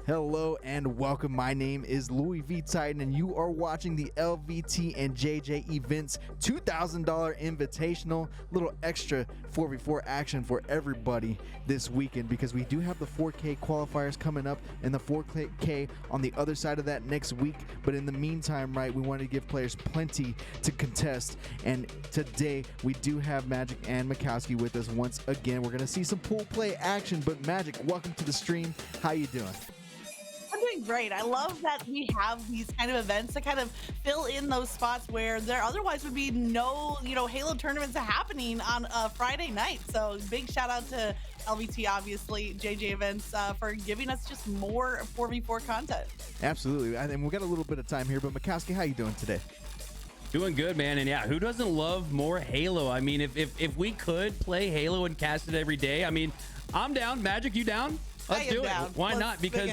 Hello and welcome. My name is Louis V. Titan, and you are watching the LVT and JJ Events $2,000 Invitational. Little extra 4v4 action for everybody this weekend because we do have the 4K qualifiers coming up and the 4K on the other side of that next week. But in the meantime, right, we want to give players plenty to contest. And today we do have Magic and Mikowski with us once again. We're going to see some pool play action. But Magic, welcome to the stream. How you doing? I'm doing great. I love that we have these kind of events to kind of fill in those spots where there otherwise would be no, Halo tournaments happening on a Friday night. So big shout out to LVT, obviously, JJ Events, for giving us just more 4v4 content. Absolutely. And we got a little bit of time here, but Mikowski, how you doing today? Doing good, man. And yeah, who doesn't love more Halo? I mean, if we could play Halo and cast it every day, I mean, I'm down. Magic, you down? Let's do it. Why not? Because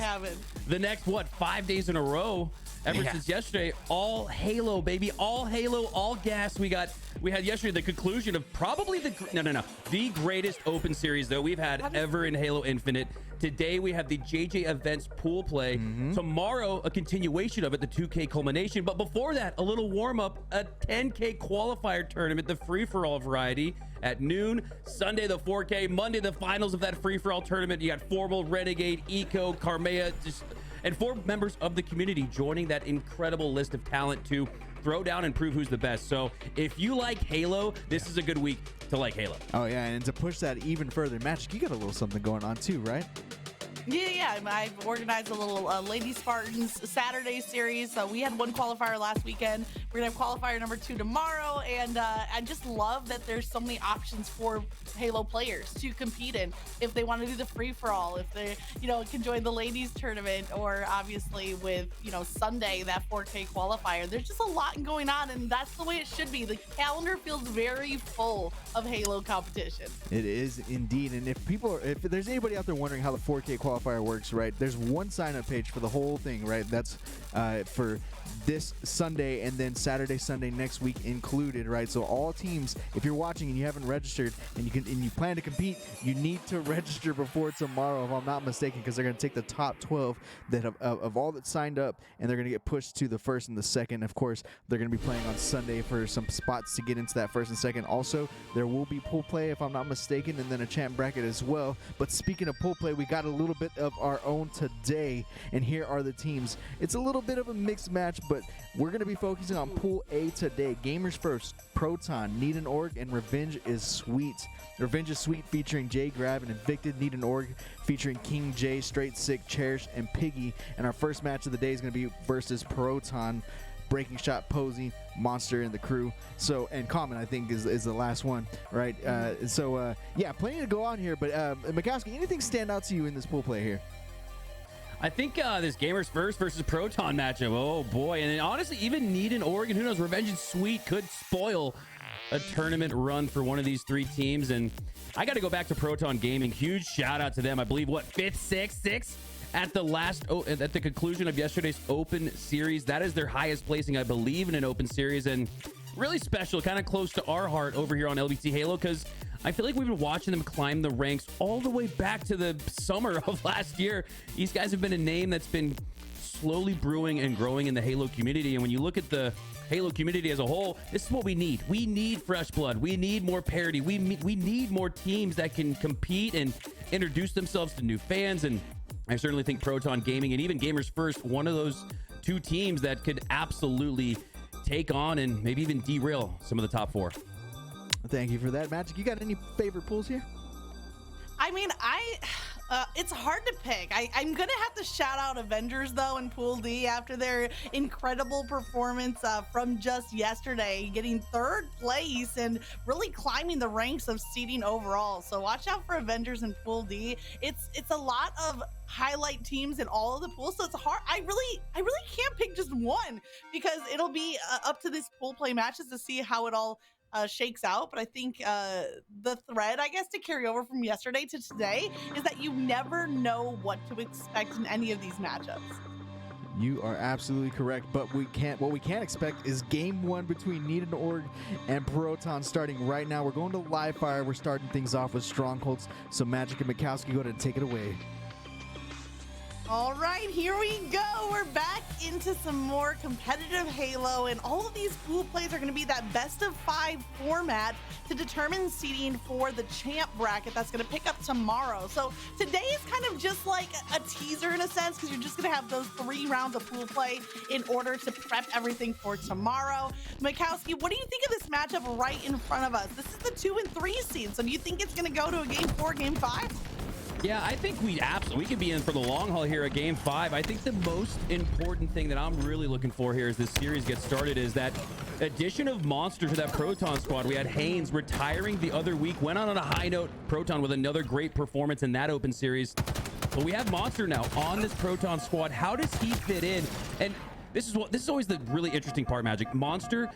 the next, 5 days in a row, ever since yesterday, all Halo, baby. All Halo, all gas. We had yesterday the conclusion of probably the greatest open series, though, we've had ever in Halo Infinite. Today, we have the JJ Events pool play. Tomorrow, a continuation of it, the 2K culmination. But before that, a little warm-up, a 10K qualifier tournament, the free-for-all variety at noon. Sunday, the 4K. Monday, the finals of that free-for-all tournament. You got Formal, Renegade, Eco, Carmea, and 4 members of the community joining that incredible list of talent to throw down and prove who's the best. So if you like Halo, this is a good week to like Halo. Oh yeah, and to push that even further, Magic, you got a little something going on too, right? Yeah. I've organized a little Lady Spartans Saturday series. So we had one qualifier last weekend. We're gonna have qualifier number 2 tomorrow, and I just love that there's so many options for Halo players to compete in. If they want to do the free for all, if they can join the ladies tournament, or obviously with Sunday that 4K qualifier. There's just a lot going on, and that's the way it should be. The calendar feels very full of Halo competition. It is indeed. And if there's anybody out there wondering how the 4K qualifier works, right, there's one sign-up page for the whole thing, right? That's for this Sunday and then Saturday, Sunday next week included, right? So all teams, if you're watching and you haven't registered and you plan to compete, you need to register before tomorrow, if I'm not mistaken, because they're going to take the top 12 that of all that signed up, and they're going to get pushed to the first and the second. Of course, they're going to be playing on Sunday for some spots to get into that first and second. Also, there will be pool play, if I'm not mistaken, and then a champ bracket as well. But speaking of pool play, we got a little bit of our own today, and here are the teams. It's a little bit of a mixed match, but we're going to be focusing on Pool A today. Gamers first, Proton, Need an Org, and Revenge is Sweet. Revenge is Sweet featuring J Grab and Invicted. Need an Org featuring King J, Straight Sick, Cherish, and Piggy. And our first match of the day is going to be versus Proton, Breaking Shot, Posey, Monster, and the crew. So, and Common, I think, is the last one, right? Yeah, plenty to go on here. But Mikowski, anything stand out to you in this pool play here? I think this Gamers First versus Proton matchup, oh boy. And then honestly, even Need an Org, who knows, Revenge is Sweet could spoil a tournament run for one of these 3 teams. And I got to go back to Proton Gaming. Huge shout out to them. I believe, 5th, 6th at the conclusion of yesterday's Open Series. That is their highest placing, I believe, in an Open Series. And really special, kind of close to our heart over here on LVT Halo, because I feel like we've been watching them climb the ranks all the way back to the summer of last year. These guys have been a name that's been slowly brewing and growing in the Halo community. And when you look at the Halo community as a whole, this is what we need. We need fresh blood. We need more parity. We need more teams that can compete and introduce themselves to new fans. And I certainly think Proton Gaming and even Gamers First, one of those 2 teams that could absolutely take on and maybe even derail some of the top 4. Thank you for that, Magic. You got any favorite pools here? I mean, It's hard to pick. I'm gonna have to shout out Avengers though in Pool D after their incredible performance from just yesterday, getting third place and really climbing the ranks of seeding overall. So watch out for Avengers in Pool D. It's a lot of highlight teams in all of the pools, so it's hard. I really can't pick just one because it'll be up to this pool play matches to see how it all shakes out. But I think the thread, I guess, to carry over from yesterday to today is that you never know what to expect in any of these matchups. You are absolutely correct, but what we can't expect is game one between Need.org and Proton starting right now. We're going to live fire. We're starting things off with Strongholds. So Magic and Mikowski, go ahead and take it away. All right, here we go. We're back into some more competitive Halo, and all of these pool plays are going to be that best of 5 format to determine seeding for the champ bracket that's going to pick up tomorrow. So today is kind of just like a teaser in a sense, because you're just going to have those 3 rounds of pool play in order to prep everything for tomorrow. Mikowski, what do you think of this matchup right in front of us? This is the 2 and 3 seed, so do you think it's going to go to a game 4, game 5? Yeah, I think we could be in for the long haul here at game 5. I think the most important thing that I'm really looking for here as this series gets started is that addition of Monster to that Proton squad. We had Haynes retiring the other week, went on a high note. Proton with another great performance in that open series. But we have Monster now on this Proton squad. How does he fit in? And this is always the really interesting part, Magic. Monster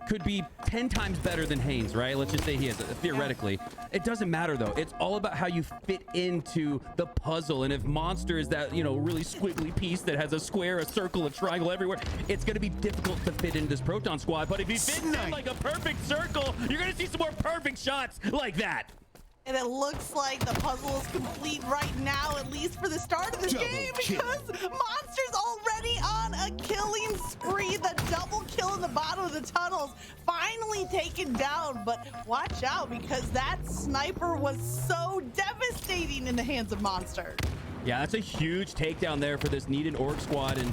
could be 10 times better than Haynes, right? Let's just say he is, theoretically. It doesn't matter, though. It's all about how you fit into the puzzle. And if Monster is that, really squiggly piece that has a square, a circle, a triangle everywhere, it's going to be difficult to fit into this Proton squad. But if he fits in like a perfect circle, you're going to see some more perfect shots like that. And it looks like the puzzle is complete right now, at least for the start of the game, because Monster's already on a killing spree. The double kill in the bottom of the tunnels, finally taken down. But watch out, because that sniper was so devastating in the hands of Monster. Yeah, that's a huge takedown there for this Need.org squad. And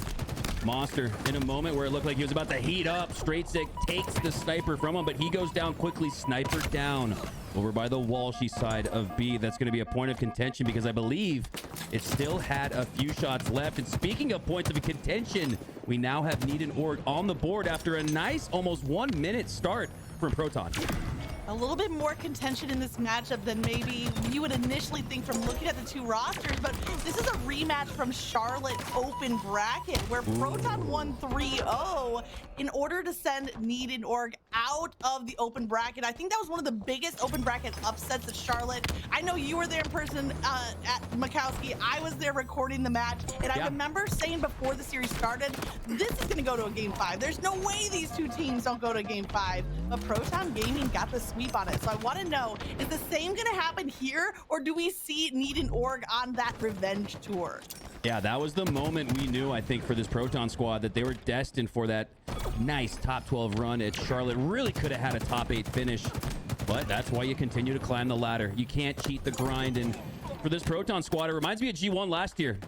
Monster, in a moment where it looked like he was about to heat up, Straight Stick takes the sniper from him, but he goes down quickly. Sniper down over by the Walshy side of B. That's going to be a point of contention because I believe it still had a few shots left. And speaking of points of contention, we now have Need.org on the board after a nice almost 1 minute start from Proton. A little bit more contention in this matchup than maybe you would initially think from looking at the 2 rosters, but this is a rematch from Charlotte Open Bracket where Proton won 3-0 in order to send Need.org out of the Open Bracket. I think that was one of the biggest Open Bracket upsets at Charlotte. I know you were there in person at Mikowski. I was there recording the match, and I remember saying before the series started, this is going to go to a game 5. There's no way these 2 teams don't go to a game 5, but Proton Gaming got the sweep on it. So I want to know, is the same going to happen here, or do we see Need.org on that revenge tour? Yeah, that was the moment we knew, I think, for this Proton squad that they were destined for that nice top 12 run at Charlotte. Really could have had a top 8 finish, but that's why you continue to climb the ladder. You can't cheat the grind. And for this Proton squad, it reminds me of G1 last year.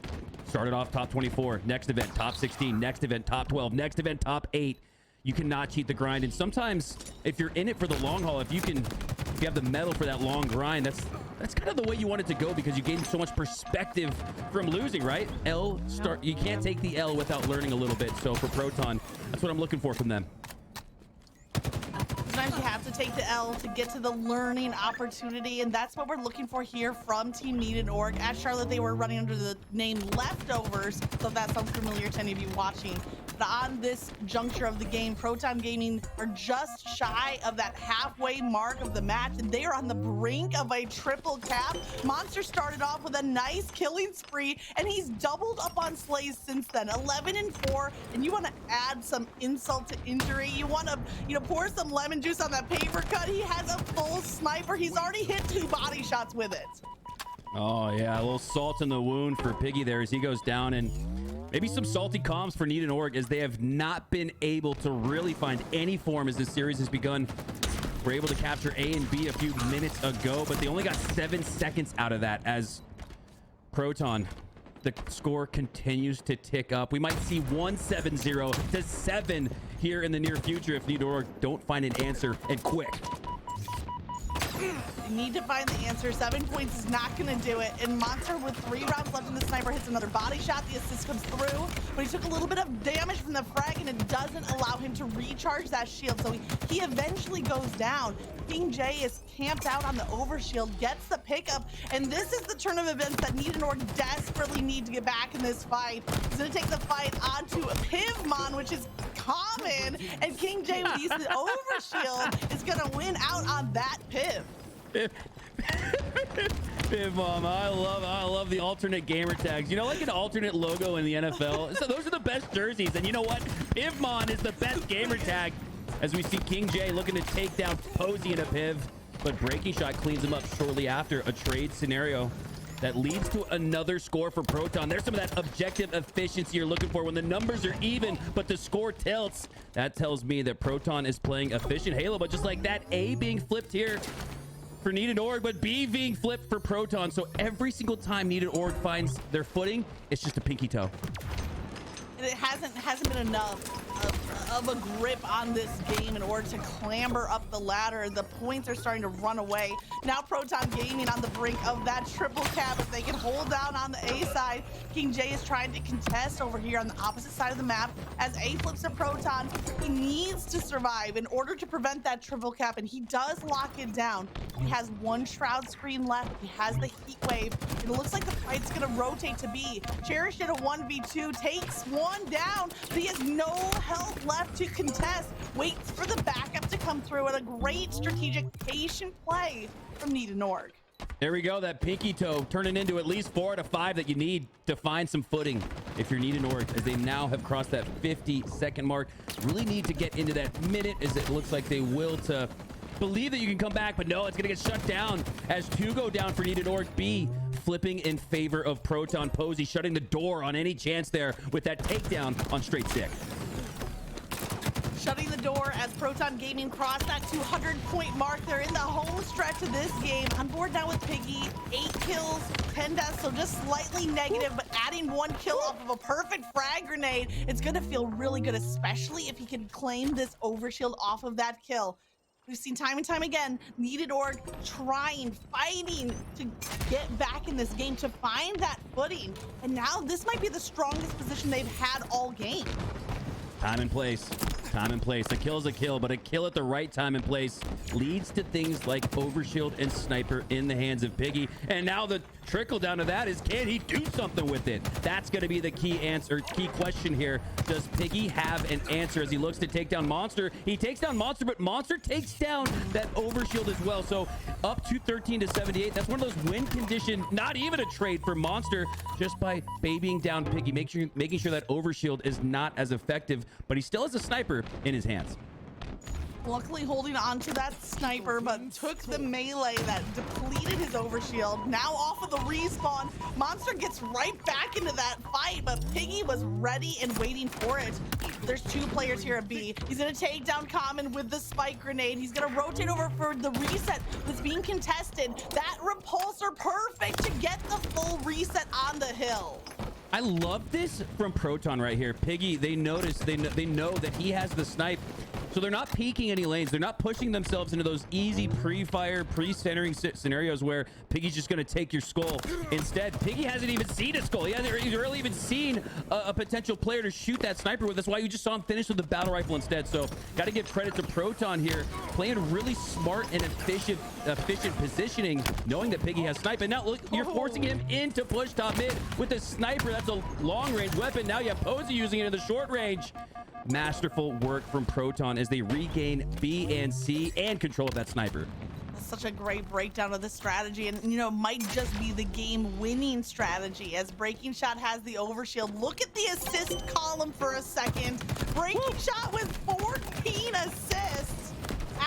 Started off top 24, next event top 16, next event top 12, next event top 8. You cannot cheat the grind. And sometimes if you're in it for the long haul, if you have the metal for that long grind, that's kind of the way you want it to go, because you gain so much perspective from losing, right? You can't take the L without learning a little bit. So for Proton, that's what I'm looking for from them. Sometimes you have to take the L to get to the learning opportunity, and that's what we're looking for here from Team Need.org. At Charlotte, they were running under the name Leftovers, so if that sounds familiar to any of you watching. But on this juncture of the game, Proton Gaming are just shy of that halfway mark of the match, and they are on the brink of a triple cap. Monster started off with a nice killing spree, and he's doubled up on slays since then, 11 and 4. And you want to add some insult to injury. You want to, pour some lemon juice on that paper cut. He has a full sniper. He's already hit 2 body shots with it. Oh yeah, a little salt in the wound for Piggy there as he goes down, and maybe some salty comms for Need.org as they have not been able to really find any form as this series has begun. We're able to capture A and B a few minutes ago, but they only got 7 seconds out of that as Proton, the score continues to tick up. We might see 170 to 7 here in the near future if Need.org don't find an answer, and quick. You need to find the answer. 7 points is not going to do it. And Monster with 3 rounds left in the sniper hits another body shot. The assist comes through, but he took a little bit of damage from the frag, and it doesn't allow him to recharge that shield. So he eventually goes down. King J is camped out on the overshield, gets the pickup, and this is the turn of events that Need and Org desperately need to get back in this fight. He's going to take the fight onto Pivmon, which is common, and King J with the overshield is going to win out on that Piv. Pivmon, I love the alternate gamer tags. You know, like an alternate logo in the NFL. So those are the best jerseys, and you know what? Pivmon is the best gamer tag. As we see King J looking to take down Posey in a Piv, but Breaking Shot cleans him up shortly after a trade scenario that leads to another score for Proton. There's some of that objective efficiency you're looking for when the numbers are even, but the score tilts. That tells me that Proton is playing efficient Halo, but just like that, A being flipped here for Need and Org, but B being flipped for Proton. So every single time Need and Org finds their footing, it's just a pinky toe. And it hasn't been enough of a grip on this game in order to clamber up the ladder. The points are starting to run away. Now Proton Gaming on the brink of that triple cap. If they can hold down on the A side, King J is trying to contest over here on the opposite side of the map. As A flips to Proton, he needs to survive in order to prevent that triple cap, and he does lock it down. He has 1 shroud screen left. He has the heat wave. It looks like the fight's gonna rotate to B. Cherish in a 1v2, takes 1 down, but he has no health left to contest. Waits for the backup to come through, and a great strategic patient play from Need and Org. There we go, that pinky toe turning into at least 4 out of 5 that you need to find some footing if you're Need and Org, as they now have crossed that 50-second mark. Really need to get into that minute, as it looks like they will, to believe that you can come back, but no, it's gonna get shut down as 2 go down for Need and Org. B flipping in favor of Proton. Posey shutting the door on any chance there with that takedown on straight stick. Shutting the door as Proton Gaming cross that 200-point mark. They're in the home stretch of this game. On board now with Piggy. 8 kills, 10 deaths, so just slightly negative, but adding 1 kill off of a perfect frag grenade, it's gonna feel really good, especially if he can claim this overshield off of that kill. We've seen time and time again, Need and Org trying, fighting to get back in this game, to find that footing. And now this might be the strongest position they've had all game. Time and place. Time and place. A kill is a kill, but a kill at the right time and place leads to things like overshield and sniper in the hands of Piggy. And now the trickle down to that is, can he do something with it? That's going to be the key answer, key question here. Does Piggy have an answer as he looks to take down Monster? He takes down Monster, but Monster takes down that overshield as well. So up to 13-78. That's one of those win condition, not even a trade for Monster, just by babying down Piggy, making sure that overshield is not as effective, but he still has a sniper in his hands. Luckily holding on to that sniper, but took the melee that depleted his overshield. Now off of the respawn, Monster gets right back into that fight, but Piggy was ready and waiting for it. There's 2 players here at B. He's gonna take down Common with the spike grenade. He's gonna rotate over for the reset that's being contested. That repulsor perfect to get the full reset on the hill. I love this from Proton right here. Piggy, they notice, they know that he has the snipe, so they're not peeking any lanes. They're not pushing themselves into those easy pre-fire, pre-centering scenarios where Piggy's just going to take your skull. Instead, Piggy hasn't even seen a skull. He's really even seen a potential player to shoot that sniper with. That's why you just saw him finish with the battle rifle instead. So got to give credit to Proton here, playing really smart and efficient positioning, knowing that Piggy has snipe. And now look, you're forcing him into push top mid with the sniper. That's a long-range weapon. Now you have Posey using it in the short range. Masterful work from Proton as they regain B and C and control of that sniper. That's such a great breakdown of the strategy, and you know, might just be the game-winning strategy as Breaking Shot has the overshield. Look at the assist column for a second. Breaking Shot with 14 assists.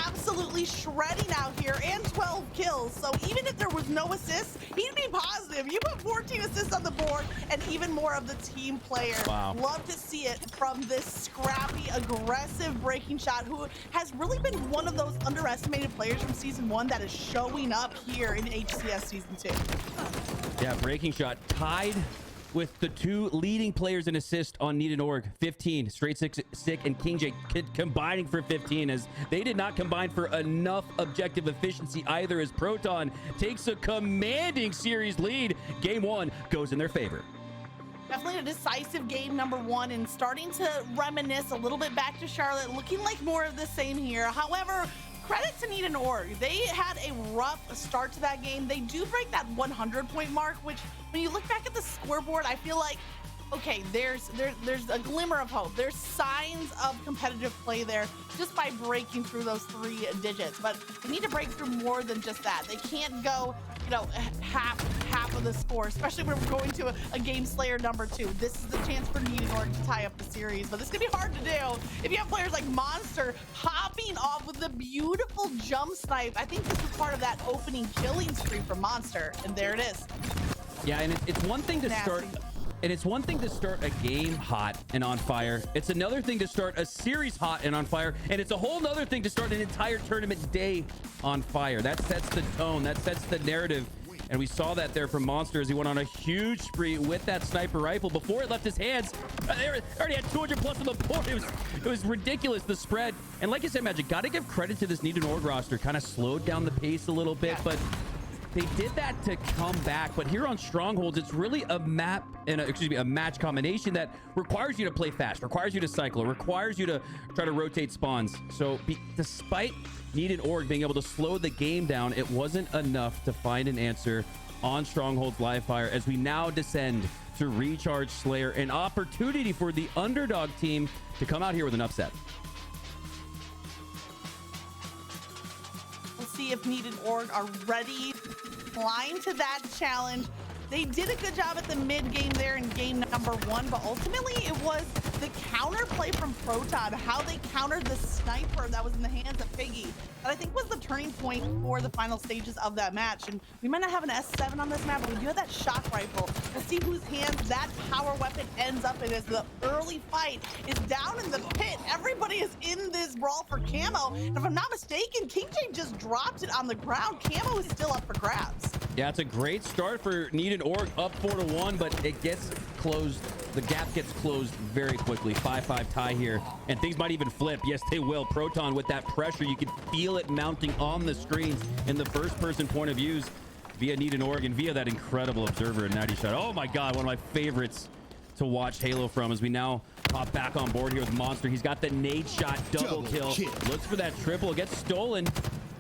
Absolutely shredding out here, and 12 kills. So even if there was no assists, he'd be positive. You put 14 assists on the board and even more of the team player. Wow. Love to see it from this scrappy, aggressive Breaking Shot, who has really been one of those underestimated players from Season 1 that is showing up here in HCS Season 2. Yeah, Breaking Shot tied with the two leading players in assist on Need and Org, 15. Straight Sick and King J combining for 15, as they did not combine for enough objective efficiency either, as Proton takes a commanding series lead. Game 1 goes in their favor. Definitely a decisive game, number 1, and starting to reminisce a little bit back to Charlotte, looking like more of the same here. However, credit to Need and Org. They had a rough start to that game. They do break that 100-point mark, which when you look back at the scoreboard, I feel like, okay, there's a glimmer of hope. There's signs of competitive play there just by breaking through those 3 digits. But they need to break through more than just that. They can't go, you know, half of the score, especially when we're going to a game slayer number 2. This is the chance for Need and Org to tie up the series, but this is gonna be hard to do if you have players like Monster popping off with a beautiful jump snipe. I think this is part of that opening killing spree for Monster, and there it is. Yeah, and it's one thing to start. And it's one thing to start a game hot and on fire. It's another thing to start a series hot and on fire. And it's a whole nother thing to start an entire tournament day on fire. That sets the tone. That sets the narrative. And we saw that there from Monster as he went on a huge spree with that sniper rifle. Before it left his hands, they already had 200 plus on the board. It was ridiculous, the spread. And like I said, Magic, got to give credit to this Need and Org roster. Kind of slowed down the pace a little bit, but they did that to come back. But here on Strongholds, it's really a map and a match combination that requires you to play fast, requires you to cycle, requires you to try to rotate spawns. So despite Need and Org being able to slow the game down, it wasn't enough to find an answer on Strongholds live fire, as we now descend to Recharge Slayer, an opportunity for the underdog team to come out here with an upset. We'll see if Need and Org are ready, climb to that challenge. They did a good job at the mid game there in game number 1, but ultimately it was the counter play from Proton, how they countered the sniper that was in the hands of Piggy, that I think was the turning point for the final stages of that match. And we might not have an S7 on this map, but we do have that shock rifle. We'll see whose hands that power weapon ends up in, as the early fight is down in the pit. Everybody is in this brawl for camo. And if I'm not mistaken, King J just dropped it on the ground. Camo is still up for grabs. Yeah, it's a great start for Need and Org, up 4-1, but it gets closed. The gap gets closed very quickly. 5-5 tie here, and things might even flip. Yes, they will. Proton with that pressure, you can feel it mounting on the screens in the first-person point of views via Need and Org and via that incredible observer and natty shot. Oh my God, one of my favorites to watch Halo from, as we now pop back on board here with Monster. He's got the nade shot, double kill. Looks for that triple, gets stolen.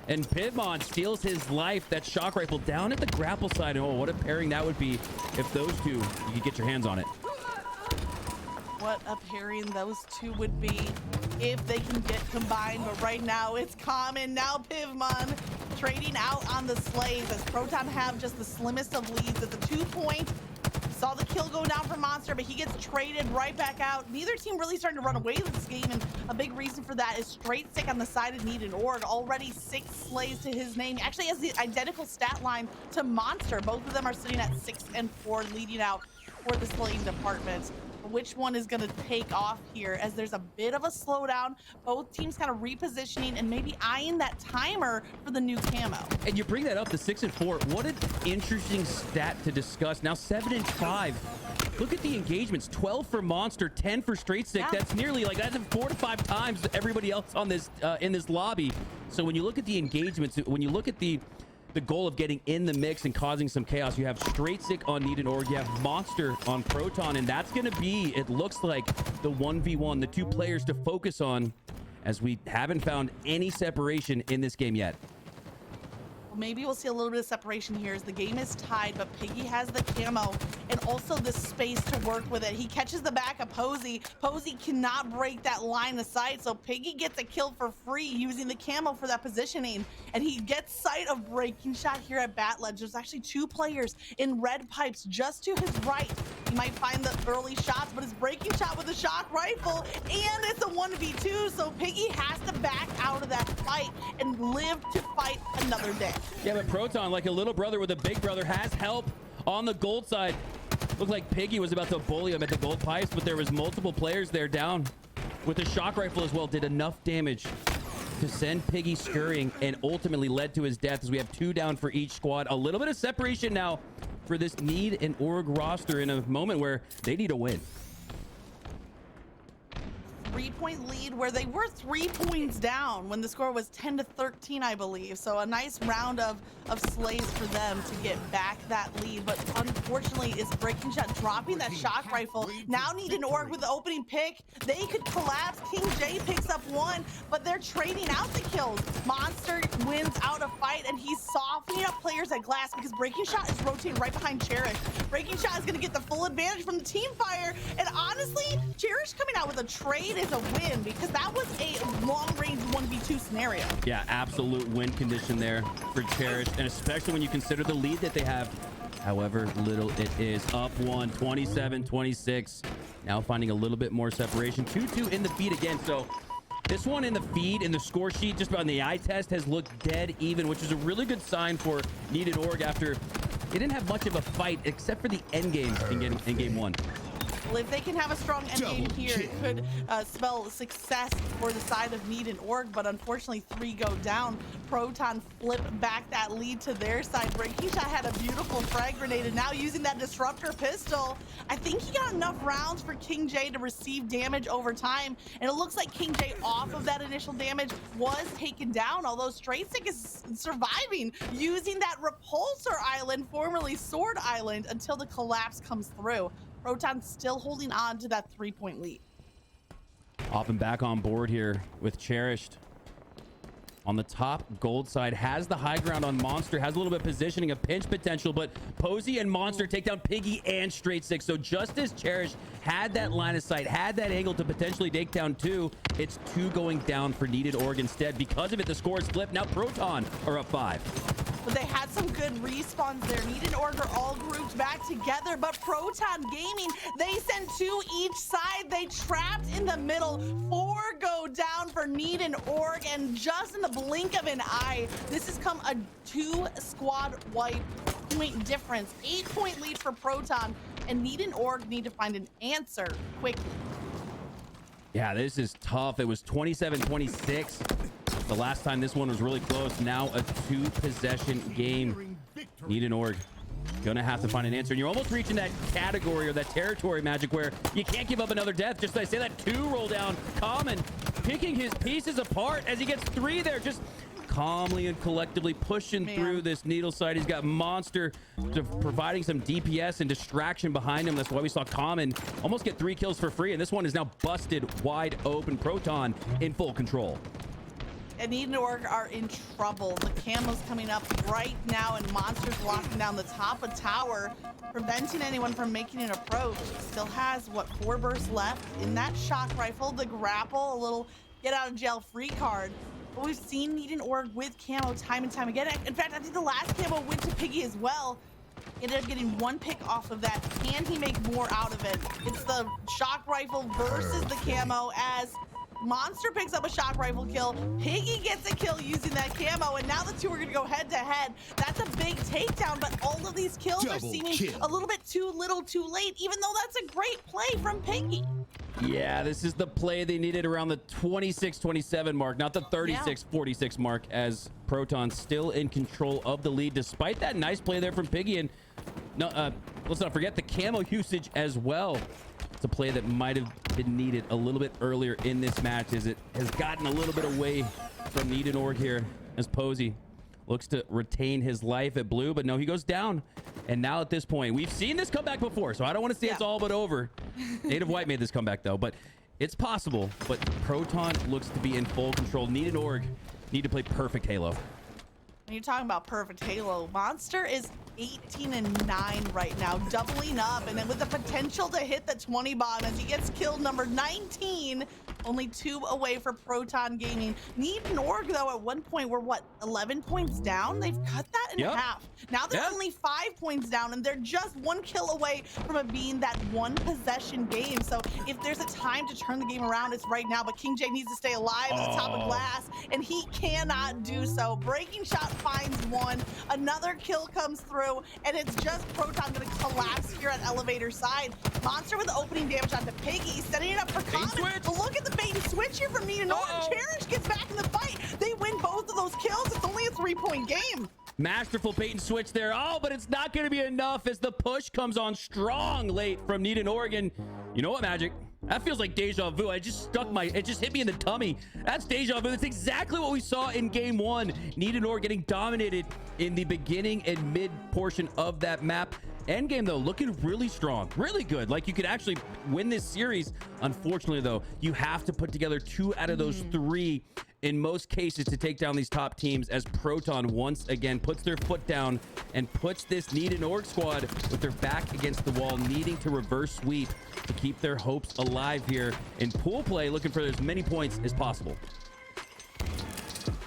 And Pivmon steals his life. That shock rifle down at the grapple side. Oh, what a pairing that would be if those two, you could get your hands on it. What a pairing those two would be if they can get combined. But right now it's common. Now Pivmon trading out on the slaves, as Proton have just the slimmest of leads at the 2-point. Saw the kill go down for Monster, but he gets traded right back out. Neither team really starting to run away with this game, and a big reason for that is Straight Stick on the side of Need and Org. Already 6 slays to his name. He actually has the identical stat line to Monster. Both of them are sitting at 6 and 4, leading out for the slaying department. Which one is going to take off here, as there's a bit of a slowdown, both teams kind of repositioning and maybe eyeing that timer for the new camo. And you bring that up to 6 and 4. What an interesting stat to discuss. Now 7 and 5. Look at the engagements. 12 for Monster, 10 for Straight Stick. Yeah. That's nearly like, that's 4 to 5 times everybody else on this in this lobby. So when you look at the engagements, when you look at the goal of getting in the mix and causing some chaos, you have Straight Stick on Need and Org, you have Monster on Proton, and that's going to be, it looks like, the 1v1, the 2 players to focus on, as we haven't found any separation in this game yet. Maybe we'll see a little bit of separation here, as the game is tied, but Piggy has the camo and also the space to work with it. He catches the back of Posey. Posey cannot break that line of sight, so Piggy gets a kill for free using the camo for that positioning, and he gets sight of breaking shot here at Bat Ledge. There's actually 2 players in red pipes just to his right. He might find the early shots, but his breaking shot with a shock rifle, and it's a 1v2, so Piggy has to back out of that fight and live to fight another day. Yeah, but Proton, like a little brother with a big brother, has help on the gold side. Looked like Piggy was about to bully him at the gold pipes, but there was multiple players there down with the shock rifle as well. Did enough damage to send Piggy scurrying, and ultimately led to his death, as we have 2 down for each squad. A little bit of separation now for this Need and Org roster in a moment where they need a win. 3-point lead where they were 3 points down when the score was 10-13, I believe. So a nice round of slays for them to get back that lead. But unfortunately, is Breaking Shot dropping that shock rifle. Now Need an Org with the opening pick. They could collapse. King J picks up one, but they're trading out the kills. Monster wins out a fight, and he's softening up players at glass because Breaking Shot is rotating right behind Cherish. Breaking Shot is going to get the full advantage from the team fire. And honestly, Cherish coming out with a trade is a win because that was a long-range 1v2 scenario. Yeah, absolute win condition there for Cherish, and especially when you consider the lead that they have, however little it is. Up one, 27-26. Now finding a little bit more separation. 2-2 in the feed again. So this one in the feed, in the score sheet, just on the eye test, has looked dead even, which is a really good sign for Need an Org after they didn't have much of a fight except for the end game in game one. Well, if they can have a strong endgame here, it could spell success for the side of Need and Org, but unfortunately 3 go down. Proton flip back that lead to their side. Breaking Shot had a beautiful frag grenade, and now using that disruptor pistol, I think he got enough rounds for King J to receive damage over time, and it looks like King J off of that initial damage was taken down, although Straight Stick is surviving using that repulsor island, formerly Sword Island, until the collapse comes through. Proton still holding on to that 3-point lead. Off and back on board here with Cherished. On the top, Gold side has the high ground on Monster, has a little bit of positioning, a pinch potential, but Posey and Monster take down Piggy and Straight Stick. So just as Cherish had that line of sight, had that angle to potentially take down 2, it's 2 going down for Need an Org instead. Because of it, the score is flipped. Now Proton are up 5. But they had some good respawns there. Need an Org are all grouped back together, but Proton Gaming, they send 2 each side. They trapped in the middle. 4 go down for Need an Org, and just in the blink of an eye, this has come a 2-squad wipe point difference. 8-point lead for Proton, and Need an Org need to find an answer quickly. Yeah, this is tough. It was 27-26. The last time this one was really close. Now a 2-possession game. Need an Org gonna have to find an answer, and you're almost reaching that category or that territory, Magic, where you can't give up another death. Just as I say that 2 roll down, Common picking his pieces apart as he gets 3 there, just calmly and collectively pushing through this needle side. He's got Monster providing some DPS and distraction behind him. That's why we saw Common almost get 3 kills for free, and this one is now busted wide open. Proton in full control. And Need an Org are in trouble. The camo's coming up right now, and Monster's locking down the top of tower, preventing anyone from making an approach. Still has, what, 4 bursts left in that shock rifle, the grapple, a little get out of jail free card. But we've seen Need an Org with camo time and time again. In fact, I think the last camo went to Piggy as well. Ended up getting 1 pick off of that. Can he make more out of it? It's the shock rifle versus the camo, as Monster picks up a shock rifle kill. Piggy gets a kill using that camo, and now the 2 are going to go head to head. That's a big takedown, but all of these kills are seeming a little bit too little too late, even though that's a great play from Piggy. Yeah, this is the play they needed around the 26-27 mark, not the 36-46 mark, as Proton still in control of the lead, despite that nice play there from Piggy. And no, let's not forget the camo usage as well. It's a play that might have been needed a little bit earlier in this match, as it has gotten a little bit away from Need an Org here, as Posey looks to retain his life at blue, but no, he goes down. And now at this point, we've seen this comeback before, so I don't want to say it's all but over. Native White made this comeback though, but it's possible. But Proton looks to be in full control. Need an Org need to play perfect Halo. When you're talking about perfect Halo, Monster is 18-9 right now, doubling up, and then with the potential to hit the 20 bomb as he gets killed number 19, only 2 away for Proton Gaming. Need an Org, though, at one point were, what, 11 points down? They've cut that in half. Now they're only 5 points down, and they're just 1 kill away from it being that 1-possession game. So if there's a time to turn the game around, it's right now, but King J needs to stay alive at the top of glass, and he cannot do so. Breaking Shot finds 1, another kill comes through, and it's just Proton gonna collapse here at elevator side. Monster with opening damage onto Piggy, setting it up for Common. But look at the bait and switch here from Need an Org. Cherish gets back in the fight. They win both of those kills. It's only a 3-point game. Masterful bait and switch there. Oh, but it's not going to be enough as the push comes on strong late from Need in Oregon. You know what, Magic? That feels like deja vu. It just hit me in the tummy. That's deja vu. That's exactly what we saw in game one. Need in Oregon getting dominated in the beginning and mid portion of that map. Endgame, though, looking really strong, really good. Like, you could actually win this series. Unfortunately, though, you have to put together 2 out of those 3 in most cases to take down these top teams, as Proton once again puts their foot down and puts this Need in Org squad with their back against the wall, needing to reverse sweep to keep their hopes alive here in pool play, looking for as many points as possible.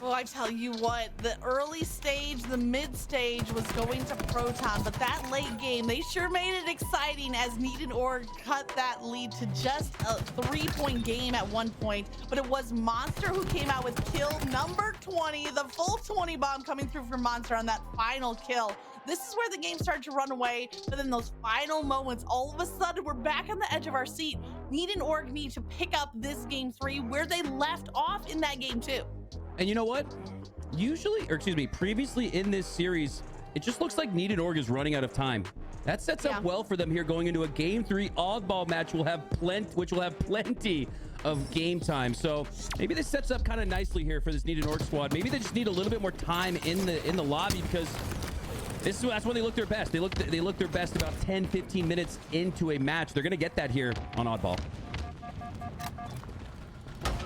Well, I tell you what, the early stage, the mid stage was going to Proton, but that late game, they sure made it exciting as Need in Org cut that lead to just a 3-point game at one point. But it was Monster who came out with kill number 20, the full 20 bomb coming through for Monster on that final kill. This is where the game started to run away, but then those final moments, all of a sudden, we're back on the edge of our seat. Need in Org need to pick up this game 3 where they left off in that game 2. And you know what? Previously in this series, it just looks like Need in Org is running out of time. That sets up well for them here going into a game 3 oddball match. Which will have plenty of game time. So maybe this sets up kind of nicely here for this Need in Org squad. Maybe they just need a little bit more time in the lobby, because that's when they look their best. They look their best about 10-15 minutes into a match. They're gonna get that here on oddball.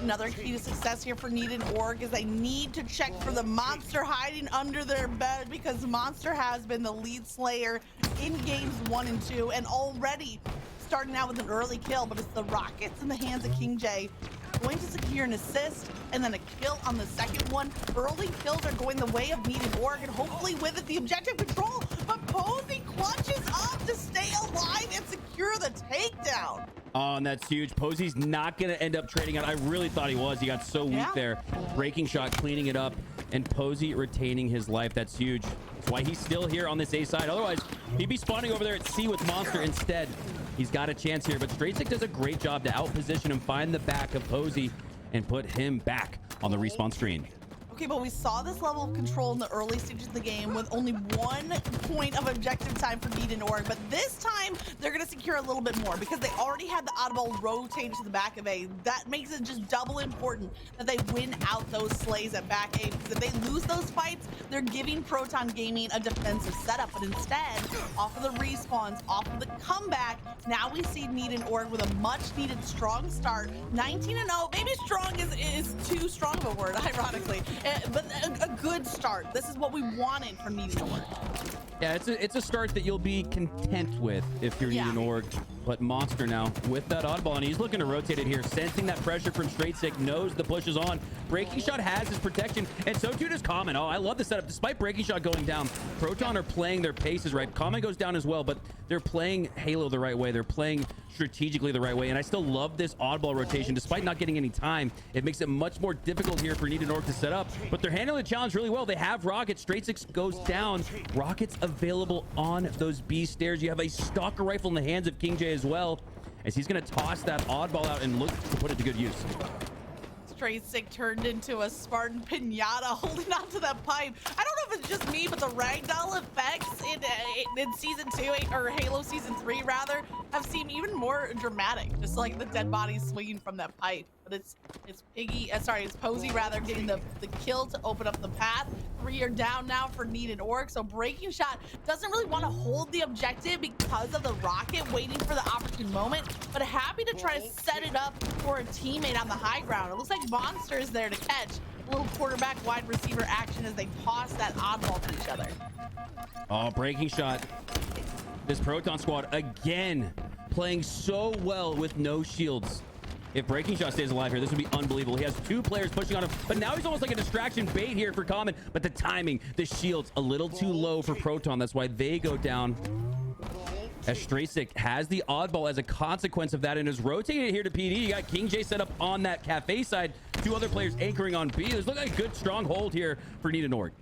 Another key to success here for Need in Org is they need to check for the Monster hiding under their bed, because Monster has been the lead slayer in games 1 and 2, and already starting out with an early kill, but it's the Rockets in the hands of King J going to secure an assist and then a kill on the second one. Early kills are going the way of Need in Org, and hopefully with it the objective control, but Posey clutches up to stay alive and secure the takedown. Oh, and that's huge. Posey's not going to end up trading out. I really thought he was. He got so weak there. Breaking shot, cleaning it up, and Posey retaining his life. That's huge. That's why he's still here on this A side. Otherwise, he'd be spawning over there at C with Monster instead. He's got a chance here, but Straight6 does a great job to outposition him, find the back of Posey, and put him back on the respawn screen. Okay, but we saw this level of control in the early stages of the game with only 1 point of objective time for Need in Org, but this time they're going to secure a little bit more because they already had the oddball rotate to the back of A. That makes it just double important that they win out those slays at back A, because if they lose those fights, they're giving Proton Gaming a defensive setup, but instead, off of the respawns, off of the comeback, now we see Need in Org with a much-needed strong start. 19-0, maybe strong is too strong of a word, ironically. But a good start. This is what we wanted from Need in Org. Yeah, it's a start that you'll be content with if you're Need in Org. But Monster now with that oddball, and he's looking to rotate it here, sensing that pressure from Straight6, knows the push is on. Breaking Shot has his protection, and so too does Common. Oh, I love the setup. Despite Breaking Shot going down, Proton are playing their paces right. Common goes down as well, but they're playing Halo the right way. They're playing strategically the right way, and I still love this oddball rotation. Despite not getting any time, it makes it much more difficult here for Need in Org to set up, but they're handling the challenge really well. They have Rockets. Straight6 goes down. Rockets available on those B stairs. You have a stalker rifle in the hands of King J as well, as he's going to toss that oddball out and look to put it to good use. Straight6 turned into a Spartan pinata holding on to that pipe. I don't know if it's just me, but the ragdoll effects in Season 2, or Halo Season 3 rather, have seemed even more dramatic. Just like the dead bodies swinging from that pipe. But it's Posey rather getting the kill to open up the path. 3 are down now for Need in Org, so Breaking Shot doesn't really want to hold the objective because of the rocket waiting for the opportune moment, but happy to try to set it up for a teammate on the high ground. It looks like Monster is there to catch a little quarterback wide receiver action as they toss that oddball to each other. Oh, Breaking Shot. This Proton squad again playing so well with no shields. If Breaking Shot stays alive here, this would be unbelievable. He has 2 players pushing on him, but now he's almost like a distraction bait here for Common. But the timing, the shields, a little too low for Proton. That's why they go down. As Straight6 has the oddball as a consequence of that and is rotating it here to PD. You got King J set up on that cafe side. 2 other players anchoring on B. This looks like a good strong hold here for Need in Org.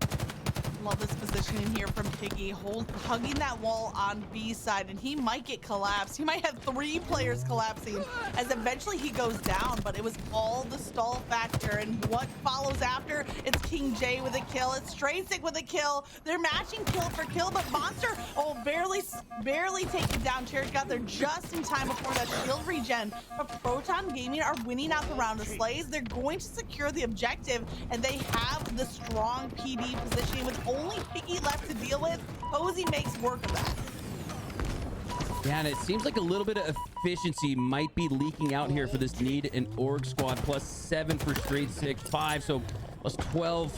Love this positioning here from Piggy, hugging that wall on B side, and he might get collapsed. He might have 3 players collapsing as eventually he goes down, but it was all the stall factor, and what follows after, it's King matching Jay with a kill. It's Straysick with a kill. They're matching kill for kill, but Monster, barely taken down. Cherish got there just in time before that shield regen. But Proton Gaming are winning out the round of slays. They're going to secure the objective, and they have the strong PD positioning with only Piggy left to deal with. Posey makes work of that. Yeah, and it seems like a little bit of efficiency might be leaking out here for this Need and Org squad. +7 for Straysick, 5, so +12.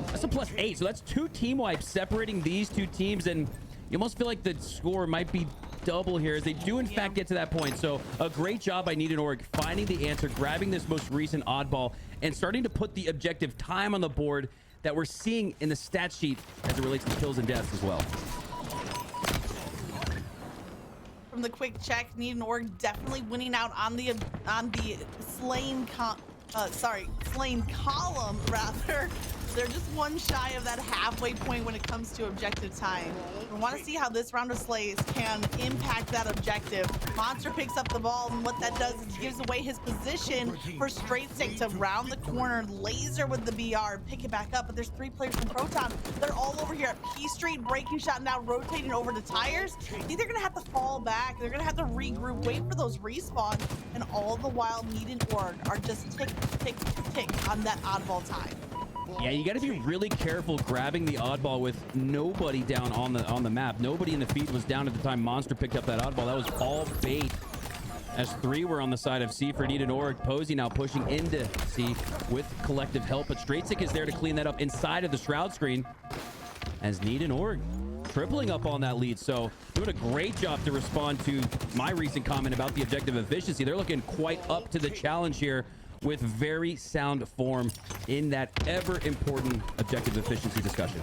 That's a +8, so that's 2 team wipes separating these 2 teams, and you almost feel like the score might be double here as they do in fact get to that point. So a great job by Need and Org finding the answer, grabbing this most recent oddball, and starting to put the objective time on the board that we're seeing in the stat sheet as it relates to kills and deaths as well. From the quick check, Need and Org definitely winning out on the slain column rather. They're just one shy of that halfway point when it comes to objective time. We want to see how this round of slays can impact that objective. Monster picks up the ball, and what that does is gives away his position for Straysick to round the corner, laser with the BR, pick it back up. But there's 3 players from Proton. They're all over here at P Street, breaking shot now, rotating over to tires. I think they're gonna have to fall back. They're gonna have to regroup, wait for those respawns, and all the while Need and Org are just tick, tick, tick on that oddball time. Yeah, you got to be really careful grabbing the oddball with nobody down on the map. Nobody in the feed was down at the time Monster picked up that oddball. That was all bait. As 3 were on the side of C for Need and Org. Posey now pushing into C with collective help, but Straysick is there to clean that up inside of the shroud screen as Need and Org tripling up on that lead. So doing a great job to respond to my recent comment about the objective efficiency. They're looking quite up to the challenge here, with very sound form in that ever important objective efficiency discussion.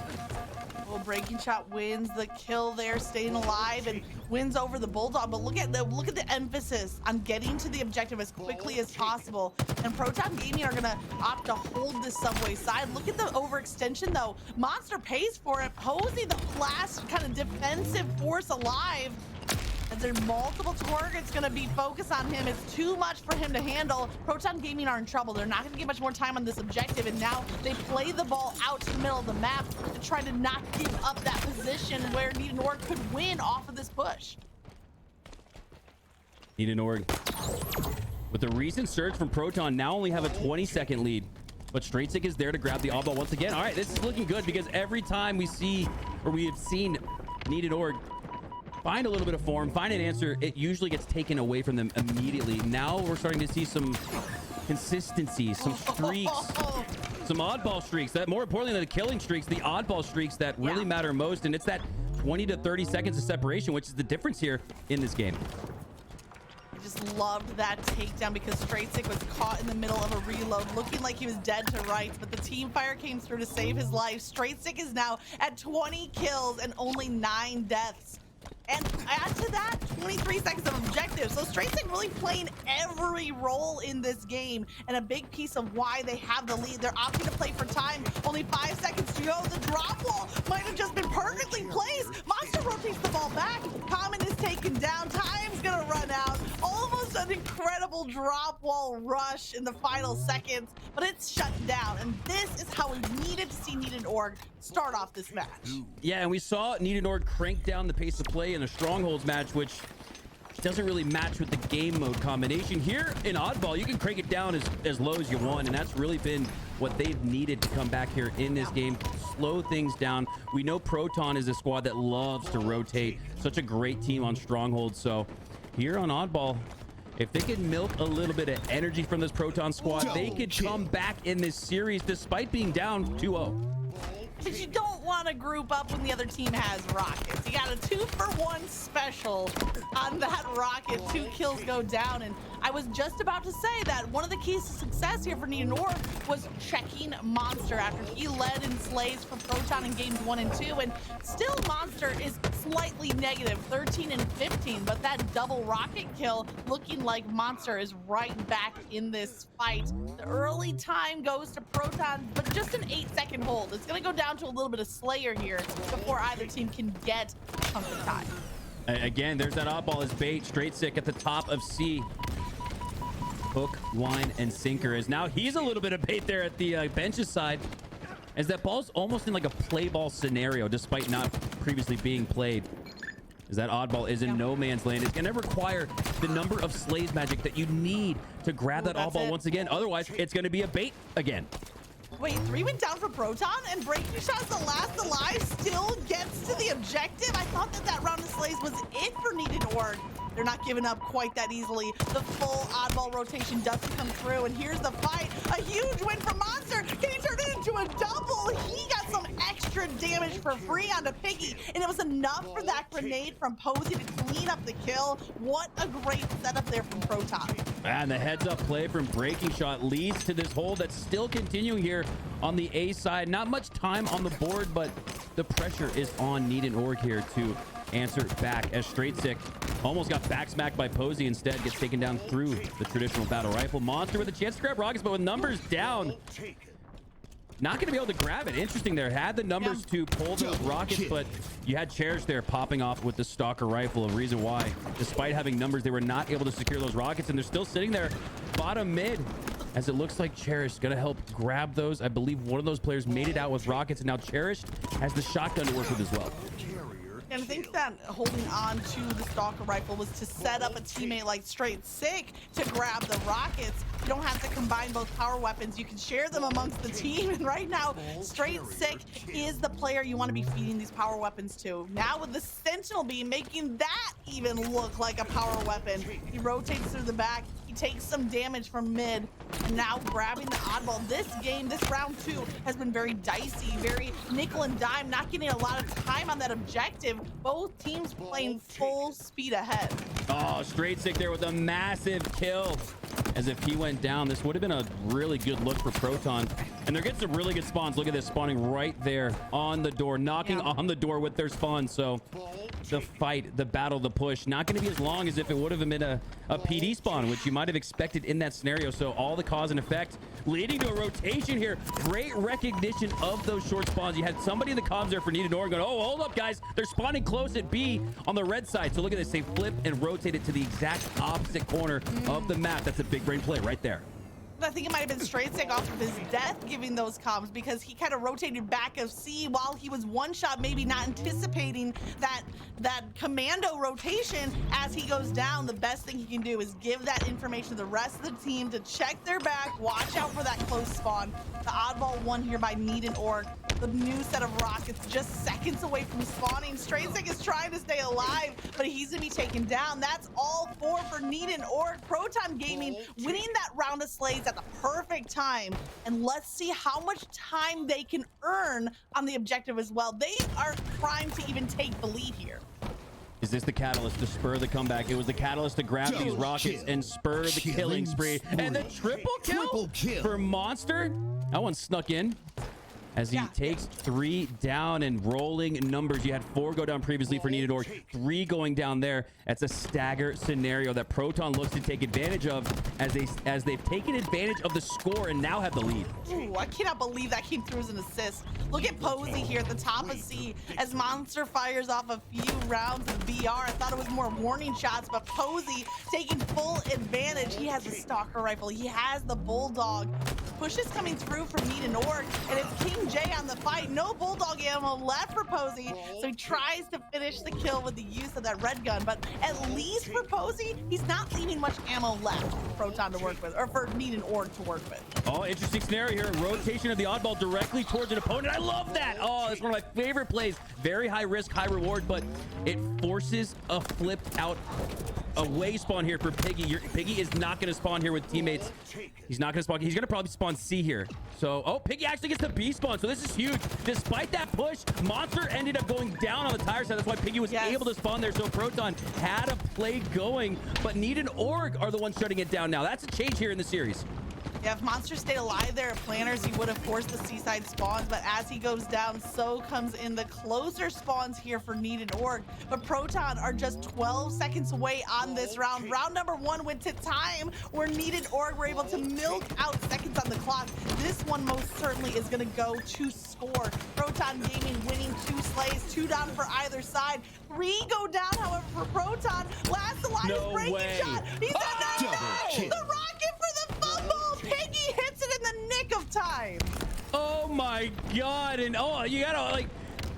Well, Breaking Shot wins the kill there, staying alive, and wins over the Bulldog. But look at the emphasis on getting to the objective as quickly as possible. And Proton Gaming are gonna opt to hold this subway side. Look at the overextension though. Monster pays for it. Posey, the last kind of defensive force alive. As there's multiple targets going to be focused on him. It's too much for him to handle. Proton Gaming are in trouble. They're not going to get much more time on this objective, and now they play the ball out to the middle of the map to try to not give up that position where Need and Org could win off of this push. Need and Org, with the recent surge from Proton, now only have a 20-second lead. But Straysick is there to grab the oddball once again. All right, this is looking good because every time we see, or we have seen Need and Org find a little bit of form, find an answer, it usually gets taken away from them immediately. Now we're starting to see some consistency, some streaks, some oddball streaks. That more importantly than the killing streaks, the oddball streaks that really matter most. And it's that 20 to 30 seconds of separation, which is the difference here in this game. I just loved that takedown because Straysick was caught in the middle of a reload, looking like he was dead to rights, but the team fire came through to save his life. Straysick is now at 20 kills and only 9 deaths. And add to that 23 seconds of objectives. So Straysick really playing every role in this game, and a big piece of why they have the lead. They're opting to play for time. Only 5 seconds to go. The drop wall might have just been perfectly placed. Monster rotates the ball back. Common is taken down. Time's gonna run out. Almost an incredible drop wall rush in the final seconds, but it's shut down. And this is how we needed to see Need and Org start off this match. Yeah, and we saw Need and Org crank down the pace of play in a Strongholds match, which doesn't really match with the game mode combination. Here in Oddball, you can crank it down as low as you want, and that's really been what they've needed to come back here in this game, slow things down. We know Proton is a squad that loves to rotate. Such a great team on Strongholds. So here on Oddball, if they can milk a little bit of energy from this Proton squad, they could come back in this series despite being down 2-0. Because you don't want to group up when the other team has rockets. You got a 2-for-1 special on that rocket. 2 kills go down. And I was just about to say that one of the keys to success here for Need and Org was checking Monster after he led in slays for Proton in games 1 and 2. And still Monster is slightly negative, 13 and 15. But that double rocket kill looking like Monster is right back in this fight. The early time goes to Proton, but just an 8-second hold. It's going to go down to a little bit of Slayer here before either team can get something time. Again, there's that oddball as bait. Straysick at the top of C. Hook, line, and sinker. As now he's a little bit of bait there at the bench's side. as that ball's almost in like a play ball scenario, despite not previously being played. As that oddball is in no man's land. It's going to require the number of Slays magic that you need to grab that oddball once again. Otherwise, it's going to be a bait again. Wait, 3 went down for Proton, and Breaking Shot's the last alive, still gets to the objective. I thought that round of Slays was it for Needed Org. They're not giving up quite that easily. The full oddball rotation doesn't come through, and here's the fight. A huge win for Monster. Can he turn it into a double? He got some extra damage for free onto Piggy, and it was enough for that grenade from Posey to clean up the kill. What a great setup there from Proton. And the heads-up play from Breaking Shot leads to this hold that's still continuing here on the A side. Not much time on the board, but the pressure is on Needed Org here to answer back, as Straight Sick almost got back smacked by Posey, instead gets taken down through the traditional battle rifle. Monster with a chance to grab rockets, but with numbers down, not going to be able to grab it. Interesting there. Had the numbers to pull the rockets, but you had Cherish there popping off with the Stalker rifle. A reason why, despite having numbers, they were not able to secure those rockets, and they're still sitting there bottom mid, as it looks like Cherish is going to help grab those. I believe one of those players made it out with rockets, and now Cherish has the shotgun to work with as well. And I think that holding on to the Stalker rifle was to set up a teammate like Straight Sick to grab the rockets. You don't have to combine both power weapons. You can share them amongst the team. And right now, Straight Sick is the player you want to be feeding these power weapons to. Now with the Sentinel beam making that even look like a power weapon. He rotates through the back. He takes some damage from mid. And now grabbing the oddball. This game, this round 2, has been very dicey, very nickel and dime, not getting a lot of time on that objective. Both teams playing full speed ahead. Oh, Straight Sick there with a massive kill. As if he went down, this would have been a really good look for Proton. And they're getting some really good spawns. Look at this, spawning right there on the door, knocking on the door with their spawn. So the fight, the battle, the push, not going to be as long as if it would have been a PD spawn, which you might have expected in that scenario. So all the cause and effect leading to a rotation here. Great recognition of those short spawns. You had somebody in the comms there for Needed Org going, oh, hold up, guys. They're spawning close at B on the red side. So look at this. They flip and rotate it to the exact opposite corner of the map. That's a big brain play right there. I think it might have been Straight Sick off of his death giving those comms, because he kind of rotated back of C while he was one shot, maybe not anticipating that commando rotation. As he goes down, the best thing he can do is give that information to the rest of the team to check their back, watch out for that close spawn. The oddball won here by Needed Org. The new set of rockets just seconds away from spawning. Straight Sick is trying to stay alive, but he's gonna be taken down. That's all 4 for Needed Org. Proton Gaming winning that round of Slays at the perfect time. And let's see how much time they can earn on the objective as well. They are primed to even take the lead here. Is this the catalyst to spur the comeback? It was the catalyst to grab these rockets and spur the killing spree. And the triple kill for Monster. That one snuck in, as he takes 3 down, and rolling numbers. You had 4 go down previously for Needed Org, 3 going down there. That's a stagger scenario that Proton looks to take advantage of, as they've taken advantage of the score and now have the lead. Ooh, I cannot believe that came through as an assist. Look at Posey here at the top of C as Monster fires off a few rounds of VR. I thought it was more warning shots, but Posey taking full advantage. He has the Stalker rifle. He has the Bulldog. Push is coming through from Needed Org, and it's King J on the fight. No Bulldog ammo left for Posey, so he tries to finish the kill with the use of that red gun. But at least for Posey, he's not leaving much ammo left for Proton to work with, or for Needed Org to work with. Oh, interesting scenario here. Rotation of the oddball directly towards an opponent. I love that. Oh, it's one of my favorite plays. Very high risk, high reward, but it forces a flipped out away spawn here for Piggy. Piggy is not going to spawn here with teammates. He's not going to spawn. He's going to probably spawn C here. So, oh, Piggy actually gets the B spawn. So this is huge. Despite that push, Monster ended up going down on the tire side. That's why Piggy was able to spawn there. So Proton had a play going, but Needed Org are the ones shutting it down now. That's a change here in the series. Yeah, if Monster stayed alive there at Planners, he would have forced the seaside spawns, but as he goes down, so comes in the closer spawns here for Needed Org. But Proton are just 12 seconds away on this round. Round number 1 went to time, where Needed Org were able to milk out seconds on the clock. This one most certainly is going to go to score. Proton Gaming winning 2 slays, 2 down for either side. 3 go down, however, for Proton. Last alive is Breaking Shot. He's the rocket for the fumble. Piggy hits it in the nick of time. Oh my God. And oh, you gotta like,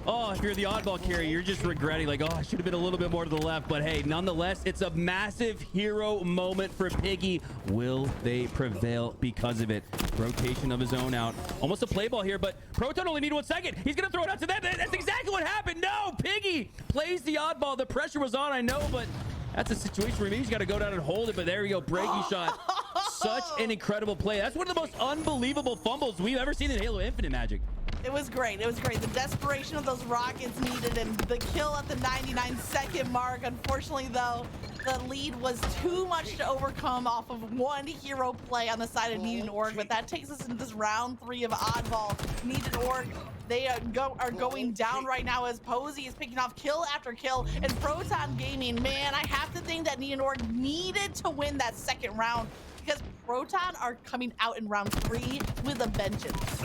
oh, if you're the oddball carrier, you're just regretting like, oh, I should have been a little bit more to the left. But hey, nonetheless, it's a massive hero moment for Piggy. Will they prevail because of it? Rotation of his own out. Almost a play ball here, but Proton only need 1 second. He's going to throw it out to them. That's exactly what happened. No, Piggy plays the oddball. The pressure was on, I know, but that's a situation where maybe he's got to go down and hold it. But there we go. Breaking shot. Such an incredible play. That's one of the most unbelievable fumbles we've ever seen in Halo Infinite, Magic. It was great. It was great. The desperation of those Rockets needed, and the kill at the 99-second mark. Unfortunately, though, the lead was too much to overcome off of one hero play on the side of Need and Org. But that takes us into this round 3 of Oddball. Need and Org, they are going down right now as Posey is picking off kill after kill. And Proton Gaming, man, I have to think that Need and Org needed to win that second round, because Proton are coming out in round 3 with a vengeance.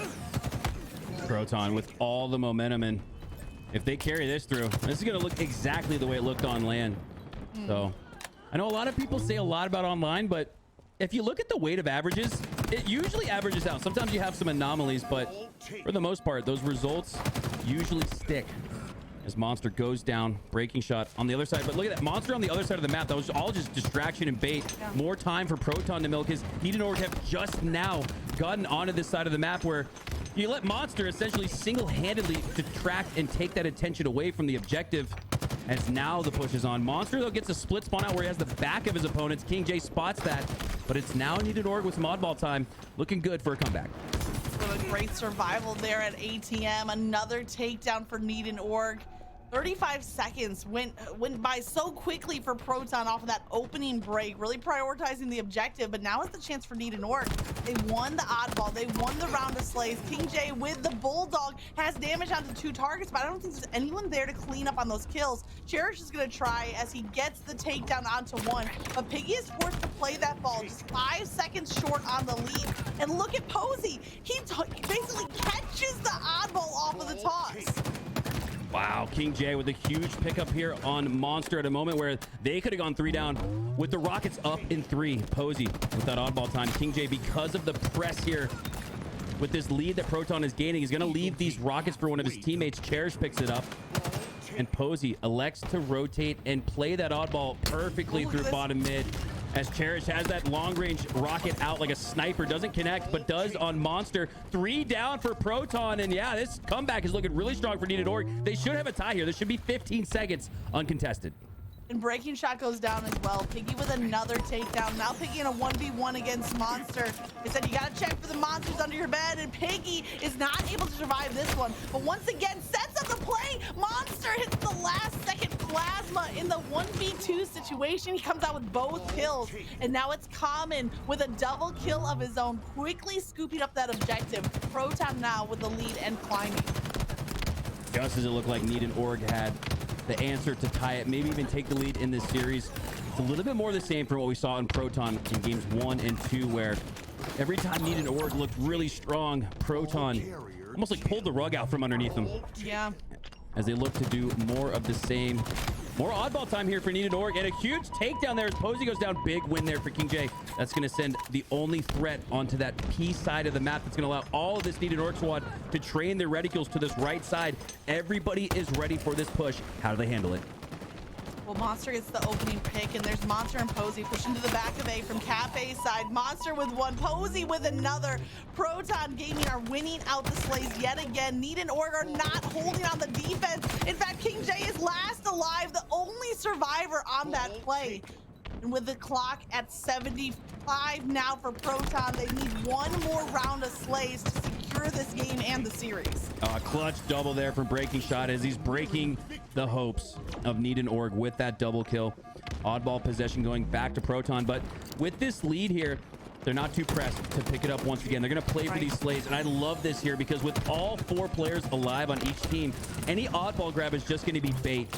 Proton with all the momentum, and if they carry this through, this is going to look exactly the way it looked on LAN. So I know a lot of people say a lot about online, but if you look at the weight of averages, it usually averages out. Sometimes you have some anomalies, but for the most part, those results usually stick. As Monster goes down, breaking shot on the other side. But look at that, Monster on the other side of the map. That was all just distraction and bait. Yeah. More time for Proton to milk. His Need and Org have just now gotten onto this side of the map where you let Monster essentially single-handedly detract and take that attention away from the objective. As now the push is on. Monster, though, gets a split spawn out where he has the back of his opponents. King J spots that, but it's now Need and Org with some oddball time. Looking good for a comeback. What a great survival there at ATM. Another takedown for Need and Org. 35 seconds went by so quickly for Proton off of that opening break, really prioritizing the objective, but now it's the chance for Need and Org. They won the oddball. They won the round of slays. King J with the Bulldog has damage onto 2 targets, but I don't think there's anyone there to clean up on those kills. Cherish is going to try as he gets the takedown onto 1, but Piggy is forced to play that ball just 5 seconds short on the lead. And look at Posey. He basically catches the oddball off of the toss. Wow, King J with a huge pickup here on Monster at a moment where they could have gone 3 down with the Rockets up in 3. Posey with that oddball time. King J, because of the press here with this lead that Proton is gaining, is going to leave these Rockets for one of his teammates. Cherish picks it up, and Posey elects to rotate and play that oddball perfectly through bottom mid. As Cherish has that long-range rocket out like a sniper. Doesn't connect, but does on Monster. 3 down for Proton, and yeah, this comeback is looking really strong for Need and Org. They should have a tie here. There should be 15 seconds uncontested. And breaking shot goes down as well. Piggy with another takedown. Now Piggy in a 1v1 against Monster. They said you gotta check for the monsters under your bed, and Piggy is not able to survive this one. But once again, sets up the play. Monster hits the last second plasma in the 1v2 situation. He comes out with both kills. And now it's Common with a double kill of his own, quickly scooping up that objective. Proton now with the lead and climbing. Just as it looked like Need and Org had the answer to tie it, maybe even take the lead in this series. It's a little bit more of the same from what we saw in Proton in games 1 and 2, where every time Need and Org looked really strong, Proton almost like pulled the rug out from underneath them. Yeah. As they look to do more of the same. More oddball time here for Need and Org, and a huge takedown there as Posey goes down. Big win there for King J. That's going to send the only threat onto that P side of the map. That's going to allow all of this Need and Org squad to train their reticules to this right side. Everybody is ready for this push. How do they handle it? Well, Monster gets the opening pick, and there's Monster and Posey pushing to the back of A from Cafe side. Monster with 1, Posey with another. Proton Gaming are winning out the slays yet again. Need and Org are not holding on the defense. In fact, King J is last alive, the only survivor on that play. And with the clock at 75 now for Proton, they need 1 more round of slays to secure this game and the series. Clutch double there from Breaking Shot as he's breaking the hopes of Need and Org with that double kill. Oddball possession going back to Proton, but with this lead here, they're not too pressed to pick it up once again. They're going to play for these slays, and I love this here because with all 4 players alive on each team, any oddball grab is just going to be bait.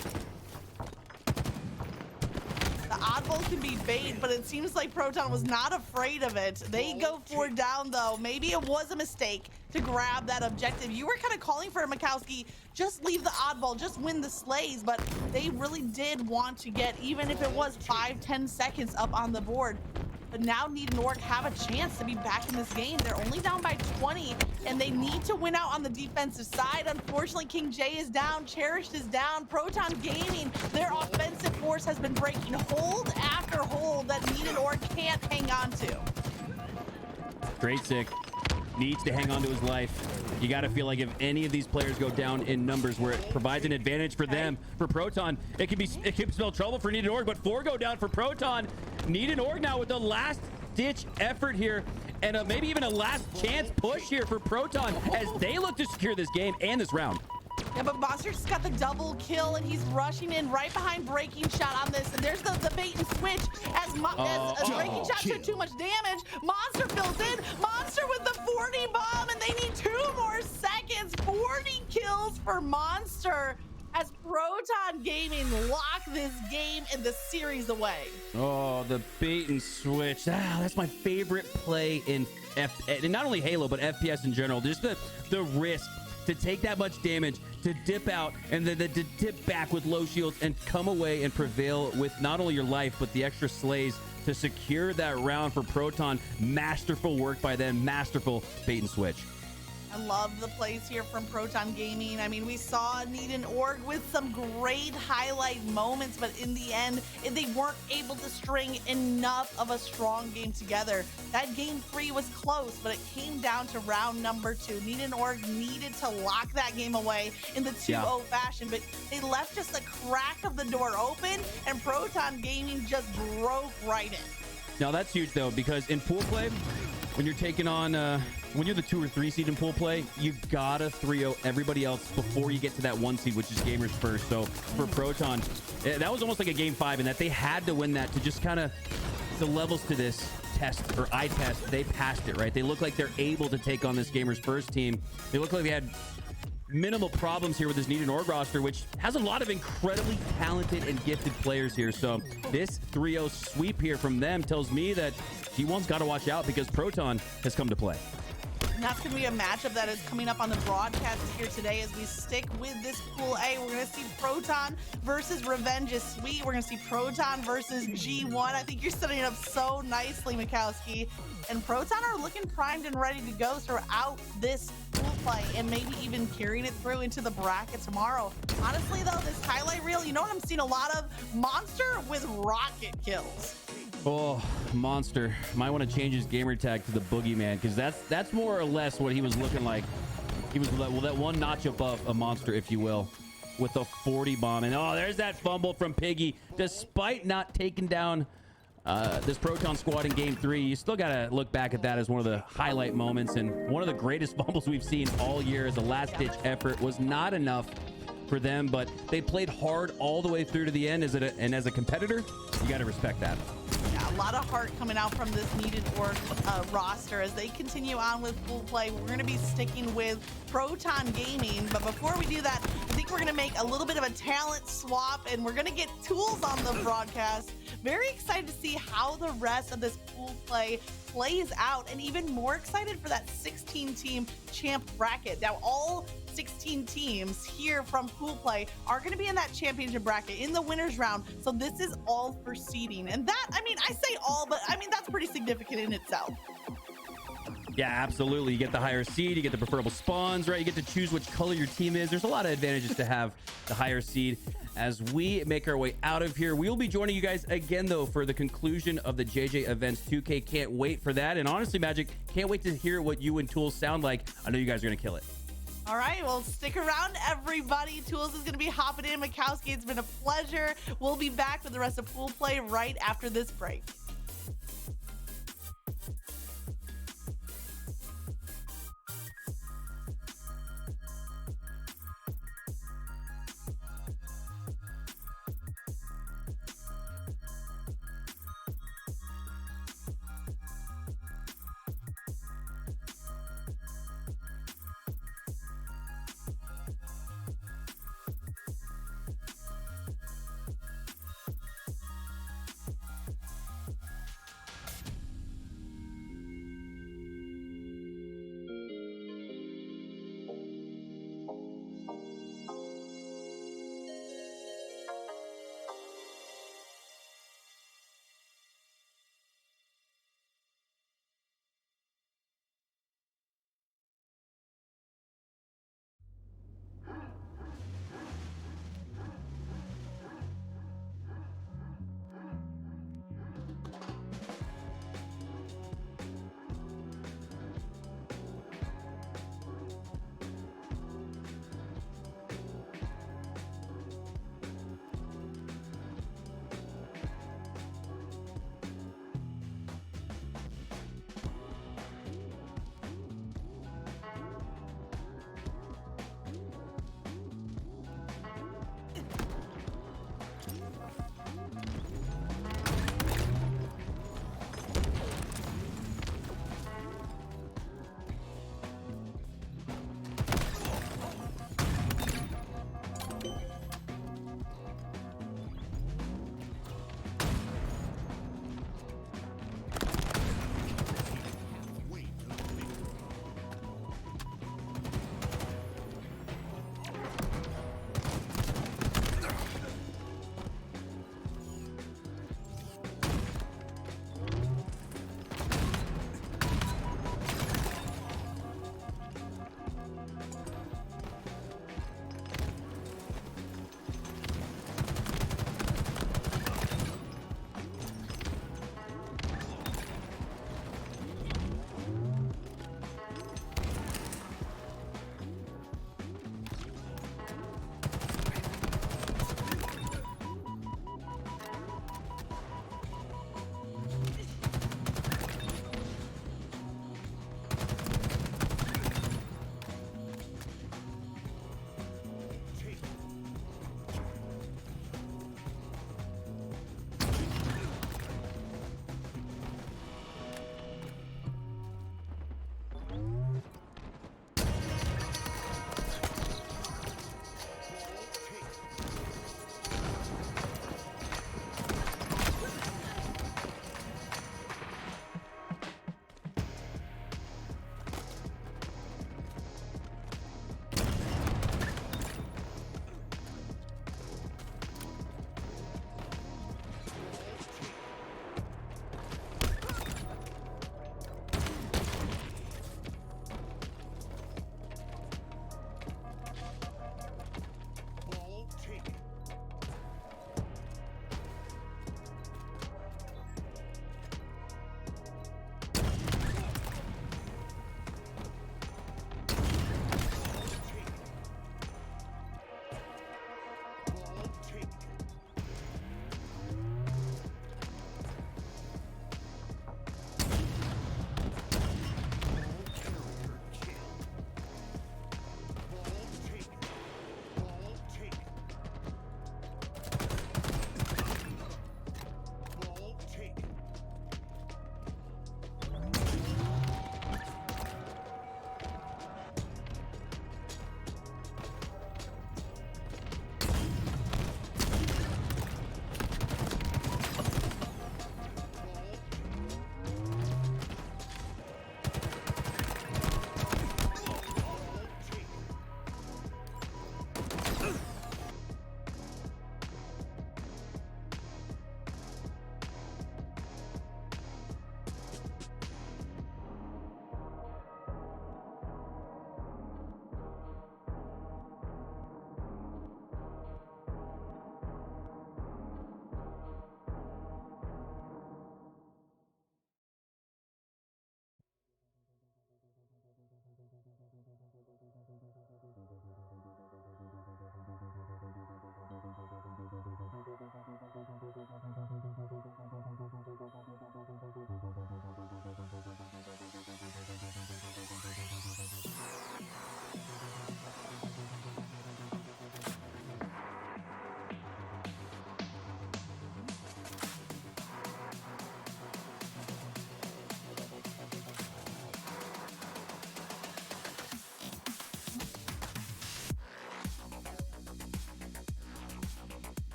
The oddball can be bait, but it seems like Proton was not afraid of it. They go 4 down, though. Maybe it was a mistake to grab that objective. You were kind of calling for it, Mikowski. Just leave the oddball, just win the slays, but they really did want to get, even if it was 5-10 seconds up on the board. but now Need and Org have a chance to be back in this game. They're only down by 20, and they need to win out on the defensive side. Unfortunately, King J is down, Cherished is down, Proton Gaming, their offensive force has been breaking hold after hold that Need and Org can't hang on to. Great sick. Needs to hang on to his life. You got to feel like if any of these players go down in numbers where it provides an advantage for them, for Proton, it could spell trouble for Need and Org, but 4 go down for Proton. Need and Org now with the last ditch effort here and maybe even a last chance push here for Proton as they look to secure this game and this round. Yeah, but Monster just got the double kill, and he's rushing in right behind Breaking Shot on this. And there's the bait and switch as Breaking Shot took too much damage. Monster fills in. Monster with the 40 bomb, and they need 2 more seconds. 40 kills for Monster as Proton Gaming lock this game and the series away. Oh, the bait and switch. That's my favorite play in not only Halo, but FPS in general. Just the risk to take that much damage, to dip out, and then to dip back with low shields and come away and prevail with not only your life, but the extra slays to secure that round for Proton. Masterful work by them. Masterful bait and switch. I love the plays here from Proton Gaming. I mean, we saw Need and Org with some great highlight moments, but in the end, they weren't able to string enough of a strong game together. That game 3 was close, but it came down to round number 2. Need and Org needed to lock that game away in the 2-0 fashion, but they left just a crack of the door open, and Proton Gaming just broke right in. Now that's huge though, because in pool play, when you're taking on, when you're the 2 or 3 seed in pool play, you gotta 3-0 everybody else before you get to that 1 seed, which is gamers first. So for Proton, that was almost like a game 5 in that they had to win that to just kind of the levels to this test or eye test. They passed it, right? They look like they're able to take on this gamers first team. They look like they had minimal problems here with this Need and Org roster, which has a lot of incredibly talented and gifted players here. So this 3-0 sweep here from them tells me that G1's got to watch out because Proton has come to play. And that's going to be a matchup that is coming up on the broadcast here today as we stick with this Pool A. We're going to see Proton versus Revenge is Sweet. We're going to see Proton versus G1. I think you're setting it up so nicely, Mikowski. And Proton are looking primed and ready to go throughout this pool play and maybe even carrying it through into the bracket tomorrow. Honestly, though, this highlight reel, you know what I'm seeing a lot of? Monster with rocket kills. Oh, Monster might want to change his gamer tag to the Boogeyman, because that's more or less what he was looking like. He was that one notch above a Monster, if you will, with a 40 bomb. And oh, there's that fumble from Piggy. Despite not taking down this Proton squad in game 3, you still got to look back at that as one of the highlight moments and one of the greatest fumbles we've seen all year as a last-ditch effort. Was not enough for them, but they played hard all the way through to the end. And as a competitor, you got to respect that. Yeah, a lot of heart coming out from this Need and Org roster as they continue on with full play. We're going to be sticking with Proton Gaming, but before we do that, I think we're going to make a little bit of a talent swap, and we're going to get Tools on the broadcast. Very excited to see how the rest of this pool play plays out, and even more excited for that 16-team champ bracket. Now, all 16 teams here from pool play are going to be in that championship bracket in the winners round. So this is all for seeding. And that, I mean, I say all, but I mean, that's pretty significant in itself. Yeah, absolutely. You get the higher seed, you get the preferable spawns, right? You get to choose which color your team is. There's a lot of advantages to have the higher seed. As we make our way out of here, we'll be joining you guys again, though, for the conclusion of the JJ Events 2K. Can't wait for that. And honestly, Magic, can't wait to hear what you and Tools sound like. I know you guys are going to kill it. All right, well, stick around, everybody. Tools is going to be hopping in. Mikowski, it's been a pleasure. We'll be back with the rest of pool play right after this break.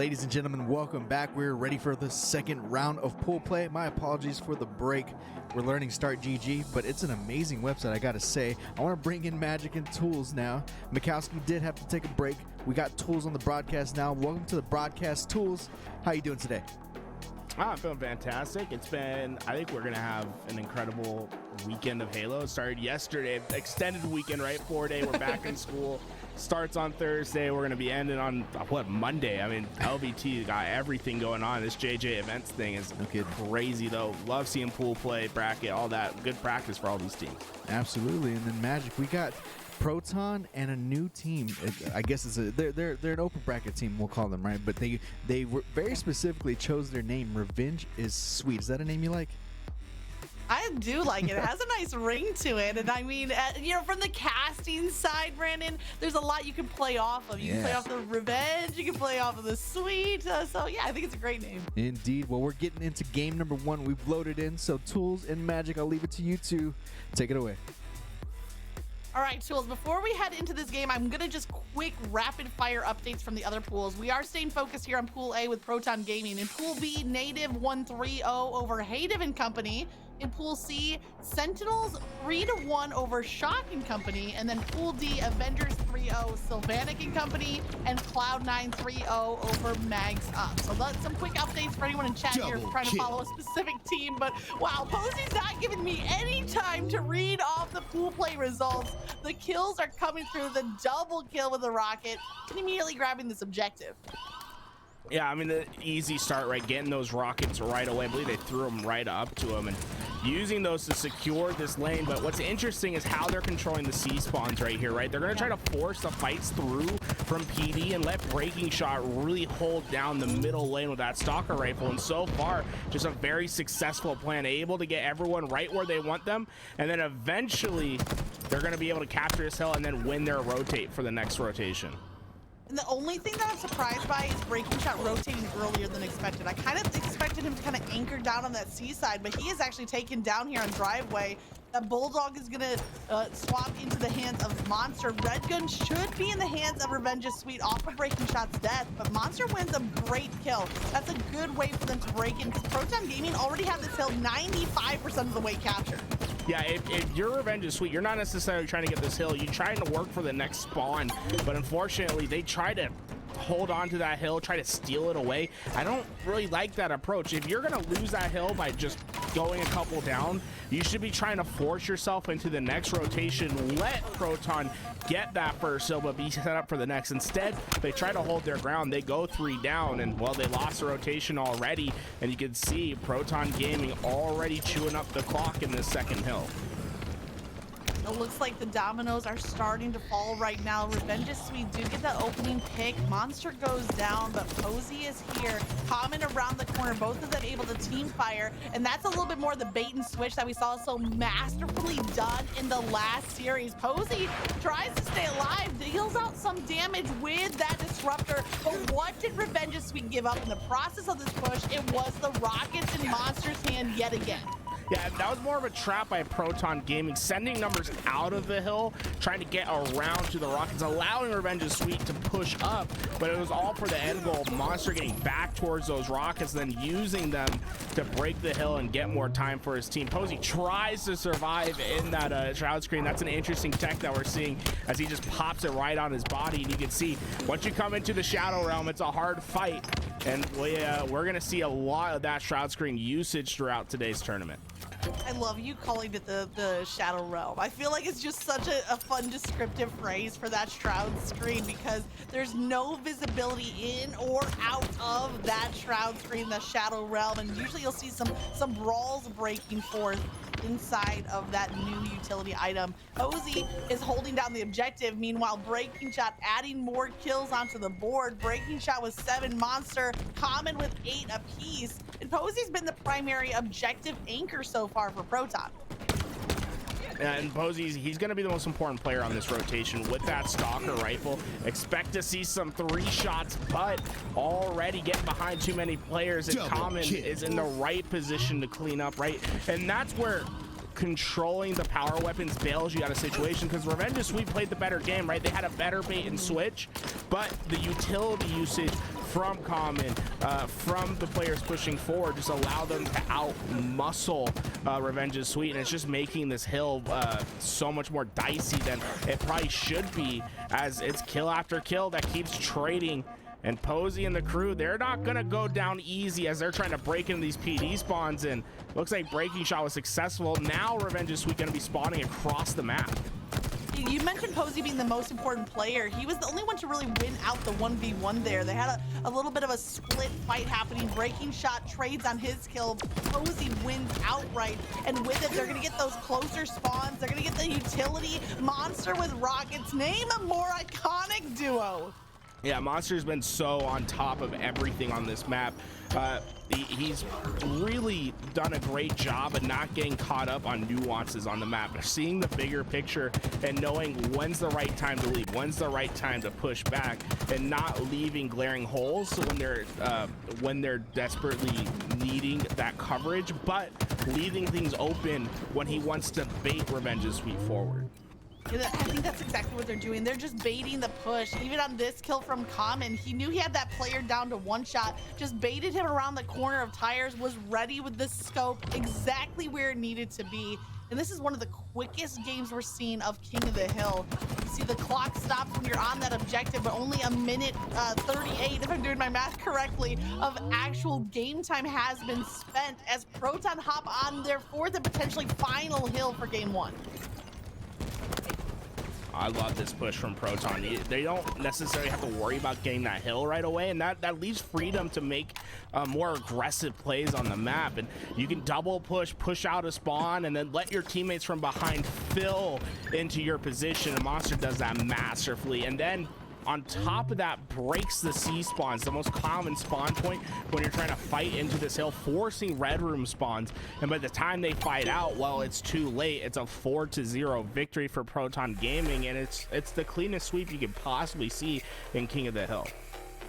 Ladies and gentlemen, welcome back. We're ready for the second round of pool play. My apologies for the break. We're learning Start GG, but it's an amazing website, I gotta say. I want to bring in Magic and Tools now. Mikowski did have to take a break. We got Tools on the broadcast now. Welcome to the broadcast, Tools. How you doing today? I'm feeling fantastic. I think we're going to have an incredible weekend of Halo. It started yesterday, extended weekend, right? 4-day, we're back in school. Starts on Thursday. We're going to be ending on, Monday? I mean, LVT got everything going on. This JJ events thing is crazy, though. Love seeing pool play, bracket, all that. Good practice for all these teams. Absolutely. And then Magic, we got Proton and a new team. I guess they're an open bracket team, we'll call them, right? But they very specifically chose their name. Revenge is Sweet. Is that a name you like? I do like it. It has a nice ring to it. And I mean, from the casting side, Brandon, there's a lot you can play off of. You can play off the Revenge. You can play off of the Sweet. So, yeah, I think it's a great name. Indeed. Well, we're getting into game number 1. We've loaded in. So, Tools and Magic, I'll leave it to you two. Take it away. All right, Tools, before we head into this game, I'm going to just quick rapid-fire updates from the other pools. We are staying focused here on Pool A with Proton Gaming. In Pool B, Native 1-3-0 over Hative and Company. In Pool C, Sentinels 3-1 over Shock and Company. And then Pool D, Avengers 3-0, Sylvanic and Company. And Cloud9 3-0 over Mags Up. So that's some quick updates for anyone in chat here trying to follow a specific team. But wow, Posey's not giving me any time to read off the pool play results. The kills are coming through, the double kill with the rocket, and immediately grabbing this objective. Yeah, I mean, the easy start, right? Getting those rockets right away. I believe they threw them right up to him and using those to secure this lane. But what's interesting is how they're controlling the C spawns right here, right? They're going to try to force the fights through from PD and let Breaking Shot really hold down the middle lane with that Stalker rifle. And so far, just a very successful plan, able to get everyone right where they want them. And then eventually, they're going to be able to capture this hill and then win their rotate for the next rotation. And the only thing that I'm surprised by is Breaking Shot rotating earlier than expected. I kind of expected him to kind of anchor down on that C side, but he is actually taken down here on Driveway. That Bulldog is going to swap into the hands of Monster. Red Gun should be in the hands of Revenge's Sweet off of Breaking Shot's death, but Monster wins a great kill. That's a good way for them to break in. Proton Gaming already have this hill 95% of the way captured. Yeah, if your Revenge is Sweet, you're not necessarily trying to get this hill. You're trying to work for the next spawn, but unfortunately, they try to hold on to that hill, try to steal it away. I don't really like that approach. If you're going to lose that hill by just going a couple down, you should be trying to force yourself into the next rotation. Let Proton get that first hill, but be set up for the next. Instead, they try to hold their ground. They go 3 down, and well, they lost the rotation already, and you can see Proton Gaming already chewing up the clock in this second hill. It looks like the dominoes are starting to fall right now. Revenge's Sweet do get that opening pick. Monster goes down, but Posey is here. Common around the corner, both of them able to team fire. And that's a little bit more the bait and switch that we saw so masterfully done in the last series. Posey tries to stay alive, deals out some damage with that disruptor. But what did Revenge's Sweet give up in the process of this push? It was the rockets in Monster's hand yet again. Yeah, that was more of a trap by Proton Gaming, sending numbers out of the hill, trying to get around to the rockets, allowing Revenge's Sweet to push up, but it was all for the end goal. Monster getting back towards those rockets, then using them to break the hill and get more time for his team. Posey tries to survive in that shroud screen. That's an interesting tech that we're seeing as he just pops it right on his body, and you can see once you come into the Shadow Realm, it's a hard fight, and we're going to see a lot of that shroud screen usage throughout today's tournament. I love you calling it the Shadow Realm. I feel like it's just such a fun descriptive phrase for that shroud screen because there's no visibility in or out of that shroud screen, the Shadow Realm, and usually you'll see some brawls breaking forth inside of that new utility item. Posey is holding down the objective. Meanwhile, Breaking Shot adding more kills onto the board. Breaking Shot with 7, Monster Common with 8 apiece. And Posey's been the primary objective anchor so far for Proton. And Posey, he's going to be the most important player on this rotation with that Stalker rifle. Expect to see some 3 shots, but already getting behind too many players, and Common is in the right position to clean up, right? And that's where controlling the power weapons bails you out of situation, because Revenge's Sweet played the better game, right? They had a better bait and switch, but the utility usage from Common, from the players pushing forward, just allow them to out-muscle Revenge is Sweet, and it's just making this hill so much more dicey than it probably should be, as it's kill after kill that keeps trading. And Posey and the crew, they're not gonna go down easy as they're trying to break into these PD spawns, and looks like Breaking Shot was successful. Now Revenge is Sweet gonna be spawning across the map. You mentioned Posey being the most important player. He was the only one to really win out the 1v1 there. They had a little bit of a split fight happening. Breaking Shot trades on his kill. Posey wins outright. And with it, they're going to get those closer spawns. They're going to get the utility. Monster with rockets. Name a more iconic duo. Yeah, Monster's been so on top of everything on this map. He's really done a great job of not getting caught up on nuances on the map, seeing the bigger picture and knowing when's the right time to leave, when's the right time to push back, and not leaving glaring holes when they're desperately needing that coverage, but leaving things open when he wants to bait Revenge is Sweet forward. I think that's exactly what they're doing. They're just baiting the push. Even on this kill from Common, he knew he had that player down to one shot, just baited him around the corner of tires, was ready with the scope exactly where it needed to be. And this is one of the quickest games we're seeing of King of the Hill. You see the clock stops when you're on that objective, but only a minute 38, if I'm doing my math correctly, of actual game time has been spent as Proton hop on their fourth and potentially final hill for game one. I love this push from Proton. They don't necessarily have to worry about getting that hill right away, and that leaves freedom to make more aggressive plays on the map. And you can double push out a spawn, and then let your teammates from behind fill into your position. And Monster does that masterfully, and then on top of that, breaks the C spawns, the most common spawn point when you're trying to fight into this hill, forcing red room spawns. And by the time they fight out, well, it's too late. It's a 4-0 victory for Proton Gaming, and it's the cleanest sweep you could possibly see in King of the Hill.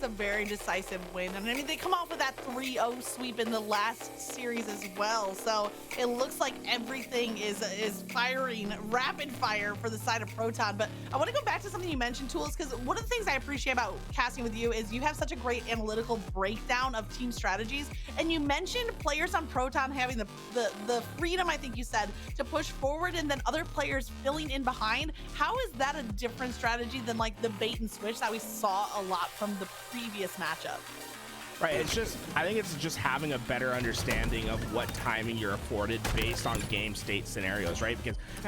A very decisive win. And I mean, they come off with that 3-0 sweep in the last series as well. So it looks like everything is firing rapid fire for the side of Proton. But I want to go back to something you mentioned, Tools, because one of the things I appreciate about casting with you is you have such a great analytical breakdown of team strategies. And you mentioned players on Proton having the freedom, I think you said, to push forward and then other players filling in behind. How is that a different strategy than like the bait and switch that we saw a lot from the previous matchup? Right, I think it's just having a better understanding of what timing you're afforded based on game state scenarios, right?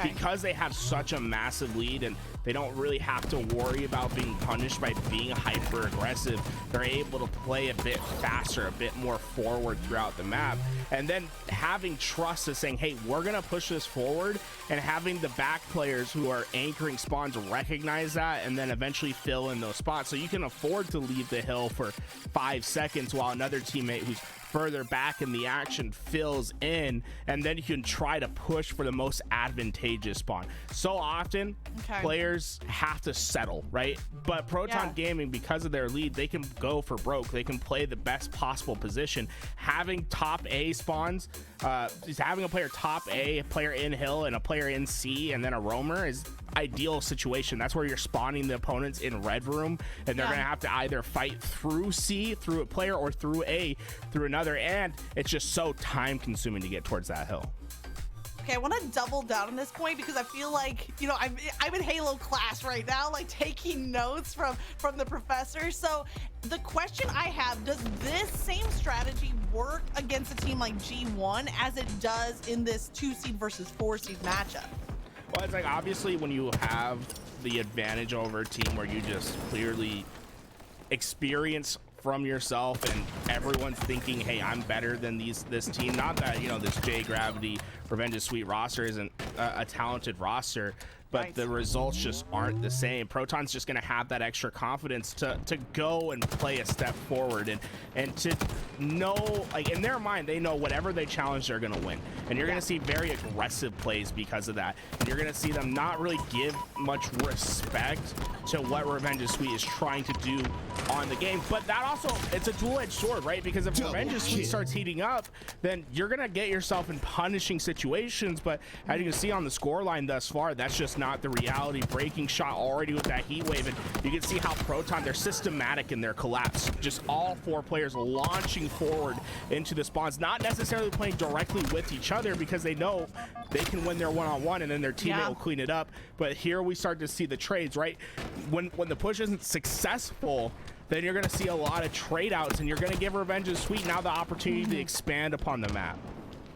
Because they have such a massive lead and they don't really have to worry about being punished by being hyper aggressive. They're able to play a bit faster, a bit more forward throughout the map, and then having trust of saying, hey, we're gonna push this forward, and having the back players who are anchoring spawns recognize that and then eventually fill in those spots, so you can afford to leave the hill for 5 seconds while another teammate who's further back in the action fills in, and then you can try to push for the most advantageous spawn. So often players have to settle, right? But Proton Gaming, because of their lead, they can go for broke. They can play the best possible position. Having top A spawns, just having a player top A, a player in hill, and a player in C, and then a roamer is ideal situation. That's where you're spawning the opponents in red room, and they're gonna have to either fight through C, through a player, or through A, through another, and it's just so time consuming to get towards that hill. Okay, I want to double down on this point because I feel like, you know, I'm in Halo class right now, like taking notes from the professor. So the question I have, does this same strategy work against a team like G1 as it does in this 2-seed versus 4-seed matchup? Well, it's like, obviously when you have the advantage over a team where you just clearly experience from yourself and everyone's thinking, hey, I'm better than this team. Not that, you know, this J Gravity Revenge is Sweet roster isn't a talented roster, but the results just aren't the same. Proton's just going to have that extra confidence to go and play a step forward and to know, like, in their mind, they know whatever they challenge, they're going to win. And you're going to see very aggressive plays because of that. And you're going to see them not really give much respect to what Revenge is Sweet is trying to do on the game. But that also, it's a dual-edged sword, right? Because if Revenge is Sweet starts heating up, then you're going to get yourself in punishing situations. But as you can see on the scoreline thus far, that's just not the reality. Breaking shot already with that heat wave, and you can see how Proton, they're systematic in their collapse. Just all 4 players launching forward into the spawns, not necessarily playing directly with each other because they know they can win their one-on-one and then their teammate will clean it up. But here we start to see the trades, right? When the push isn't successful, then you're going to see a lot of trade outs, and you're going to give Revenge's Sweet now the opportunity to expand upon the map.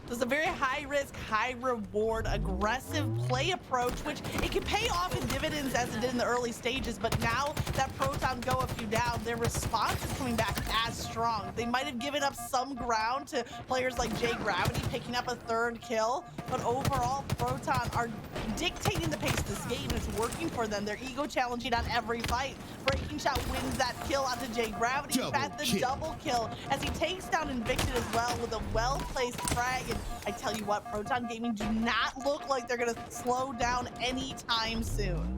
There's a very high risk, high reward, aggressive play approach, which it can pay off in dividends as it did in the early stages. But now that Proton go a few down, their response is coming back as strong. They might have given up some ground to players like J Gravity picking up a 3rd kill, but overall Proton are dictating the pace of this game, and it's working for them. They're ego challenging on every fight. Breaking Shot wins that kill onto J Gravity. In fact, the double kill as he takes down Invicted as well with a well-placed frag. And I tell you what, Proton Gaming do not look like they're going to slow down anytime soon.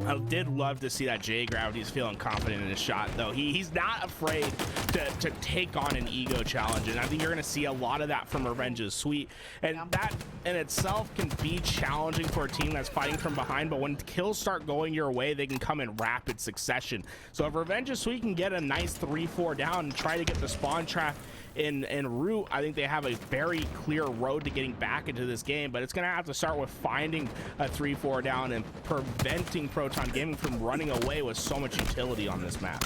I did love to see that J Gravity is feeling confident in his shot, though. He's not afraid to take on an ego challenge, and I think you're going to see a lot of that from Revenge's Sweet. And that in itself can be challenging for a team that's fighting from behind, but when kills start going your way, they can come in rapid succession. So if Revenge's Sweet can get a nice 3-4 down and try to get the spawn trap in route, I think they have a very clear road to getting back into this game, but it's going to have to start with finding a 3-4 down and preventing Proton Gaming from running away with so much utility on this map.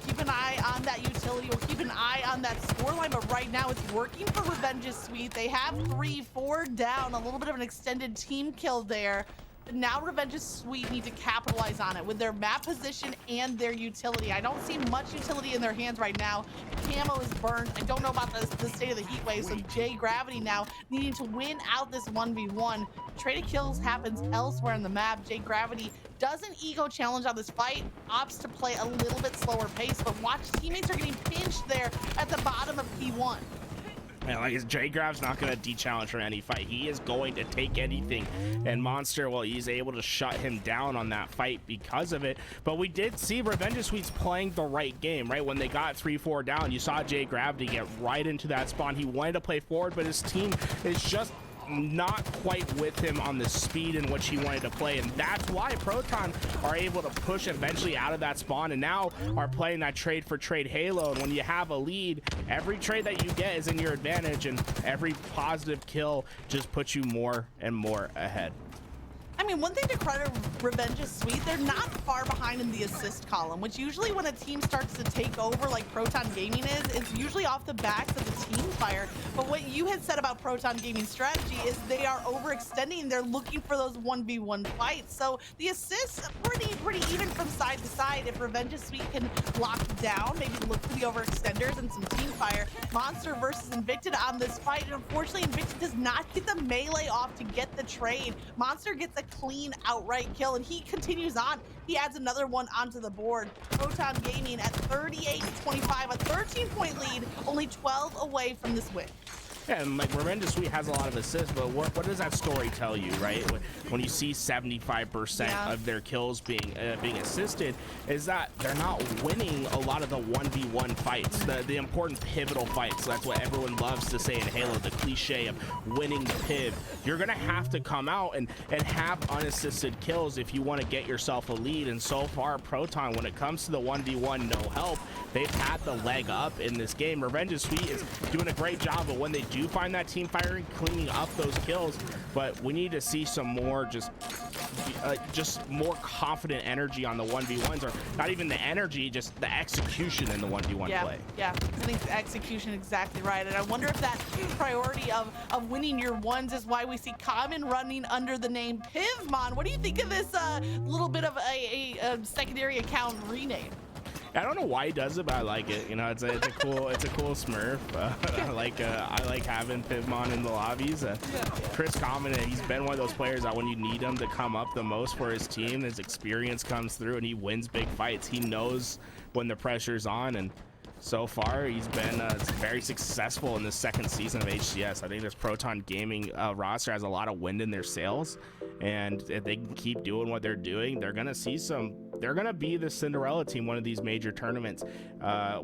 Keep an eye on that utility. We'll keep an eye on that scoreline, but right now it's working for Revenge's Sweet. They have 3-4 down, a little bit of an extended team kill there. But now Revenge's Sweet need to capitalize on it with their map position and their utility. I don't see much utility in their hands right now. Camo is burned. I don't know about the state of the heat wave, so J Gravity now needing to win out this 1v1. Trade of kills happens elsewhere in the map. J Gravity does an ego challenge on this fight, opts to play a little bit slower pace, but watch, teammates are getting pinched there at the bottom of P1. And like J Grav's not going to de-challenge for any fight. He is going to take anything. And Monster, well, he's able to shut him down on that fight because of it. But we did see Revenge's Sweet's playing the right game, right? When they got 3-4 down, you saw J Gravity get right into that spawn. He wanted to play forward, but his team is just not quite with him on the speed in which he wanted to play, and that's why Proton are able to push eventually out of that spawn and now are playing that trade for trade Halo. And when you have a lead, every trade that you get is in your advantage, and every positive kill just puts you more and more ahead. I mean, one thing to credit Revenge's Sweet, they're not far behind in the assist column, which usually when a team starts to take over like Proton Gaming is, it's usually off the backs of the team fire. But what you had said about Proton Gaming's strategy is they are overextending. They're looking for those 1v1 fights. So the assists pretty even from side to side. If Revenge's Sweet can lock down, maybe look for the overextenders and some team fire. Monster versus Invicted on this fight, and unfortunately Invicted does not get the melee off to get the trade. Monster gets a clean outright kill, and he continues on. He adds another one onto the board. Proton Gaming at 38-25, a 13-point lead, only 12 away from this win. Yeah, and like Revenge's Sweet has a lot of assists, but what does that story tell you, right? When you see 75% of their kills being assisted, is that they're not winning a lot of the 1v1 fights, the important pivotal fights. That's what everyone loves to say in Halo, the cliche of winning the piv. You're gonna have to come out and have unassisted kills if you want to get yourself a lead. And so far, Proton, when it comes to the 1v1 no help, they've had the leg up in this game. Revenge's Sweet is doing a great job, but when they do find that team firing, cleaning up those kills. But we need to see some more just more confident energy on the 1v1s, or not even the energy, just the execution in the 1v1 play. Yeah, I think the execution exactly right. And I wonder if that priority of winning your ones is why we see Common running under the name Pivmon. What do you think of this little bit of a secondary account rename? I don't know why he does it, but I like it. You know, it's a cool Smurf. I like having Pivmon in the lobbies. Chris Common, he's been one of those players that when you need him to come up the most for his team, his experience comes through and he wins big fights. He knows when the pressure's on, and so far he's been very successful in the second season of HCS. I think this Proton Gaming roster has a lot of wind in their sails, and if they can keep doing what they're doing, they're gonna be the Cinderella team one of these major tournaments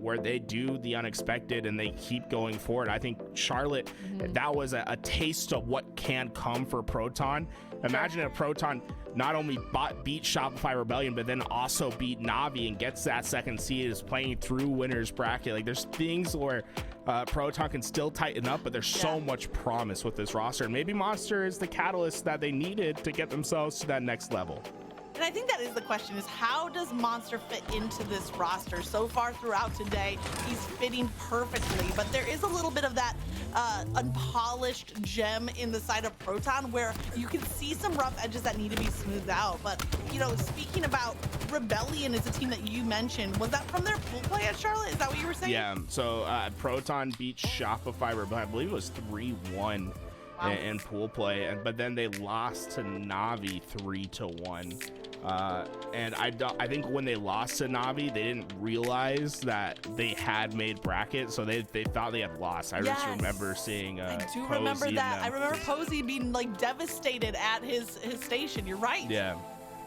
where they do the unexpected and they keep going forward. I think Charlotte, that was a taste of what can come for Proton. Imagine if Proton not only beat Shopify Rebellion, but then also beat Navi and gets that second seed, is playing through winners bracket. Like, there's things where Proton can still tighten up, but there's so much promise with this roster. And maybe Monster is the catalyst that they needed to get themselves to that next level. And I think that is the question, is how does Monster fit into this roster? So far throughout today, he's fitting perfectly, but there is a little bit of that unpolished gem in the side of Proton where you can see some rough edges that need to be smoothed out. But, you know, speaking about Rebellion is a team that you mentioned. Was that from their pool play at Charlotte? Is that what you were saying? Yeah, so Proton beat Shopify Rebellion. I believe it was 3-1. Wow. In pool play, but then they lost to Navi 3-1. And I think when they lost to Navi, they didn't realize that they had made bracket, so they thought they had lost. I just remember seeing I do Posey remember that. I remember Posey being like devastated at his station. You're right. Yeah,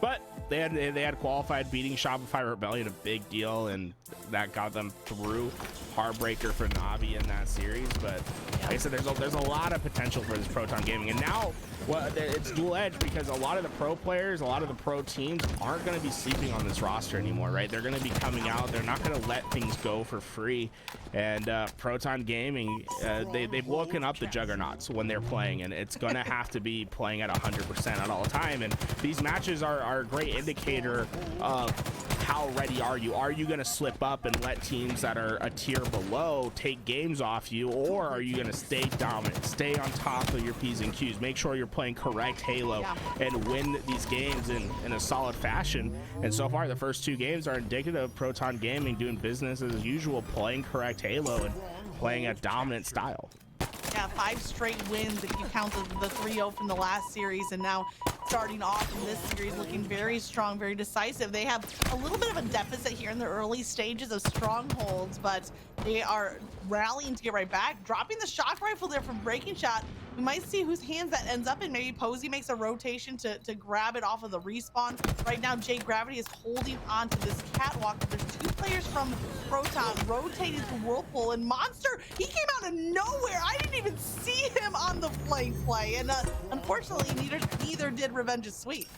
but they had qualified, beating Shopify Rebellion, a big deal, and that got them through. Heartbreaker for Navi in that series, but like I said, there's a lot of potential for this Proton Gaming. And now, well, it's dual edge, because a lot of the pro players, a lot of the pro teams aren't going to be sleeping on this roster anymore, right? They're going to be coming out. They're not going to let things go for free. And Proton Gaming, they've woken up the juggernauts when they're playing, and it's going to have to be playing at 100% at all time. And these matches are a great indicator of how ready are you. Are you going to slip up and let teams that are a tier below take games off you, or are you going to stay dominant, stay on top of your P's and Q's, make sure you're playing correct Halo, and win these games in a solid fashion? And so far, the first 2 games are indicative of Proton Gaming doing business as usual, playing correct Halo and playing a dominant style. Yeah, 5 straight wins if you count the 3-0 from the last series, and now starting off in this series looking very strong, very decisive. They have a little bit of a deficit here in the early stages of strongholds, but they are rallying to get right back, dropping the shock rifle there from Breaking Shot. We might see whose hands that ends up in. Maybe Posey makes a rotation to grab it off of the respawn. Right now, Jay Gravity is holding on to this catwalk. There's 2 players from Proton rotating through Whirlpool, and Monster, he came out of nowhere. I didn't even see him on the flank play, and unfortunately, neither did Revenge is Sweet.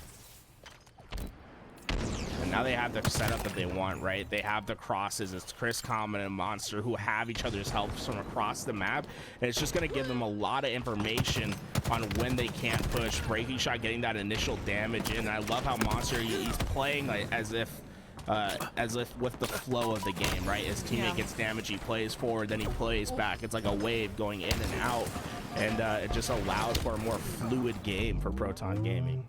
And now they have the setup that they want, right? They have the crosses. It's Chris Common and Monster who have each other's helps from across the map, and it's just going to give them a lot of information on when they can push. Breaking Shot getting that initial damage in. And I love how Monster, he's playing like as if with the flow of the game, right? His teammate gets damage, he plays forward, then he plays back. It's like a wave going in and out, and it just allows for a more fluid game for Proton Gaming.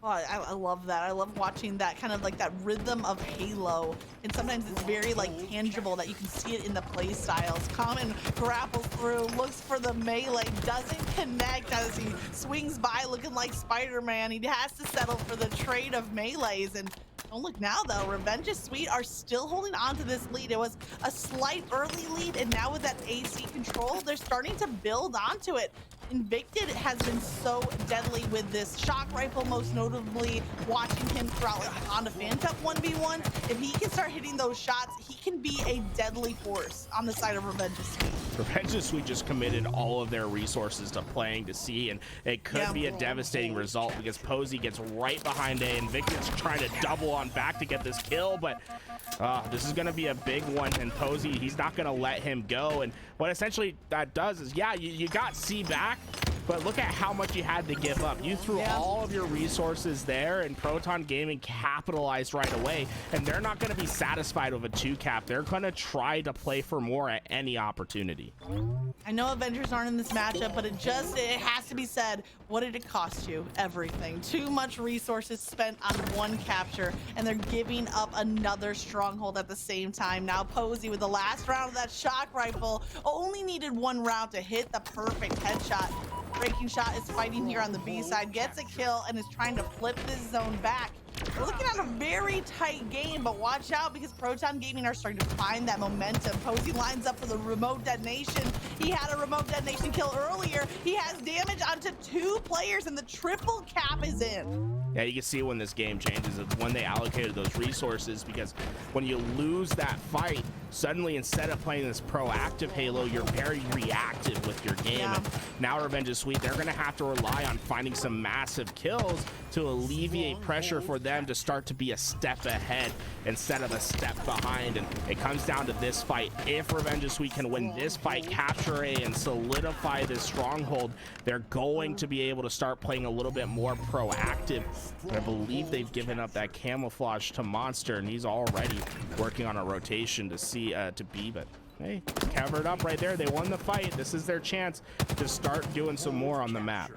Oh, I love that. I love watching that kind of like that rhythm of Halo, and sometimes it's very like tangible that you can see it in the play styles. Common grapples through, looks for the melee, doesn't connect as he swings by looking like Spider-Man. He has to settle for the trade of melees, and don't look now though, Revenge is Sweet are still holding on to this lead. It was a slight early lead, and now with that AC control, they're starting to build onto it. Invicted has been so deadly with this shock rifle, most notably watching him throughout like Honda Phantom 1v1. If he can start hitting those shots, he can be a deadly force on the side of Revenge is Sweet. Revenge is Sweet just committed all of their resources to playing to C, and it could be a devastating result because Posey gets right behind A. Invicted's trying to double on back to get this kill, but this is going to be a big one, and Posey, he's not going to let him go. And what essentially that does is, yeah, you got C back, but look at how much you had to give up. You threw all of your resources there, and Proton Gaming capitalized right away, and they're not going to be satisfied with a 2-cap. They're going to try to play for more at any opportunity. I know Avengers aren't in this matchup, but it has to be said, what did it cost you? Everything. Too much resources spent on one capture, and they're giving up another stronghold at the same time. Now Posey with the last round of that shock rifle only needed 1 round to hit the perfect headshot. Breaking Shot is fighting here on the B side, gets a kill, and is trying to flip this zone back. We're looking at a very tight game, but watch out because Proton Gaming are starting to find that momentum. Posey lines up for the remote detonation, He had a remote detonation kill earlier. He has damage onto 2 players, and the triple cap is in. Yeah, you can see when this game changes, it's when they allocated those resources, because when you lose that fight, suddenly instead of playing this proactive Halo, you're very reactive with your game. Yeah. And now Revenge is Sweet, they're going to have to rely on finding some massive kills to alleviate pressure for them to start to be a step ahead instead of a step behind. And it comes down to this fight. If Revenge is Sweet can win this fight, capture A, and solidify this stronghold, they're going to be able to start playing a little bit more proactive. And I believe they've given up that camouflage to Monster, and he's already working on a rotation to see to B, but hey, covered up right there. They won the fight. This is their chance to start doing some more on the map.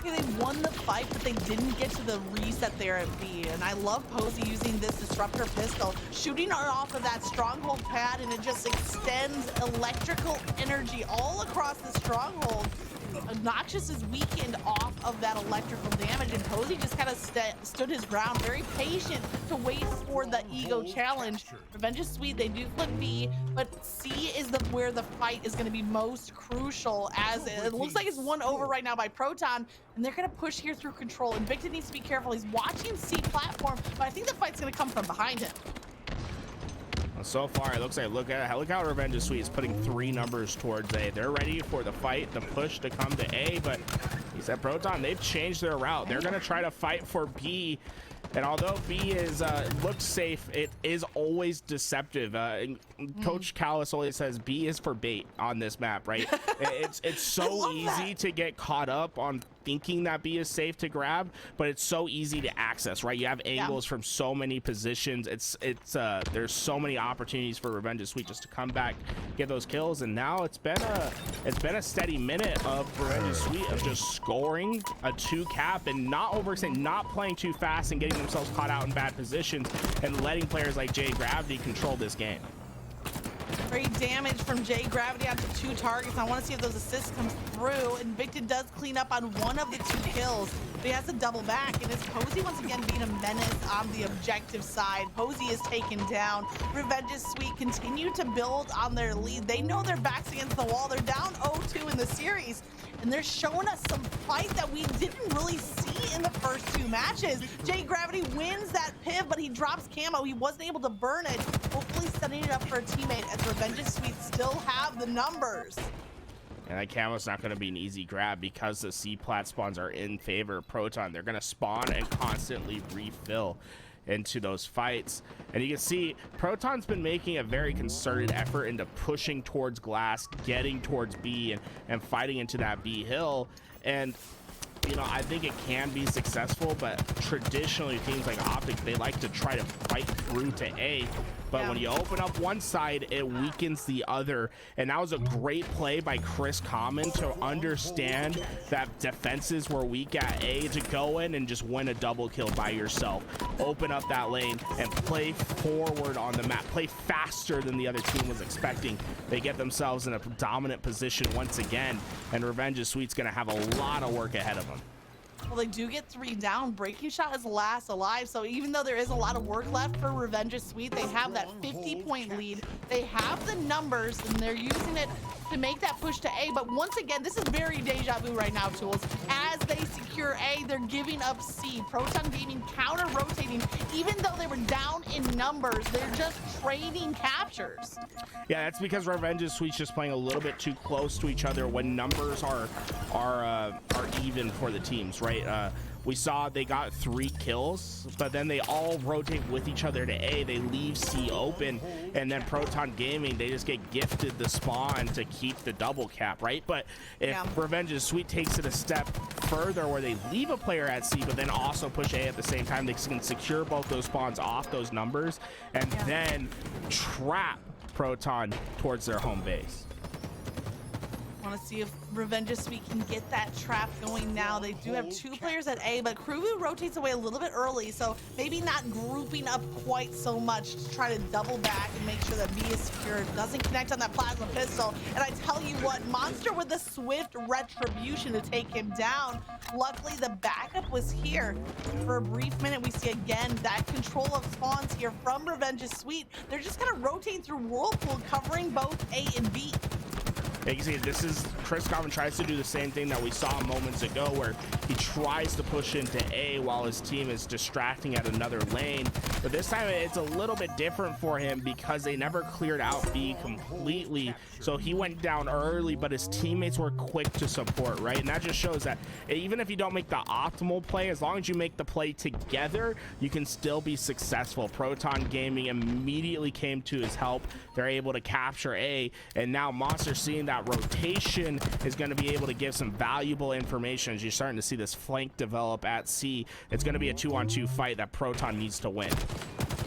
Yeah, they won the fight, but they didn't get to the reset there at B. And I love Posey using this Disruptor pistol, shooting her off of that stronghold pad, and it just extends electrical energy all across the stronghold. Noxious is weakened off of that electrical damage, and Posey just kind of stood his ground, very patient to wait for the ego challenge. Revenge is Sweet, they do flip B, but C is where the fight is going to be most crucial, as it looks like it's won over right now by Proton, and they're going to push here through control. Invicta needs to be careful. He's watching C platform, but I think the fight's going to come from behind him. So far, it looks like look how Revenge is Sweet is putting 3 numbers towards A. They're ready for the fight, the push to come to A, but he said Proton, they've changed their route. They're gonna try to fight for B. And although B is looks safe, it is always deceptive. Coach Callis always says B is for bait on this map, right? It's so easy to get caught up on thinking that B is safe to grab, but it's so easy to access, right? You have angles from so many positions. There's so many opportunities for Revenge is Sweet just to come back, get those kills, and now it's been a steady minute of Revenge is Sweet of just scoring a 2 cap and not overextending, not playing too fast and getting themselves caught out in bad positions and letting players like J Gravity control this game. Great damage from J Gravity onto 2 targets. I want to see if those assists come through. Invicta does clean up on one of the 2 kills, but he has to double back. And it's Posey once again being a menace on the objective side. Posey is taken down. Revenge is Sweet continue to build on their lead. They know their backs against the wall. They're down 0-2 in the series, and they're showing us some fight that we didn't really see in the first 2 matches. J Gravity wins that piv, but he drops camo. He wasn't able to burn it, hopefully setting it up for a teammate, as Revenge is Sweet still have the numbers. And that camo's not going to be an easy grab because the C plat spawns are in favor of Proton. They're going to spawn and constantly refill into those fights. And you can see Proton's been making a very concerted effort into pushing towards glass, getting towards B, and fighting into that B hill. And you know, I think it can be successful, but traditionally teams like Optic, they like to try to fight through to A. But when you open up one side, it weakens the other. And that was a great play by Chris Common to understand that defenses were weak at A, to go in and just win a double kill by yourself. Open up that lane and play forward on the map. Play faster than the other team was expecting. They get themselves in a dominant position once again. And Revenge is Sweet's going to have a lot of work ahead of them. Well, they do get 3 down. Breaking Shot is last alive, so even though there is a lot of work left for Revenge is Sweet, they have that 50-point lead. They have the numbers, and they're using it to make that push to A. But once again, this is very deja vu right now, Tools. As they secure A, they're giving up C. Proton Gaming counter-rotating. Even though they were down in numbers, they're just trading captures. Yeah, that's because Revenge is Sweet's just playing a little bit too close to each other when numbers are even for the teams, right? We saw they got 3 kills, but then they all rotate with each other to A. They leave C open, and then Proton Gaming, they just get gifted the spawn to keep the double cap, right? But if Revenge is Sweet takes it a step further where they leave a player at C, but then also push A at the same time, they can secure both those spawns off those numbers and then trap Proton towards their home base. Want to see if Revenge is Sweet can get that trap going now. They do have 2 players at A, but Kruvu rotates away a little bit early, so maybe not grouping up quite so much to try to double back and make sure that B is secure. Doesn't connect on that plasma pistol, and I tell you what, Monster with the swift retribution to take him down. Luckily, the backup was here. For a brief minute, we see again that control of spawns here from Revenge is Sweet. They're just kind of rotating through Whirlpool, covering both A and B. You can see this is Chris Garvin tries to do the same thing that we saw moments ago, where he tries to push into A while his team is distracting at another lane. But this time it's a little bit different for him because they never cleared out B completely. So he went down early, but his teammates were quick to support, right? And that just shows that even if you don't make the optimal play, as long as you make the play together, you can still be successful. Proton Gaming immediately came to his help. They're able to capture A, and now Monster, seeing that rotation, is going to be able to give some valuable information as you're starting to see this flank develop at C. It's going to be a 2-on-2 fight that Proton needs to win.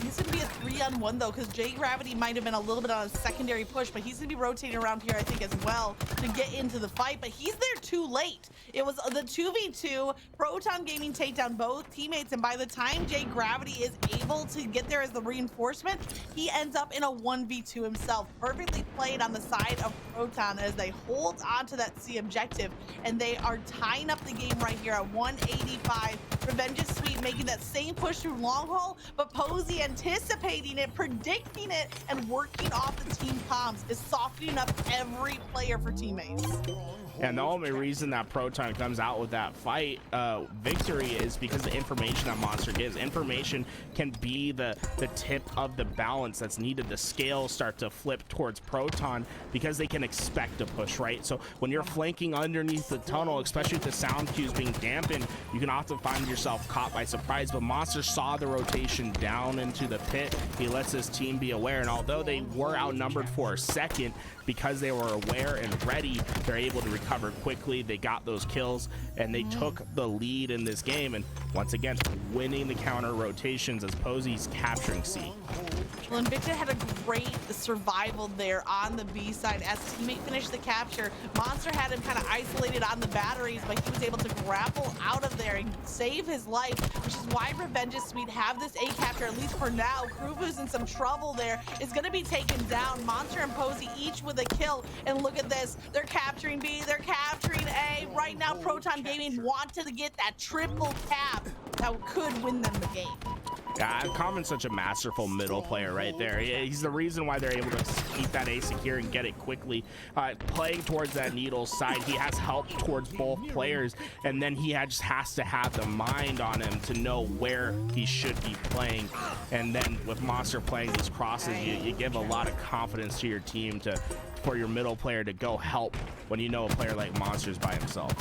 He's going to be a 3-on-1 though, because J Gravity might have been a little bit on a secondary push, but he's going to be rotating around here, I think, as well to get into the fight. But he's there too late. It was the 2v2. Proton Gaming take down both teammates, and by the time J Gravity is able to get there as the reinforcement, he ends up in a 1v2 himself. Perfectly played on the side of Proton as they hold on to that C objective, and they are tying up the game right here at 185. Revenge is Sweet making that same push through long haul, but Posey anticipating it, predicting it, and working off the team comms is softening up every player for teammates. And the only reason that Proton comes out with that fight victory is because the information that Monster gives. Information can be the tip of the balance that's needed. The scales start to flip towards Proton because they can expect a push, right? So when you're flanking underneath the tunnel, especially with the sound cues being dampened, you can often find yourself caught by surprise. But Monster saw the rotation down into the pit. He lets his team be aware, and although they were outnumbered for a second, because they were aware and ready, they're able to recover quickly. They got those kills, and they took the lead in this game, and once again winning the counter rotations as Posey's capturing C. Well, Invicta had a great survival there on the B side as teammate finished the capture. Monster had him kind of isolated on the batteries, but he was able to grapple out of there and save his life, which is why Revenge is Sweet have this A capture, at least for now. Kruvu's in some trouble there, is going to be taken down. Monster and Posey each with a kill, and look at this, they're capturing B, they're capturing A. Right now Proton Gaming wanted to get that triple cap that could win them the game. Yeah, Common's such a masterful middle player right there. He's the reason why they're able to keep that A secure and get it quickly. Playing towards that needle side, he has help towards both players, and then he just has to have the mind on him to know where he should be playing. And then with Monster playing these crosses, you give a lot of confidence to your team for your middle player to go help when you know a player like Monster's by himself.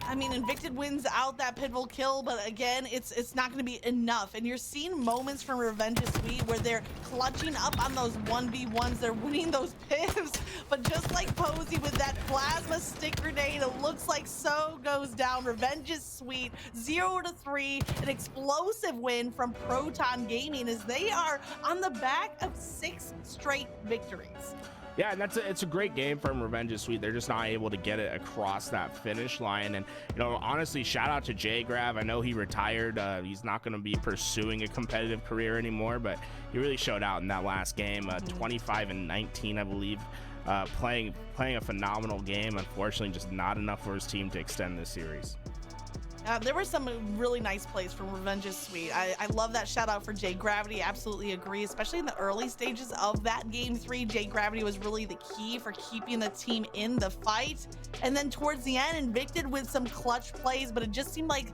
I mean, Invicted wins out that pivotal kill, but again, it's not going to be enough. And you're seeing moments from Revenge is Sweet where they're clutching up on those 1v1s. They're winning those pivots, but just like Posey with that plasma stick grenade, it looks like so goes down. Revenge is Sweet, 0-3, an explosive win from Proton Gaming as they are on the back of 6 straight victories. Yeah, and it's a great game from Revenge is Sweet. They're just not able to get it across that finish line. And, you know, honestly, shout out to J-Grav. I know he retired. He's not going to be pursuing a competitive career anymore, but he really showed out in that last game. 25-19, I believe. Playing a phenomenal game. Unfortunately, just not enough for his team to extend this series. There were some really nice plays from Revenge is Sweet. I love that shout out for J Gravity. Absolutely agree, especially in the early stages of that game 3. J Gravity was really the key for keeping the team in the fight. And then towards the end, Invicted with some clutch plays, but it just seemed like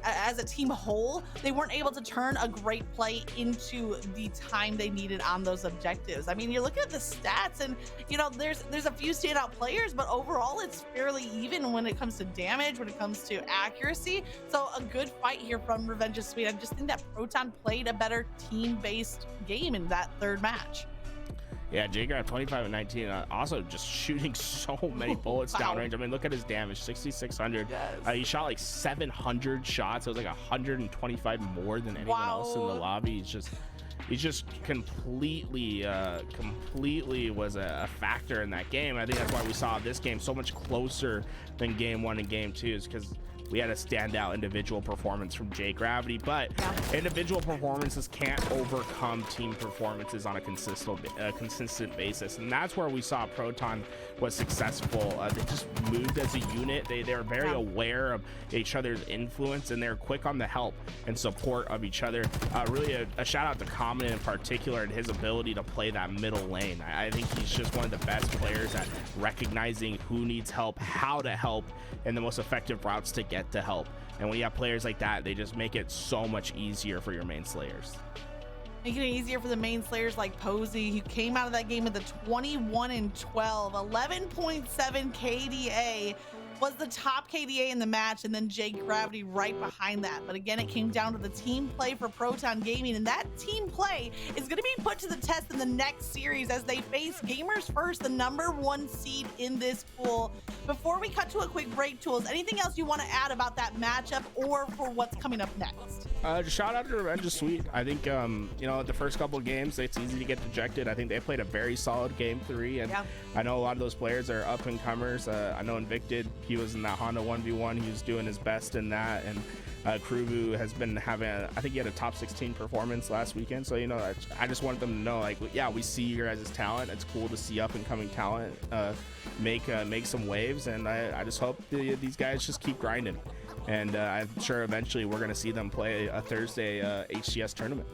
as a team whole, they weren't able to turn a great play into the time they needed on those objectives. I mean, you're looking at the stats, and you know, there's a few standout players, but overall it's fairly even when it comes to damage, when it comes to accuracy. So a good fight here from Revenge is Sweet. I just think that Proton played a better team-based game in that third match. Yeah, J-Grav 25-19, also just shooting so many bullets downrange. I mean, look at his damage, 6,600. Yes. He shot like 700 shots. It was like 125 more than anyone else in the lobby. He's just completely was a factor in that game. I think that's why we saw this game so much closer than game 1 and game 2, is because we had a standout individual performance from Jay Gravity, but individual performances can't overcome team performances on a consistent basis, and that's where we saw Proton was successful. They just moved as a unit. They're very aware of each other's influence, and they're quick on the help and support of each other. Really a shout out to Common in particular and his ability to play that middle lane. I think he's just one of the best players at recognizing who needs help, how to help, and the most effective routes to get to help. And when you have players like that, they just make it so much easier for your main slayers. Making it easier for the main slayers like Posey, who came out of that game with a 21-12, 11.7 KDA, was the top KDA in the match, and then Jay Gravity right behind that. But again, it came down to the team play for Proton Gaming, and that team play is going to be put to the test in the next series as they face Gamers First, the #1 seed in this pool. Before we cut to a quick break, Tools, anything else you want to add about that matchup or for what's coming up next? Just shout out to Revenge is Sweet. I think, you know, the first couple of games, it's easy to get dejected. I think they played a very solid game 3, and I know a lot of those players are up and comers. I know Invicted, he was in that Honda 1v1. He was doing his best in that, and Kruvu has been having, I think he had a top 16 performance last weekend. So, you know, I just wanted them to know, like, yeah, we see your guys' talent. It's cool to see up and coming talent make some waves, and I just hope these guys just keep grinding. And I'm sure eventually we're going to see them play a Thursday HCS tournament.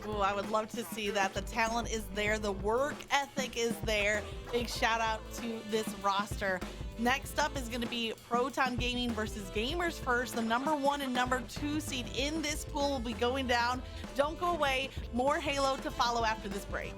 Ooh, I would love to see that. The talent is there. The work ethic is there. Big shout out to this roster. Next up is going to be Proton Gaming versus Gamers First. The #1 and #2 seed in this pool will be going down. Don't go away. More Halo to follow after this break.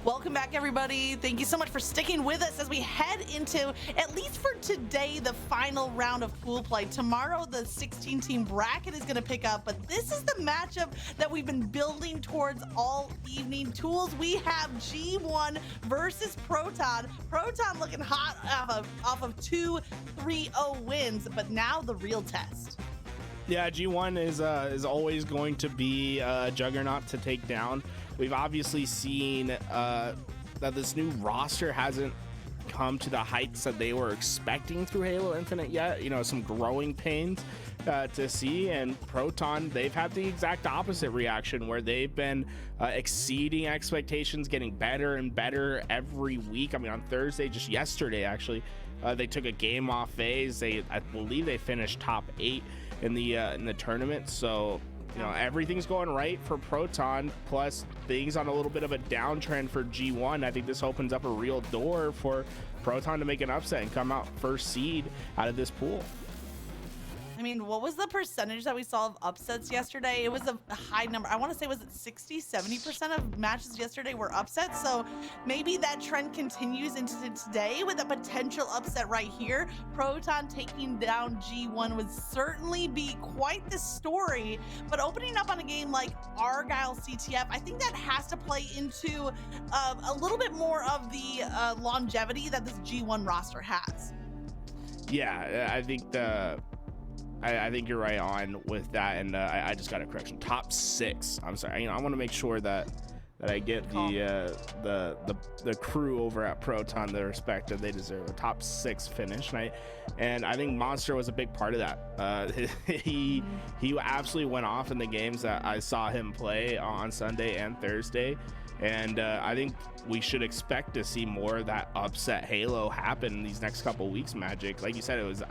Welcome back, everybody. Thank you so much for sticking with us as we head into, at least for today, the final round of pool play. Tomorrow, the 16-team bracket is going to pick up, but this is the matchup that we've been building towards all evening. Tools, we have G1 versus Proton. Proton looking hot off of 2-3-0 wins, but now the real test. Yeah, G1 is always going to be a juggernaut to take down. We've obviously seen that this new roster hasn't come to the heights that they were expecting through Halo Infinite yet. You know, some growing pains to see. And Proton, they've had the exact opposite reaction, where they've been exceeding expectations, getting better and better every week. I mean, on Thursday, just yesterday, actually, they took a game off phase. I believe they finished top 8 in the tournament. So, you know, everything's going right for Proton, plus things on a little bit of a downtrend for G1. I think this opens up a real door for Proton to make an upset and come out first seed out of this pool. I mean, what was the percentage that we saw of upsets yesterday? It was a high number. I want to say, was it 60, 70% of matches yesterday were upsets? So maybe that trend continues into today with a potential upset right here. Proton taking down G1 would certainly be quite the story, but opening up on a game like Argyle CTF, I think that has to play into a little bit more of the longevity that this G1 roster has. Yeah, I think I think you're right on with that, and I just got a correction. Top 6. I'm sorry. You know, I want to make sure that I get the crew over at Proton the respect that they deserve. A top 6 finish, and I think Monster was a big part of that. He absolutely went off in the games that I saw him play on Sunday and Thursday. And I think we should expect to see more of that upset Halo happen in these next couple weeks, Magic. Like you said, it was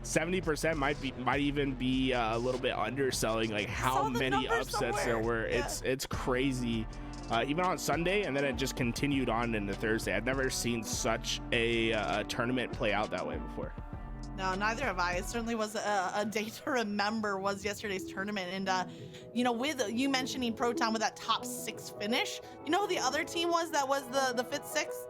70% might even be a little bit underselling, like how many upsets there were. Yeah. It's crazy. Even on Sunday, and then it just continued on into Thursday. I've never seen such a tournament play out that way before. No, neither have I. It certainly was a day to remember, was yesterday's tournament. And, you know, with you mentioning Proton with that top 6 finish, you know who the other team was that was the 5th, 6th?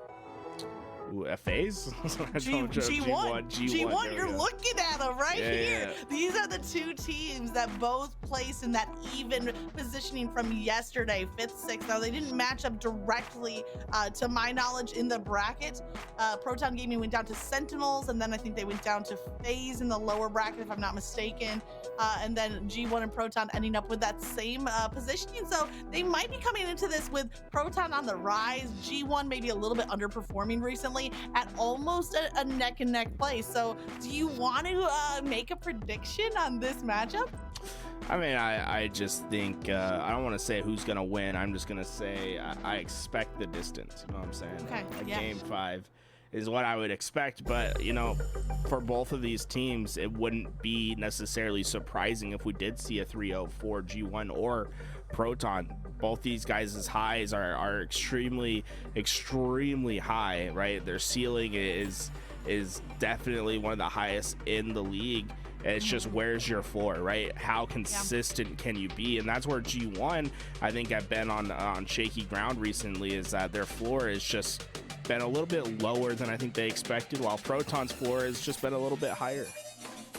Ooh, FAs? G1, you're looking at them right here. Yeah. These are the 2 teams that both place in that even positioning from yesterday, 5th, 6th. Now, they didn't match up directly, to my knowledge, in the bracket. Proton Gaming went down to Sentinels, and then I think they went down to FaZe in the lower bracket, if I'm not mistaken. And then G1 and Proton ending up with that same positioning. So they might be coming into this with Proton on the rise, G1 maybe a little bit underperforming recently, at almost a neck and neck play. So do you want to make a prediction on this matchup? I mean, I just think I don't want to say who's gonna win. I'm just gonna say I expect the distance. You know what I'm saying? Okay. Game 5 is what I would expect, but you know, for both of these teams, it wouldn't be necessarily surprising if we did see a 3-0 for G1 or Proton. Both these guys' highs are extremely high, right? Their ceiling is definitely one of the highest in the league. It's just, where's your floor, right? How consistent can you be? And that's where G1, I think, have been on shaky ground recently, is that their floor has just been a little bit lower than I think they expected, while Proton's floor has just been a little bit higher.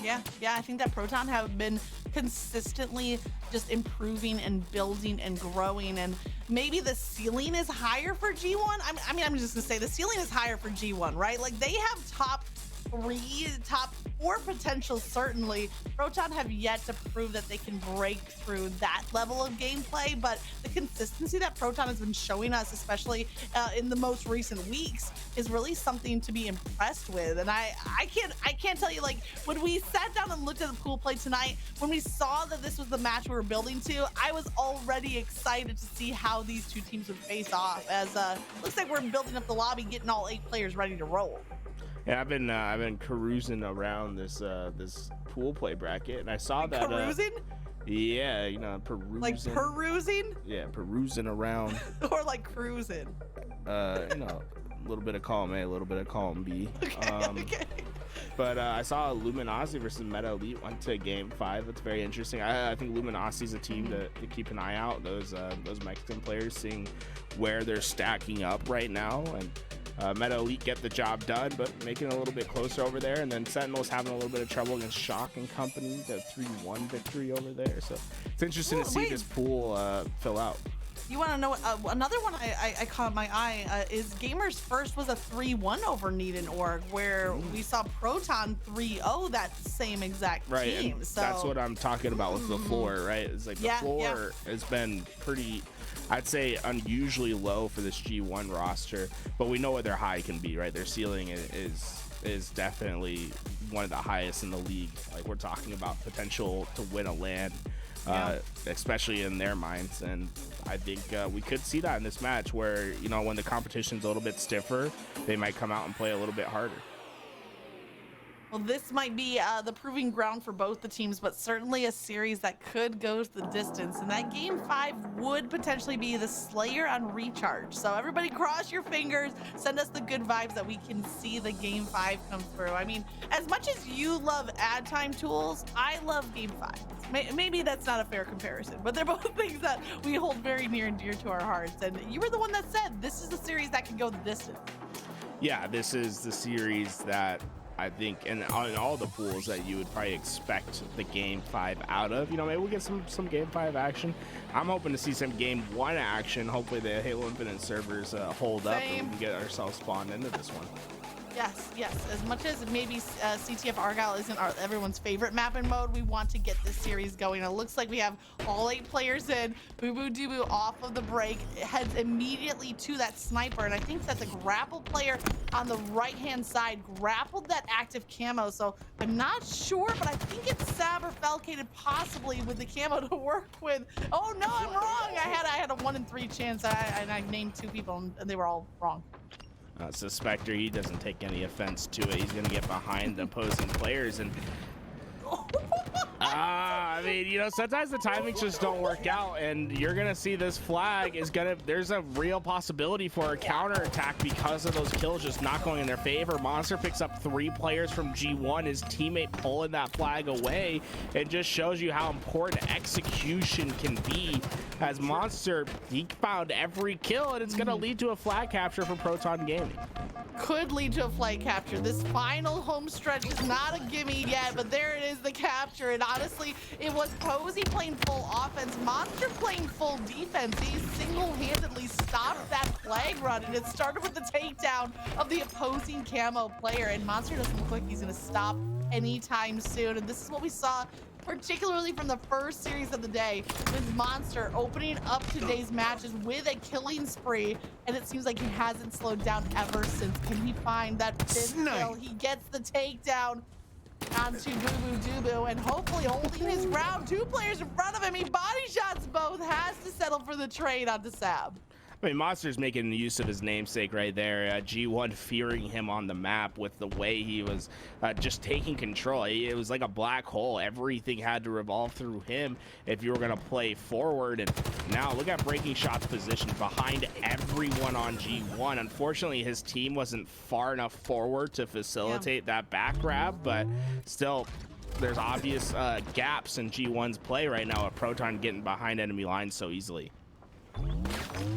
Yeah, I think that Proton have been consistently just improving and building and growing, and maybe the ceiling is higher for G1. I mean, I'm just gonna say the ceiling is higher for G1, right? Like, they have top 3, top 4 potential, certainly. Proton have yet to prove that they can break through that level of gameplay, but the consistency that Proton has been showing us, especially in the most recent weeks, is really something to be impressed with. And I can't tell you, like, when we sat down and looked at the pool play tonight, when we saw that this was the match we were building to, I was already excited to see how these 2 teams would face off, as looks like we're building up the lobby, getting all 8 players ready to roll. Yeah, I've been carousing around this pool play bracket, and I saw that carousing. Yeah, you know, perusing. Like perusing? Yeah, perusing around. Or like cruising. You know, a little bit of column A, a little bit of column B. Okay. But I saw Luminosity versus Meta Elite went to game 5. That's very interesting. I think Luminosity is a team to keep an eye out. Those Mexican players, seeing where they're stacking up right now, and Meta Elite get the job done, but making it a little bit closer over there. And then Sentinels having a little bit of trouble against Shock and Company, the 3-1 victory over there. So it's interesting to see this pool fill out. You want to know another one I caught my eye is Gamers First was a 3-1 over Need and Org, where we saw Proton 3-0 that same exact team. So that's what I'm talking about with the floor, right? It's like the floor has been pretty, I'd say, unusually low for this G1 roster, but we know what their high can be, right? Their ceiling is definitely one of the highest in the league. Like, we're talking about potential to win a LAN, especially in their minds. And I think we could see that in this match where, you know, when the competition's a little bit stiffer, they might come out and play a little bit harder. Well, this might be the proving ground for both the teams, but certainly a series that could go the distance. And that game 5 would potentially be the Slayer on Recharge. So everybody cross your fingers, send us the good vibes that we can see the game 5 come through. I mean, as much as you love ad time tools, I love game 5. Maybe that's not a fair comparison, but they're both things that we hold very near and dear to our hearts. And you were the one that said this is the series that can go the distance. Yeah, this is the series that I think, and on all the pools that you would probably expect the game 5 out of. You know, maybe we'll get some game 5 action. I'm hoping to see some game 1 action. Hopefully the Halo Infinite servers hold up and we can get ourselves spawned into this one. Yes. As much as maybe CTF Argyle isn't everyone's favorite map and mode, we want to get this series going. It looks like we have all 8 players in. Boo Boo Doo off of the break, heads immediately to that sniper, and I think that the grapple player on the right-hand side grappled that active camo. So I'm not sure, but I think it's Sab or Falcated possibly with the camo to work with. Oh no, I'm wrong. I had a 1 in 3 chance, and I named 2 people, and they were all wrong. Spectre, he doesn't take any offense to it. He's going to get behind the opposing players. And I mean, you know, sometimes the timings just don't work out, and you're going to see this flag is going to, there's a real possibility for a counterattack because of those kills just not going in their favor. Monster picks up 3 players from G1, his teammate pulling that flag away. It just shows you how important execution can be, as Monster, he found every kill, and it's going to lead to a flag capture for Proton Gaming. Could lead to a flag capture. This final home stretch is not a gimme yet, but there it is, the capture. And honestly, it was Posey playing full offense, Monster playing full defense. He single-handedly stopped that flag run, and it started with the takedown of the opposing camo player. And Monster doesn't look like he's going to stop anytime soon. And this is what we saw particularly from the first series of the day, with Monster opening up today's matches with a killing spree, and it seems like he hasn't slowed down ever since. Can he find that 5th kill? He gets the takedown onto Boo Boo Doo, and hopefully holding his ground. 2 players in front of him. He body shots both, has to settle for the trade onto Sab. I mean, Monster's making use of his namesake right there. G1 fearing him on the map with the way he was just taking control. It was like a black hole. Everything had to revolve through him if you were going to play forward. And now look at Breaking Shot's position behind everyone on G1. Unfortunately, his team wasn't far enough forward to facilitate that back grab, but still, there's obvious gaps in G1's play right now, with Proton getting behind enemy lines so easily.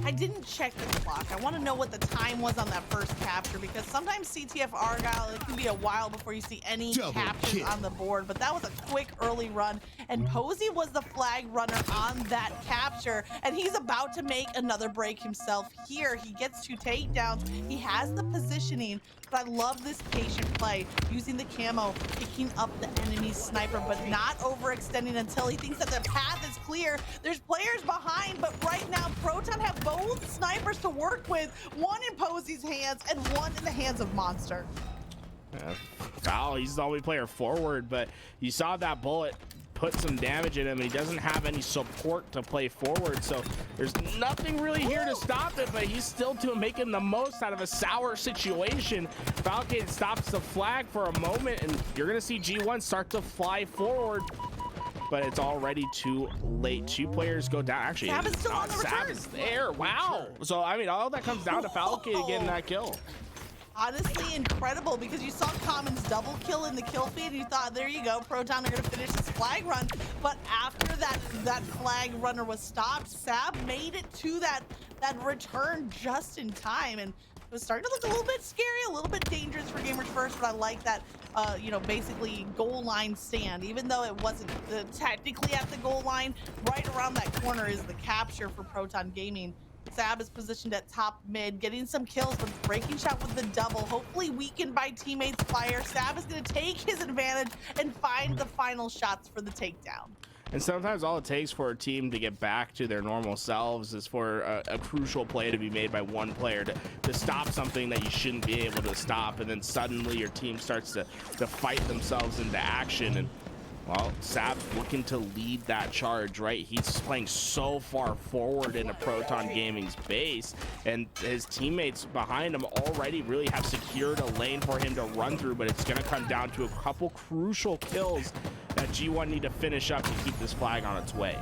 I didn't check the clock. I want to know what the time was on that first capture, because sometimes CTF Argyle, it can be a while before you see any captures on the board, but that was a quick early run, and Posey was the flag runner on that capture, and he's about to make another break himself here. He gets 2 takedowns. He has the positioning, but I love this patient play, using the camo, picking up the enemy sniper, but not overextending until he thinks that the path is clear. There's players behind, but right now Proton have both snipers to work with, 1 in Posey's hands and 1 in the hands of Monster. Foul, he's the only player forward, but you saw that bullet put some damage in him, and he doesn't have any support to play forward, so there's nothing really here to stop it, but he's still making the most out of a sour situation. Falcon stops the flag for a moment, and you're gonna see G1 start to fly forward, but it's already too late. 2 players go down. Actually, Sab is still on the Sab return. is there. Wow. So I mean, all that comes down to Falcon getting that kill. Honestly incredible, because you saw Common's double kill in the kill feed and you thought, there you go, Proton are gonna finish this flag run. But after that flag runner was stopped, Sab made it to that return just in time, and it was starting to look a little bit scary, a little bit dangerous for Gamers First. But I like that, you know, basically goal line stand, even though it wasn't technically at the goal line. Right around that corner is the capture for Proton Gaming. Sab is positioned at top mid, getting some kills, but breaking shot with the double, hopefully weakened by teammates' fire. Sab is going to take his advantage and find the final shots for the takedown. And sometimes all it takes for a team to get back to their normal selves is for a crucial play to be made by one player to stop something that you shouldn't be able to stop, and then suddenly your team starts to fight themselves into action. And well, Sab's looking to lead that charge, right? He's playing so far forward into Proton Gaming's base, and his teammates behind him already really have secured a lane for him to run through, but it's going to come down to a couple crucial kills that G1 need to finish up to keep this flag on its way.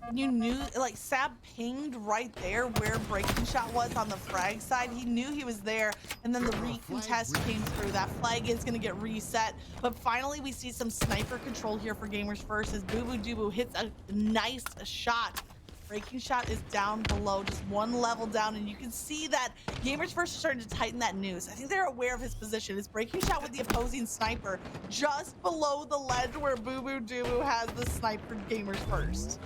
And you knew, like, Sab pinged right there where breaking shot was on the frag side. He knew he was there, and then the recontest came through. That flag is going to get reset, but finally we see some sniper control here for Gamers First as Boo Boo Dubu hits a nice shot. Breaking shot is down below, just one level down, and you can see that Gamers First are starting to tighten that noose. I think they're aware of his position. His breaking shot with the opposing sniper just below the ledge where Boo Boo Dubu has the sniper Gamers First.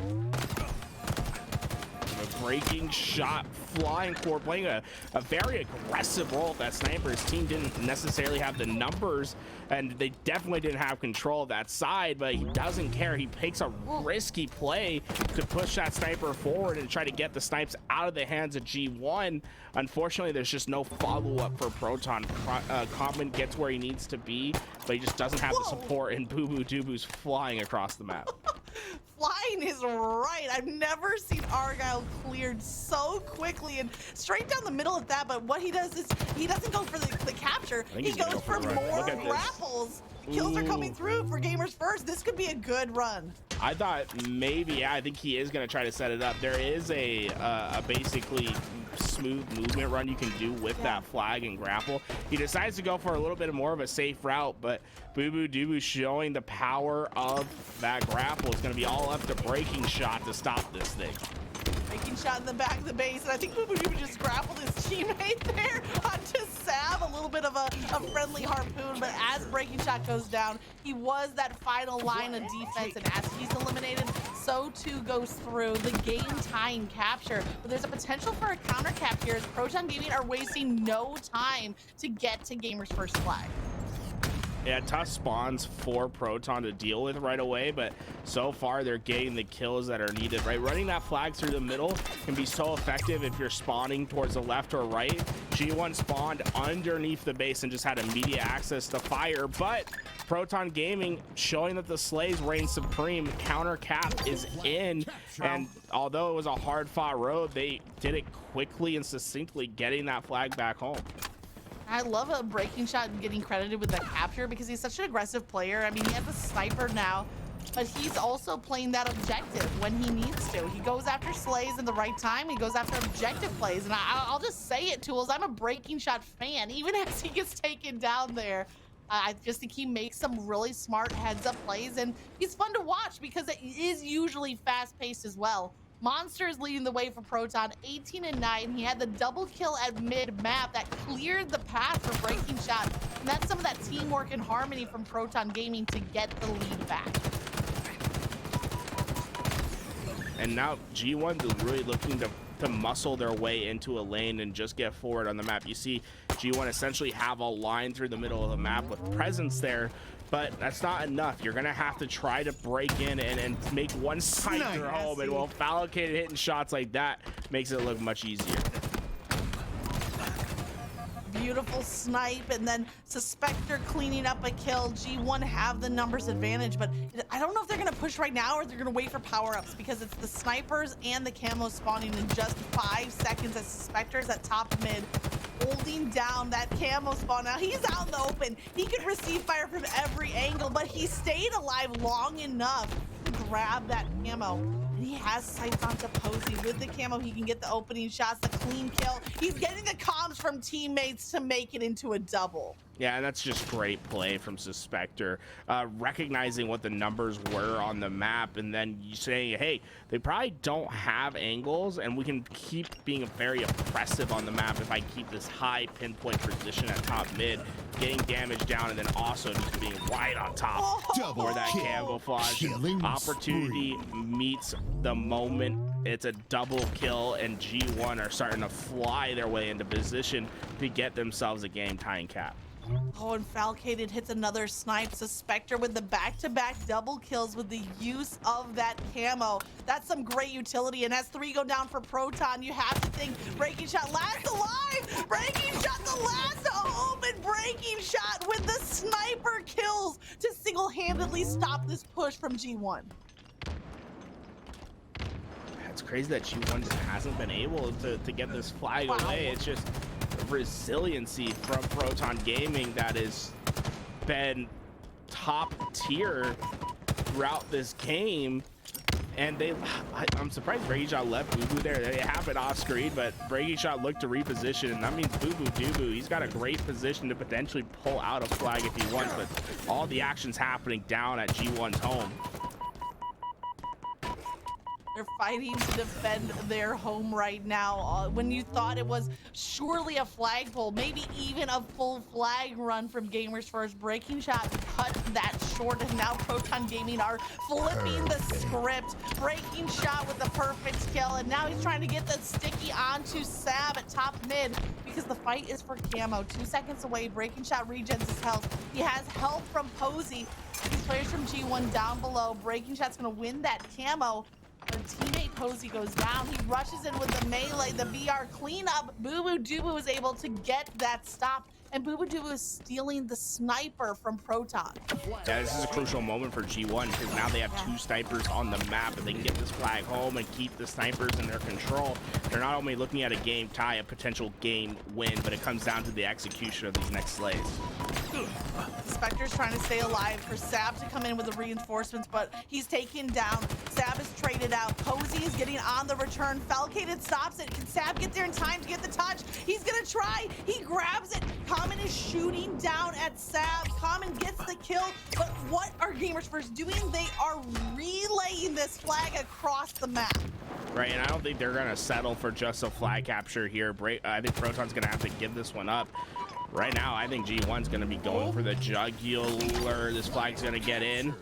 A breaking shot flying forward, playing a very aggressive role. That sniper's team didn't necessarily have the numbers, and they definitely didn't have control of that side, but he doesn't care. He takes a risky play to push that sniper forward and try to get the snipes out of the hands of G1. Unfortunately, there's just no follow-up for Proton. Common gets where he needs to be, but he just doesn't have the support, and Boo Boo Dubu's flying across the map. Flying is right. I've never seen Argyle cleared so quickly and straight down the middle at that, but what he does is he doesn't go for the capture. He goes for more grapples. Kills are coming through for Gamers First. This could be a good run. I thought maybe, yeah, I think he is going to try to set it up. There is a basically smooth movement run you can do with that flag and grapple. He decides to go for a little bit more of a safe route, but Boo Boo Dubu showing the power of that grapple. Is going to be all up to breaking shot to stop this thing. Breaking shot in the back of the base, and I think Boo Boo Dubu just grappled his teammate there onto Sab. A little bit of a friendly harpoon, but as breaking shot goes down, he was that final line of defense, and as he's eliminated, so too goes through the game tying capture. But there's a potential for a counter cap here as Proton Gaming are wasting no time to get to Gamers First flag. Yeah, tough spawns for Proton to deal with right away, but so far they're getting the kills that are needed, right? Running that flag through the middle can be so effective if you're spawning towards the left or right. G1 spawned underneath the base and just had immediate access to fire, but Proton Gaming showing that the Slays reign supreme. Counter cap is in, and although it was a hard-fought road, they did it quickly and succinctly, getting that flag back home. I love a breaking shot and getting credited with the capture because he's such an aggressive player. I mean, he has a sniper now, but he's also playing that objective when he needs to. He goes after slays in the right time. He goes after objective plays, and I'll just say it, Tools. I'm a breaking shot fan, even as he gets taken down there. I just think he makes some really smart heads-up plays, and he's fun to watch because it is usually fast-paced as well. Monster is leading the way for Proton, 18-9. He had the double kill at mid-map that cleared the path for breaking shot. And that's some of that teamwork and harmony from Proton Gaming to get the lead back. And now G1 is really looking to muscle their way into a lane and just get forward on the map. You see G1 essentially have a line through the middle of the map with presence there, but that's not enough. You're gonna have to try to break in and make one side of your home, and well, Fallocated hitting shots like that makes it look much easier. Beautiful snipe, and then Suspector cleaning up a kill. G1 have the numbers advantage, but I don't know if they're gonna push right now or they're gonna wait for power-ups, because it's the snipers and the camo spawning in just 5 seconds as Suspector's at top mid, holding down that camo spawn. Now he's out in the open. He could receive fire from every angle, but he stayed alive long enough to grab that camo. And he has sights onto Posey. With the camo, he can get the opening shots, the clean kill. He's getting the comms from teammates to make it into a double. Yeah, and that's just great play from Suspector, recognizing what the numbers were on the map, and then you say, hey, they probably don't have angles, and we can keep being very oppressive on the map if I keep this high pinpoint position at top mid, getting damage down, and then also just being right on top for that camouflage. Opportunity meets the moment. It's a double kill, and G1 are starting to fly their way into position to get themselves a game-tying cap. Oh, and Falcated hits another snipe. Suspector with the back-to-back double kills with the use of that camo. That's some great utility. And as 3 go down for Proton, you have to think Breaking Shot last alive. Breaking Shot the last to home, and Breaking Shot with the sniper kills to single-handedly stop this push from G1. It's crazy that G1 just hasn't been able to get this flag away. It's just resiliency from Proton Gaming that has been top tier throughout this game, and I'm surprised Breaking Shot left Boo Boo there. They have it off screen, but Breaking Shot looked to reposition, and that means Boo Boo Doo Boo, he's got a great position to potentially pull out a flag if he wants, but all the action's happening down at G1's home. They're fighting to defend their home right now. When you thought it was surely a flagpole, maybe even a full flag run from Gamers First, Breaking Shot cut that short, and now Proton Gaming are flipping the script. Breaking Shot with the perfect kill, and now he's trying to get the sticky onto Sab at top mid because the fight is for camo. 2 seconds away, Breaking Shot regens his health. He has help from Posey. These players from G1 down below. Breaking Shot's gonna win that camo. Our teammate Posey goes down. He rushes in with the melee, the VR cleanup. Boo Boo Doo Boo is able to get that stop, and Boo Boo Doo Boo is stealing the sniper from Proton. Yeah, this is a crucial moment for G1 because now they have 2 snipers on the map. If they can get this flag home and keep the snipers in their control, they're not only looking at a game tie, a potential game win, but it comes down to the execution of these next slays. Spectre's trying to stay alive for Sab to come in with the reinforcements, but he's taken down. Sab is traded out. Posey is getting on the return. Falcated stops it. Can Sab get there in time to get the touch? He's gonna try. He grabs it. Common is shooting down at Sab. Common gets the kill, but what are Gamers First doing? They are relaying this flag across the map. Right, and I don't think they're gonna settle for just a flag capture here. I think Proton's gonna have to give this one up. Right now, I think G1's going to be going for the jugular. This flag's going to get in.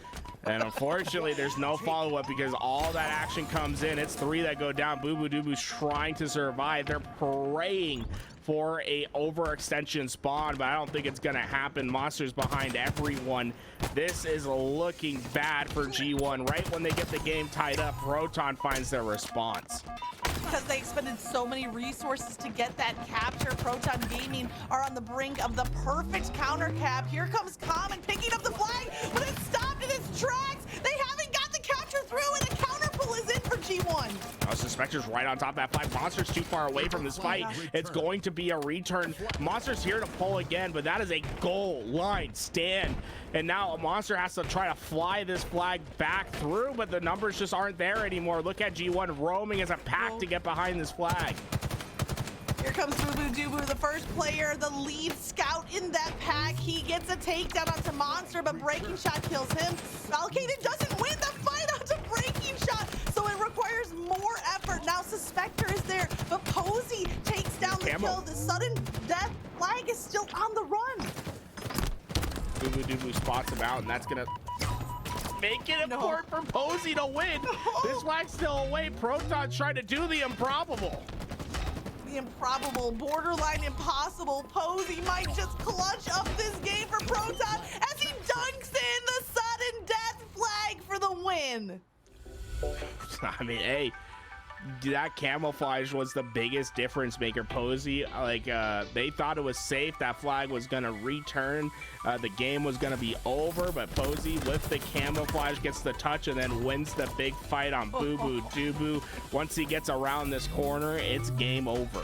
And unfortunately, there's no follow-up because all that action comes in. It's 3 that go down. Boo Boo Doo Boo's trying to survive. They're praying for a overextension spawn, but I don't think it's going to happen. Monsters behind everyone. This is looking bad for G1. Right when they get the game tied up, Proton finds their response. Because they expended so many resources to get that capture, Proton Gaming are on the brink of the perfect counter cap. Here comes Common picking up the flag, but it's stopped in its tracks. They haven't got the capture through, and a counter pull is in for G1. Suspector's right on top of that flag. Monster's too far away from this fight. It's going to be a return. Monster's here to pull again, but that is a goal line stand. And now Monster has to try to fly this flag back through, but the numbers just aren't there anymore. Look at G1 roaming as a pack to get behind this flag. Here comes Boo Boo Doo Boo, the first player, the lead scout in that pack. He gets a takedown onto Monster, but Breaking Shot kills him. Falcated doesn't win the fight onto Breaking Shot, so it requires more effort. Now Suspector is there, but Posey takes down the kill. The sudden death flag is still on the run. Boo Boo Doo Boo spots him out, and that's gonna make it important for Posey to win. This flag's still away. Proton's trying to do the improbable. The improbable, borderline impossible. Posey might just clutch up this game for Proton as he dunks in the sudden death flag for the win. I mean, hey, that camouflage was the biggest difference maker. Posey, they thought it was safe. That flag was going to return. The game was going to be over, but Posey with the camouflage gets the touch and then wins the big fight on Boo Boo Doo Boo. Once he gets around this corner, it's game over.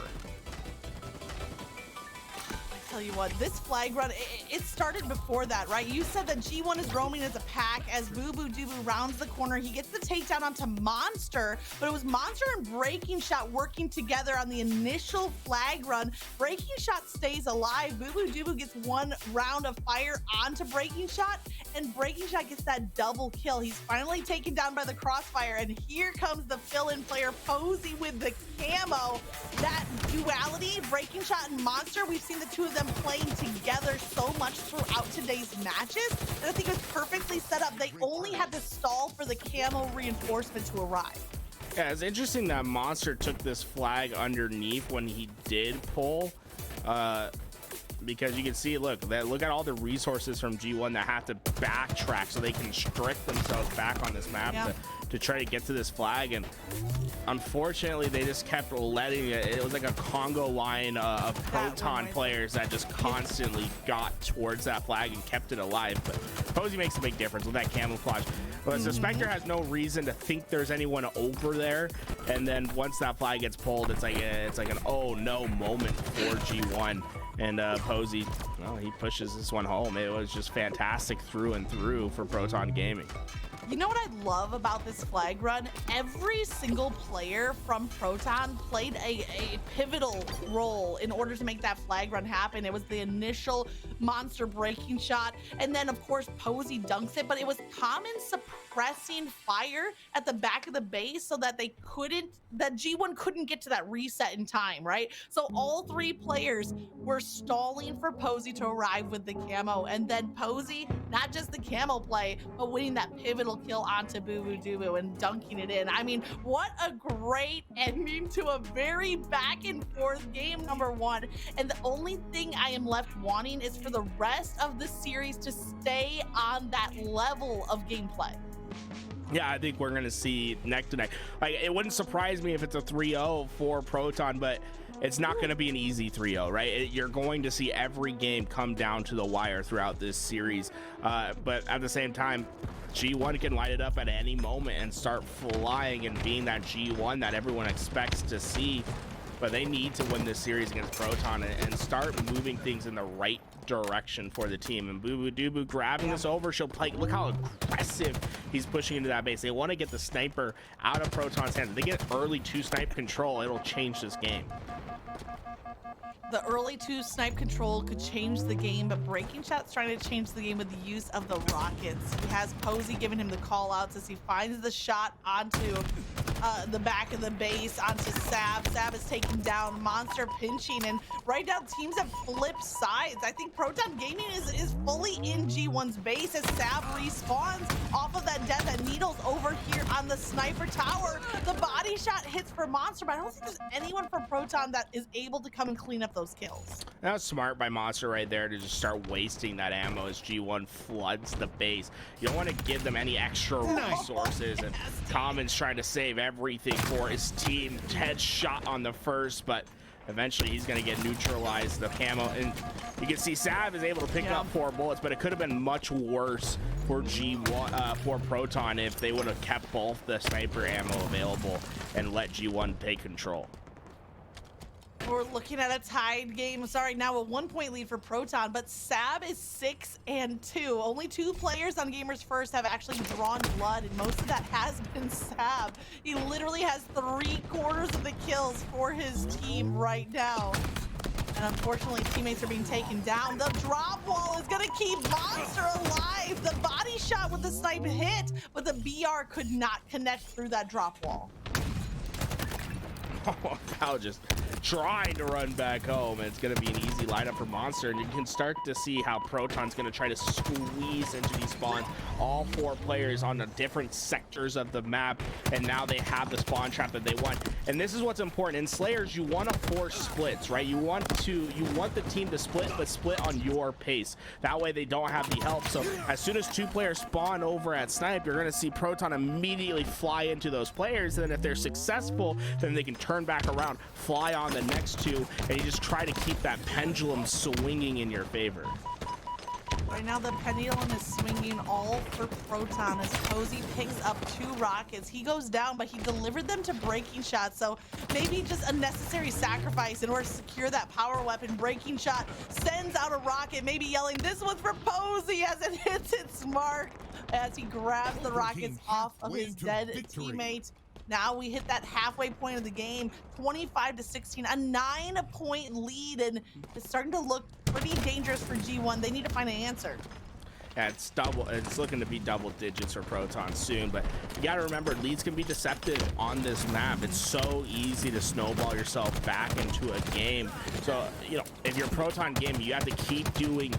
tell you what, this flag run, it started before that, right? You said that G1 is roaming as a pack as Boo Boo Doo rounds the corner. He gets the takedown onto Monster, but it was Monster and Breaking Shot working together on the initial flag run. Breaking Shot stays alive. Boo Boo Doo gets one round of fire onto Breaking Shot, and Breaking Shot gets that double kill. He's finally taken down by the crossfire, and here comes the fill-in player Posey with the camo. That duality, Breaking Shot and Monster, we've seen the two of them playing together so much throughout today's matches, and I think it was perfectly set up. They only had to stall for the camo reinforcement to arrive. Yeah, it's interesting that Monster took this flag underneath when he did pull, because you can see, look at all the resources from G1 that have to backtrack so they can strict themselves back on this map to try to get to this flag. And unfortunately, they just kept letting it. It was like a Congo line of Proton players that just constantly got towards that flag and kept it alive. But Posey makes a big difference with that camouflage. But the Spectre has no reason to think there's anyone over there, and then once that flag gets pulled, it's like an oh no moment for G1. And Posey, well, he pushes this one home. It was just fantastic through and through for Proton Gaming. You know what I love about this flag run? Every single player from Proton played a pivotal role in order to make that flag run happen. It was the initial Monster Breaking Shot, and then of course Posey dunks it, but it was Common suppressing fire at the back of the base so that that G1 couldn't get to that reset in time, right? So all three players were stalling for Posey to arrive with the camo, and then Posey, not just the camo play, but winning that pivotal kill onto Boo Boo Doo Boo and dunking it in. I mean, what a great ending to a very back and forth game number one. And the only thing I am left wanting is for the rest of the series to stay on that level of gameplay. Yeah, I think we're going to see neck to neck. Like, it wouldn't surprise me if it's a 3-0 for Proton, but it's not going to be an easy 3-0, right? You're going to see every game come down to the wire throughout this series. But at the same time, G1 can light it up at any moment and start flying and being that G1 that everyone expects to see. But they need to win this series against Proton and start moving things in the right direction for the team. And Boo Boo Doo Boo grabbing this over, she'll play. Look how aggressive he's pushing into that base. They want to get the sniper out of Proton's hands. If they get early 2-snipe control, it'll change this game. The early 2-snipe control could change the game, but Breaking Shot's trying to change the game with the use of the rockets. He has Posey giving him the call outs as he finds the shot onto the back of the base, onto Sab. Sab is taking down, Monster pinching, and right now teams have flipped sides. I think Proton Gaming is fully in G1's base as Sab respawns off of that death at Needles over here on the sniper tower. The body shot hits for Monster, but I don't think there's anyone from Proton that is able to come and clean up those kills. That was smart by Monster right there to just start wasting that ammo as G1 floods the base. You don't want to give them any extra resources, and Common's trying to save everything for his team. Headshot on the first, but eventually he's going to get neutralized. The camo, and you can see Sav is able to pick up 4 bullets, but it could have been much worse for G1, for Proton, if they would have kept both the sniper ammo available and let G1 take control. We're looking at a tied game. Sorry, now a 1-point lead for Proton, but Sab is 6-2. Only 2 players on Gamers First have actually drawn blood, and most of that has been Sab. He literally has 3/4 of the kills for his team right now. And unfortunately, teammates are being taken down. The drop wall is going to keep Monster alive. The body shot with the snipe hit, but the BR could not connect through that drop wall. Oh, Cal just trying to run back home, and it's going to be an easy lineup for Monster, and you can start to see how Proton's going to try to squeeze into these spawns. All 4 players on the different sectors of the map, and now they have the spawn trap that they want. And this is what's important in Slayers. You want to force splits, right? You want the team to split, but split on your pace. That way they don't have the help. So as soon as 2 players spawn over at Snipe, you're going to see Proton immediately fly into those players, and if they're successful, then they can turn back around, fly on the next 2, and you just try to keep that pendulum swinging in your favor. Right now, the pendulum is swinging all for Proton as Posey picks up 2 rockets. He goes down, but he delivered them to Breaking Shot, so maybe just a necessary sacrifice in order to secure that power weapon. Breaking Shot sends out a rocket, maybe yelling, "This one's for Posey," as it hits its mark, as he grabs the rockets off of his dead teammate. Now we hit that halfway point of the game, 25-16, a 9-point lead, and it's starting to look pretty dangerous for G1. They need to find an answer. Yeah, it's looking to be double digits for Proton soon, but you got to remember, leads can be deceptive on this map. It's so easy to snowball yourself back into a game. So, you know, if you're a Proton game, you have to keep doing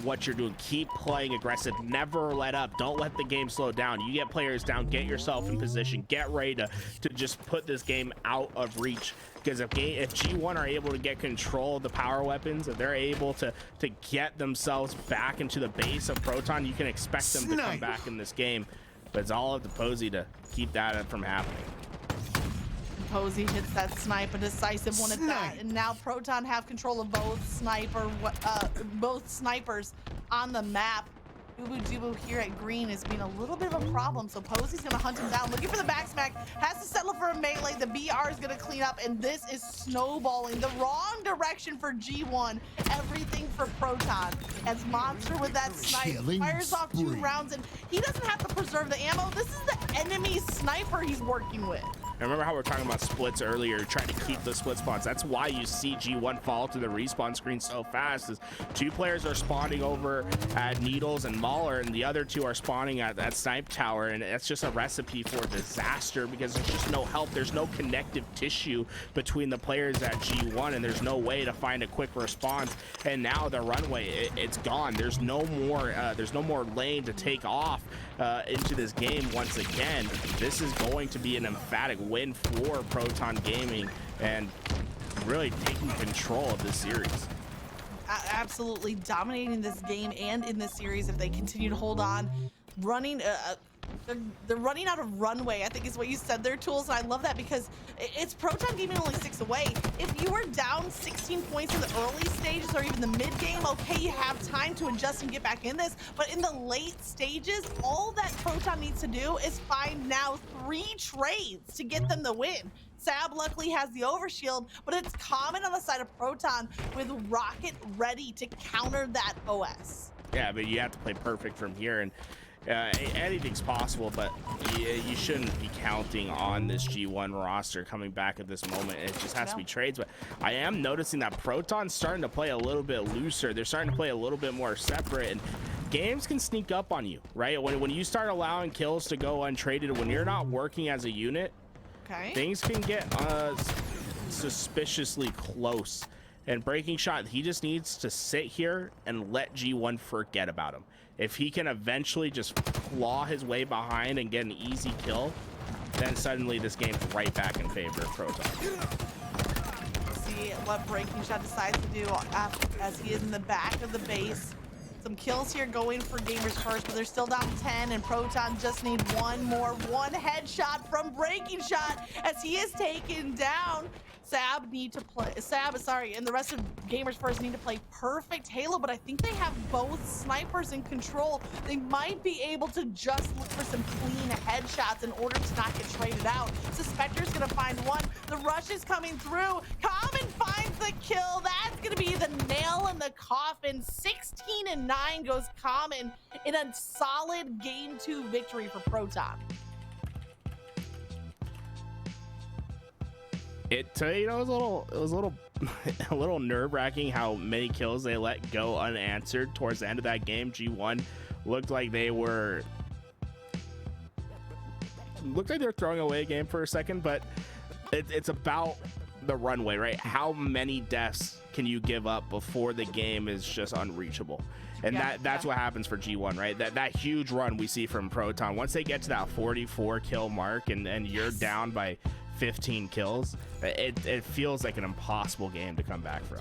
what you're doing. Keep playing aggressive. Never let up. Don't let the game slow down. You get players down, get yourself in position. Get ready to just put this game out of reach. Because if G1 are able to get control of the power weapons, if they're able to get themselves back into the base of Proton, you can expect them to come back in this game. But it's all up to Posey to keep that from happening. Posey hits that snipe, a decisive one at that, and now Proton have control of both snipers on the map. Boo Dubu here at green is being a little bit of a problem, so Posey's gonna hunt him down, looking for the back smack, has to settle for a melee. The BR is gonna clean up, and this is snowballing the wrong direction for G1. Everything for Proton, as Monster with that snipe fires off 2 rounds, and he doesn't have to preserve the ammo. This is the enemy sniper he's working with. And remember how we were talking about splits earlier, trying to keep the split spawns. That's why you see G1 fall to the respawn screen so fast, is 2 players are spawning over at Needles and Mauler, and the other 2 are spawning at that snipe tower, and that's just a recipe for disaster because there's just no help. There's no connective tissue between the players at G1, and there's no way to find a quick response. And now the runway, it's gone. There's no more lane to take off into this game once again. This is going to be an emphatic win for Proton Gaming and really taking control of this series. Absolutely dominating this game and in this series if they continue to hold on. Running they're running out of runway, I think is what you said, their tools, and I love that because it's Proton Gaming only 6 away. If you were down 16 points in the early stages or even the mid game, okay, you have time to adjust and get back in this, but in the late stages, all that Proton needs to do is find now 3 trades to get them the win. Sab luckily has the overshield, but it's common on the side of Proton with Rocket ready to counter that OS. Yeah, but you have to play perfect from here, and anything's possible, but you shouldn't be counting on this G1 roster coming back at this moment. It just has to be trades. But I am noticing that Proton's starting to play a little bit looser. They're starting to play a little bit more separate, and games can sneak up on you, right? When you start allowing kills to go untraded, when you're not working as a unit, things can get suspiciously close. And Breaking Shot, he just needs to sit here and let G1 forget about him. If he can eventually just claw his way behind and get an easy kill, then suddenly this game's right back in favor of Proton. See what Breaking Shot decides to do as he is in the back of the base. Some kills here going for Gamers First, but they're still down 10, and Proton just need one headshot from Breaking Shot as he is taken down. Sab and the rest of Gamers First need to play perfect Halo, but I think they have both snipers in control. They might be able to just look for some clean headshots in order to not get traded out. Suspector's gonna find one. The rush is coming through. Common finds the kill. That's gonna be the nail in the coffin. 16-9 goes Common in a solid Game 2 victory for Proton. It was a little a little nerve-wracking how many kills they let go unanswered towards the end of that game. G1 looked like they were throwing away a game for a second, but it's about the runway, right? How many deaths can you give up before the game is just unreachable? And that's what happens for G1, right? That huge run we see from Proton. Once they get to that 44 kill mark and you're down by 15 kills, it feels like an impossible game to come back from.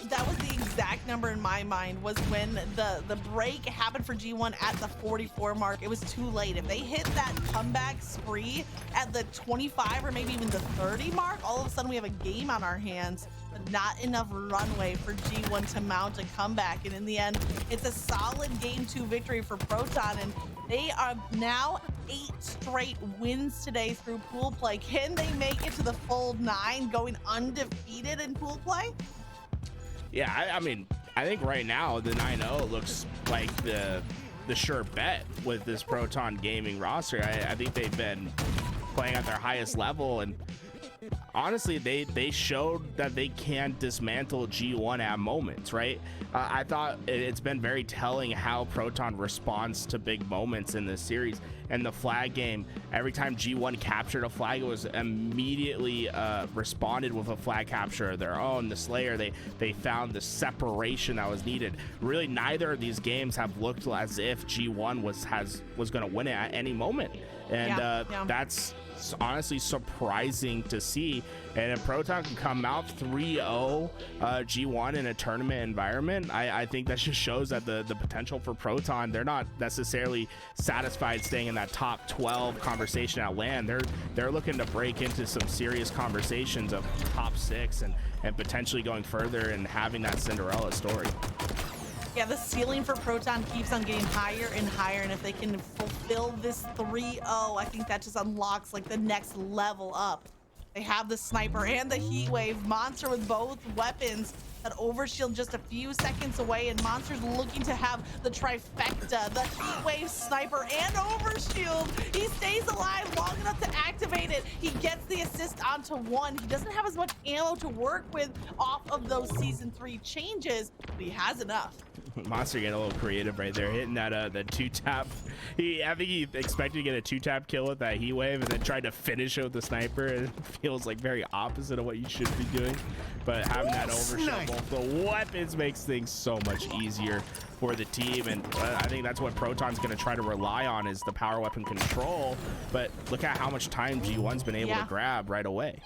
That was the exact number in my mind, was when the break happened for G1 at the 44 mark. It was too late. If they hit that comeback spree at the 25 or maybe even the 30 mark, all of a sudden we have a game on our hands, but not enough runway for G1 to mount a comeback. And in the end, it's a solid game 2 victory for Proton, and they are now 8 straight wins today through pool play. Can they make it to the full 9, going undefeated in pool play? Yeah, I mean, I think right now the 9-0 looks like the sure bet with this Proton Gaming roster. I think they've been playing at their highest level, and honestly, they showed that they can dismantle G1 at moments, right? I thought it's been very telling how Proton responds to big moments in this series. And the flag game, every time G1 captured a flag, it was immediately responded with a flag capture of their own. The Slayer, they found the separation that was needed. Really, neither of these games have looked as if G1 was going to win it at any moment. And that's honestly surprising to see. And if Proton can come out 3-0 G1 in a tournament environment, I think that just shows that the potential for Proton, they're not necessarily satisfied staying in that top 12 conversation at LAN. They're looking to break into some serious conversations of top 6 and potentially going further and having that Cinderella story. Yeah, the ceiling for Proton keeps on getting higher and higher, and if they can fulfill this 3-0, I think that just unlocks like the next level up. They have the sniper and the heat wave. Monster with both weapons. That overshield just a few seconds away, and Monster's looking to have the trifecta, the heat wave, sniper, and overshield. He stays alive long enough to activate it. He gets the assist onto 1. He doesn't have as much ammo to work with off of those season 3 changes, but he has enough. Monster getting a little creative right there, hitting that the 2-tap. I think he expected to get a 2-tap kill with that heat wave and then tried to finish it with the sniper. It feels like very opposite of what you should be doing, but having that overshield both the weapons makes things so much easier for the team. And I think that's what Proton's going to try to rely on, is the power weapon control. But look at how much time G1's been able to grab right away.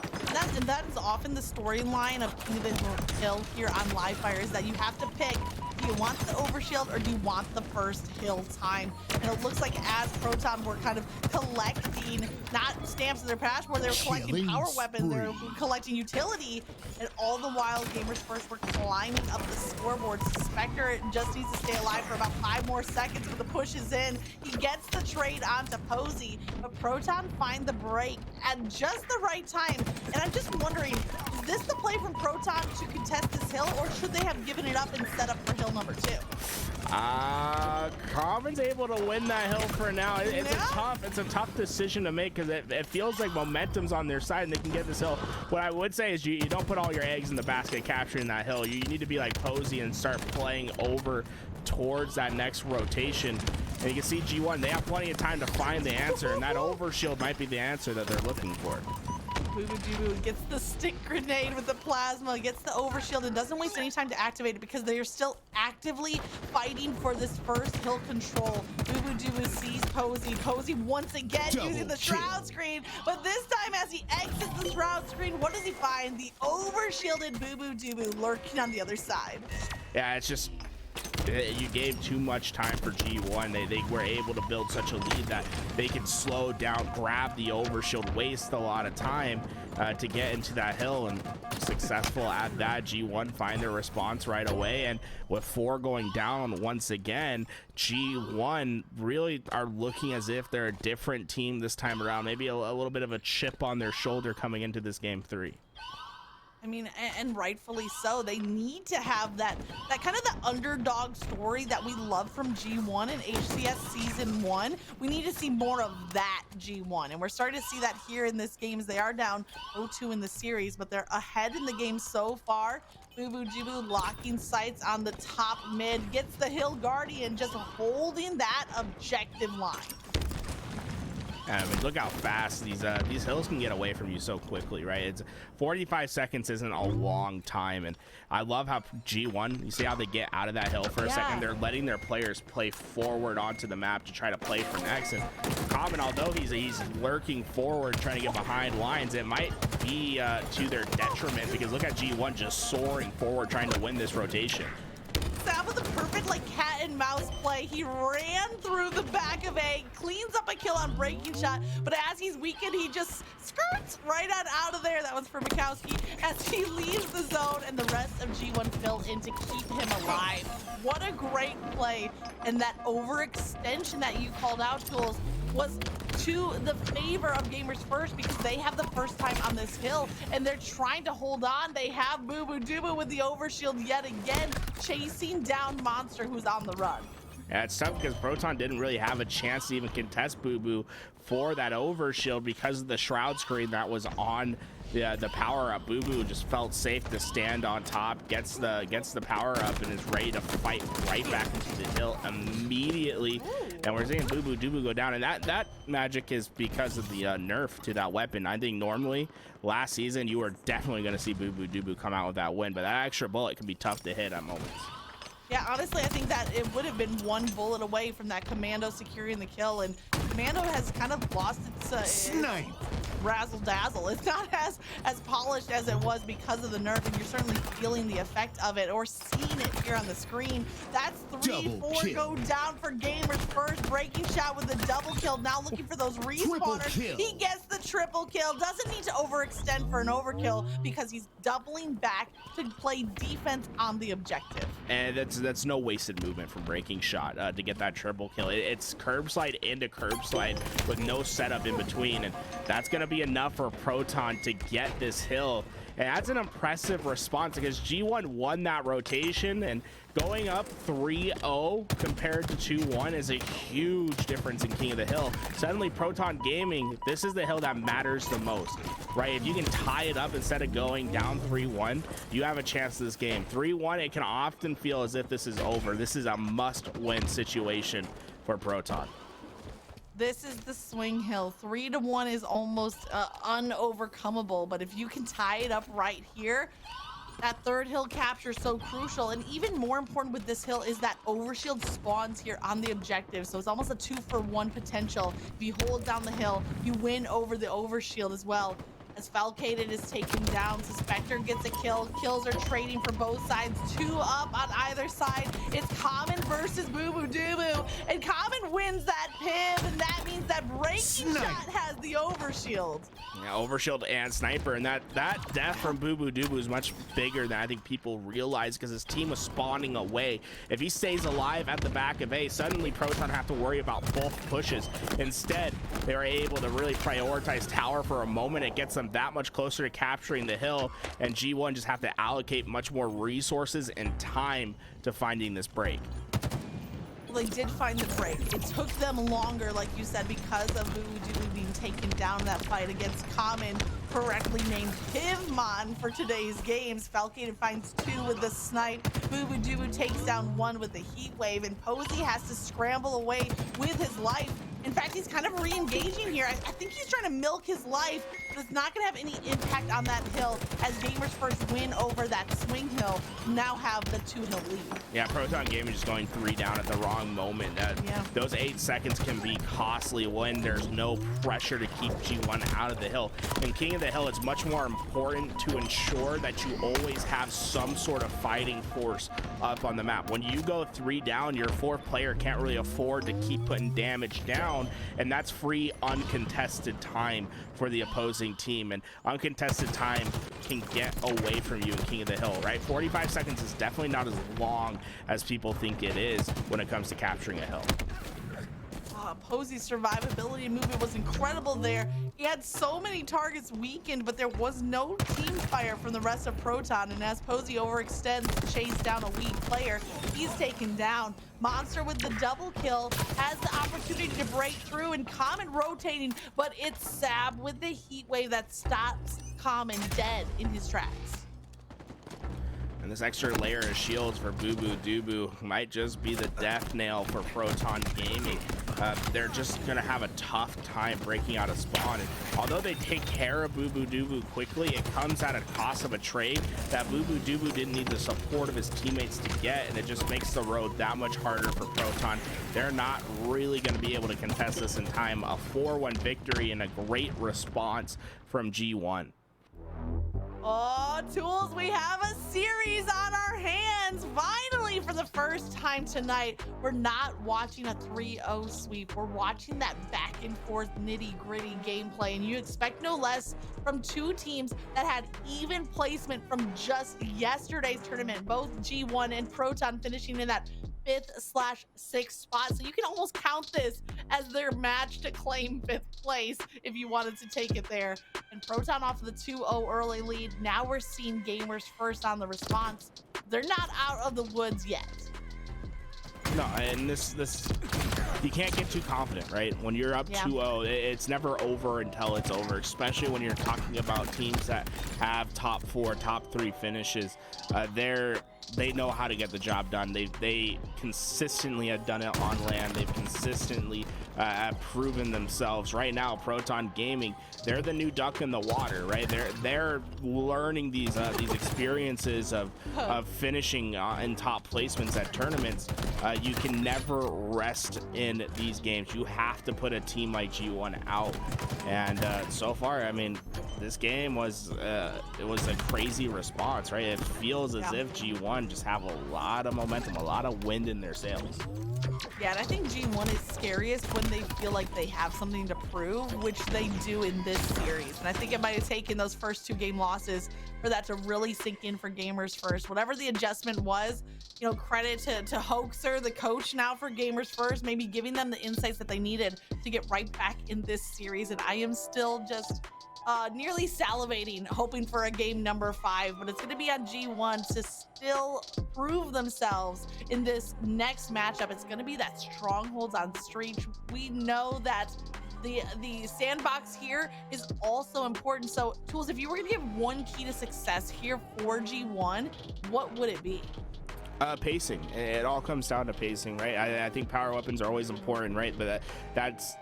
And that is often the storyline of King of the Hill here on Livefire, is that you have to pick, do you want the overshield or do you want the first hill time? And it looks like as Proton were kind of collecting, not stamps in their passport, they were collecting power weapons, they were collecting utility, and all the while Gamers First were climbing up the scoreboard. Spectre just needs to stay alive for about 5 more seconds, but the push is in. He gets the trade onto Posey, but Proton find the break at just the right time. And I'm just wondering, is this the play from Proton to contest this hill, or should they have given it up and set up for hill number 2? Common's able to win that hill for now. It's a tough decision to make, because it feels like momentum's on their side and they can get this hill. What I would say is you don't put all your eggs in the basket capturing that hill. You need to be like Posey and start playing over towards that next rotation. And you can see G1, they have plenty of time to find the answer, and that overshield might be the answer that they're looking for. Boo gets the stick grenade with the plasma, gets the overshield, and doesn't waste any time to activate it, because they are still actively fighting for this first hill control. Boo sees Posey. Posey once again using the shroud screen, but this time as he exits the shroud screen, what does he find? The overshielded Boo lurking on the other side. Yeah, it's just, you gave too much time for G1. They were able to build such a lead that they can slow down, grab the overshield, waste a lot of time to get into that hill, and successful at that. G1 find their response right away, and with 4 going down once again, G1 really are looking as if they're a different team this time around. Maybe a little bit of a chip on their shoulder coming into this game 3. I mean, and rightfully so. They need to have that kind of the underdog story that we love from G1 and HCS Season 1. We need to see more of that G1, and we're starting to see that here in this game, as they are down 0-2 in the series, but they're ahead in the game so far. Boo locking sights on the top mid, gets the Hill Guardian, just holding that objective line. I mean, look how fast these hills can get away from you so quickly, right? It's 45 seconds isn't a long time, and I love how G1, you see how they get out of that hill for a second? They're letting their players play forward onto the map to try to play for next. And Common, although he's lurking forward, trying to get behind lines, it might be to their detriment, because look at G1 just soaring forward, trying to win this rotation. That was a perfect like cat and mouse play. He ran through the back of A, cleans up a kill on breaking shot, but as he's weakened, he just skirts right on out of there. That was for Mikowski as he leaves the zone, and the rest of G1 fill in to keep him alive. What a great play, and that overextension that you called out, Jules, was to the favor of Gamers First, because they have the first time on this hill and they're trying to hold on. They have Boo Boo Dubu with the overshield yet again, chasing down Monster, who's on the run. Yeah, it's tough because Proton didn't really have a chance to even contest Boo Boo for that overshield because of the shroud screen that was on the power up. Boo Boo just felt safe to stand on top, gets the power up, and is ready to fight right back into the hill immediately. And we're seeing Boo Boo Dubu go down, and that magic is because of the nerf to that weapon. I think normally last season you were definitely going to see Boo Boo Dubu come out with that win, but that extra bullet can be tough to hit at moments. Yeah, honestly, I think that it would have been one bullet away from that Commando securing the kill, and Commando has kind of lost its razzle dazzle. It's not as polished as it was because of the nerf, and you're certainly feeling the effect of it or seeing it here on the screen. That's 3-4 go down for Gamers First. Breaking shot with a double kill, now looking for those respawners. He gets the triple kill, doesn't need to overextend for an overkill because he's doubling back to play defense on the objective. And that's no wasted movement from Breaking Shot to get that triple kill. It's curb slide into curb slide with no setup in between, and that's going to be enough for Proton to get this hill. And that's an impressive response because G1 won that rotation, and going up 3-0 compared to 2-1 is a huge difference in King of the Hill. Suddenly Proton Gaming, this is the hill that matters the most, right? If you can tie it up instead of going down 3-1, you have a chance this game. 3-1, it can often feel as if this is over. This is a must-win situation for Proton. This is the swing hill. 3-1 is almost unovercomable, but if you can tie it up right here, that third hill capture is so crucial. And even more important with this hill is that overshield spawns here on the objective, so it's almost a 2-for-1 potential. If you hold down the hill, you win over the overshield as well. As Falcated is taken down, Suspector gets a kill. Kills are trading for both sides. 2 up on either side. It's Common versus Boo Boo Dubu, and Common wins that pin, and that means that Breaking Shot has the overshield. Yeah, overshield and sniper, and that death from Boo Boo Dubu is much bigger than I think people realize because his team was spawning away. If he stays alive at the back of A, suddenly Proton have to worry about both pushes. Instead, they were able to really prioritize tower for a moment. It gets them that much closer to capturing the hill, and G1 just have to allocate much more resources and time to finding this break. They did find the break. It took them longer, like you said, because of Boo Boo Dubu being taken down in that fight against Common, correctly named Pivmon for today's games. Falcated finds 2 with the snipe. Boo Boo Dubu takes down 1 with the heat wave, and Posey has to scramble away with his life. In fact, he's kind of re-engaging here. I think he's trying to milk his life, but it's not going to have any impact on that hill as Gamers First win over that swing hill, now have the 2-hill lead. Yeah, Proton Gaming just going 3 down at the wrong moment. Those 8 seconds can be costly when there's no pressure to keep G1 out of the hill. In King of the Hill, it's much more important to ensure that you always have some sort of fighting force up on the map. When you go 3 down, your 4th player can't really afford to keep putting damage down, and that's free uncontested time for the opposing team, and uncontested time can get away from you in King of the Hill, right? 45 seconds is definitely not as long as people think it is when it comes to capturing a hill. Posey's survivability and movement was incredible there. He had so many targets weakened, but there was no team fire from the rest of Proton, and as Posey overextends to chase down a weak player, he's taken down. Monster with the double kill has the opportunity to break through, and Common rotating, but it's Sab with the heat wave that stops Common dead in his tracks. And this extra layer of shields for Boo Boo Doo might just be the death nail for Proton Gaming. They're just going to have a tough time breaking out a spawn. And although they take care of Boo Boo Doo quickly, it comes at a cost of a trade that Boo Boo Doo didn't need the support of his teammates to get, and it just makes the road that much harder for Proton. They're not really going to be able to contest this in time. A 4-1 victory and a great response from G1. Oh, Tools, we have a series on our hands. Finally, for the first time tonight, we're not watching a 3-0 sweep. We're watching that back and forth nitty-gritty gameplay, and you expect no less from two teams that had even placement from just yesterday's tournament, both G1 and Proton finishing in that 5th/6th spot. So you can almost count this as their match to claim 5th place if you wanted to take it there. And Proton off of the 2-0 early lead. Now we're seeing Gamers First on the response. They're not out of the woods yet. No, and this you can't get too confident, right? When you're up 2-0, it's never over until it's over, especially when you're talking about teams that have top 4, top 3 finishes. They know how to get the job done. They consistently have done it on land. They've consistently have proven themselves. Right now, Proton Gaming, they're the new duck in the water, right? They're learning these experiences of finishing in top placements at tournaments. You can never rest in these games. You have to put a team like G1 out. And so far, I mean, this game was it was a crazy response, right? It feels as if G1 just have a lot of momentum, a lot of wind in their sails. Yeah, and I think G1 is scariest when they feel like they have something to prove, which they do in this series. And I think it might have taken those first 2 game losses for that to really sink in for Gamers First. Whatever the adjustment was, you know, credit to Hoaxer, the coach now for Gamers First, maybe giving them the insights that they needed to get right back in this series. And I am still just nearly salivating, hoping for a game number 5, but it's going to be on G1 to still prove themselves in this next matchup. It's going to be that strongholds on Street. We know that the sandbox here is also important. So, Tools, if you were going to give one key to success here for G1, what would it be? Pacing. It all comes down to pacing, right? I think power weapons are always important, right? But that's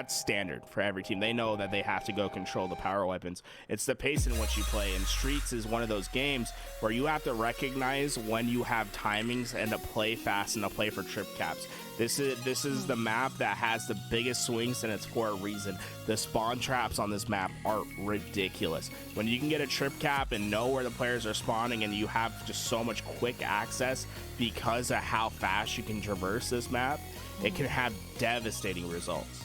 standard for every team. They know that they have to go control the power weapons. It's the pace in which you play, and Streets is one of those games where you have to recognize when you have timings and to play fast and to play for trip caps. This is the map that has the biggest swings, and it's for a reason. The spawn traps on this map are ridiculous. When you can get a trip cap and know where the players are spawning, and you have just so much quick access because of how fast you can traverse this map, it can have devastating results.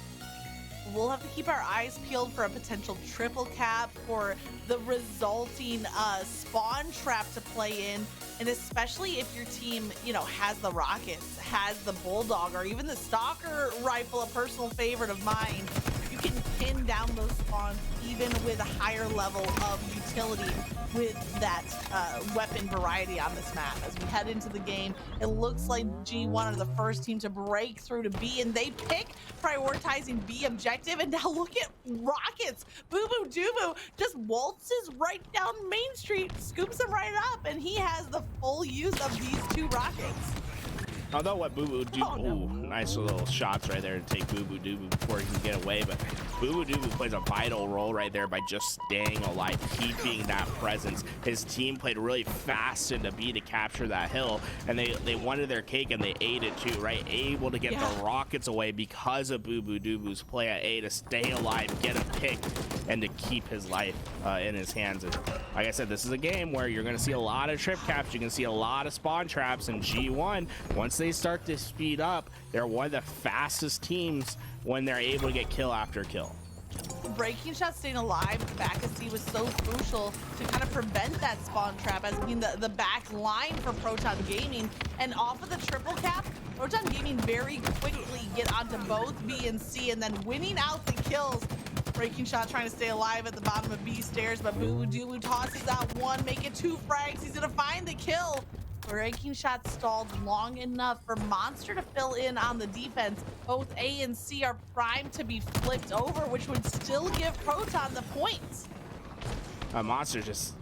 We'll have to keep our eyes peeled for a potential triple cap, for the resulting spawn trap to play in, and especially if your team, you know, has the rockets, has the bulldog, or even the stalker rifle, a personal favorite of mine. You can pin down those spawns even with a higher level of utility with that weapon variety on this map. As we head into the game, it looks like G1 are the first team to break through to B, and they pick prioritizing B objective. And now look at Rockets. Boo Boo Doo Boo just waltzes right down Main Street, scoops him right up, and he has the full use of these 2 rockets. Although what Boo Boo Doo, nice little shots right there to take Boo Boo Doo before he can get away, but Boo Boo Doo plays a vital role right there by just staying alive, keeping that presence. His team played really fast into B to capture that hill, and they wanted their cake and they ate it too, right? Able to get the rockets away because of Boo Boo Doo play at A to stay alive, get a pick, and to keep his life in his hands. And like I said, this is a game where you're going to see a lot of trip caps, you can see a lot of spawn traps, and G1, once they start to speed up, they're one of the fastest teams when they're able to get kill after kill. Breaking shot staying alive at the back of C was so crucial to kind of prevent that spawn trap as being the back line for Proton Gaming. And off of the triple cap, Proton Gaming very quickly get onto both B and C, and then winning out the kills. Breaking shot trying to stay alive at the bottom of B stairs, but Boo Boo Doo tosses out 1, make it 2 frags. He's gonna find the kill. Breaking shot stalled long enough for Monster to fill in on the defense. Both A and C are primed to be flipped over, which would still give Proton the points. Monster just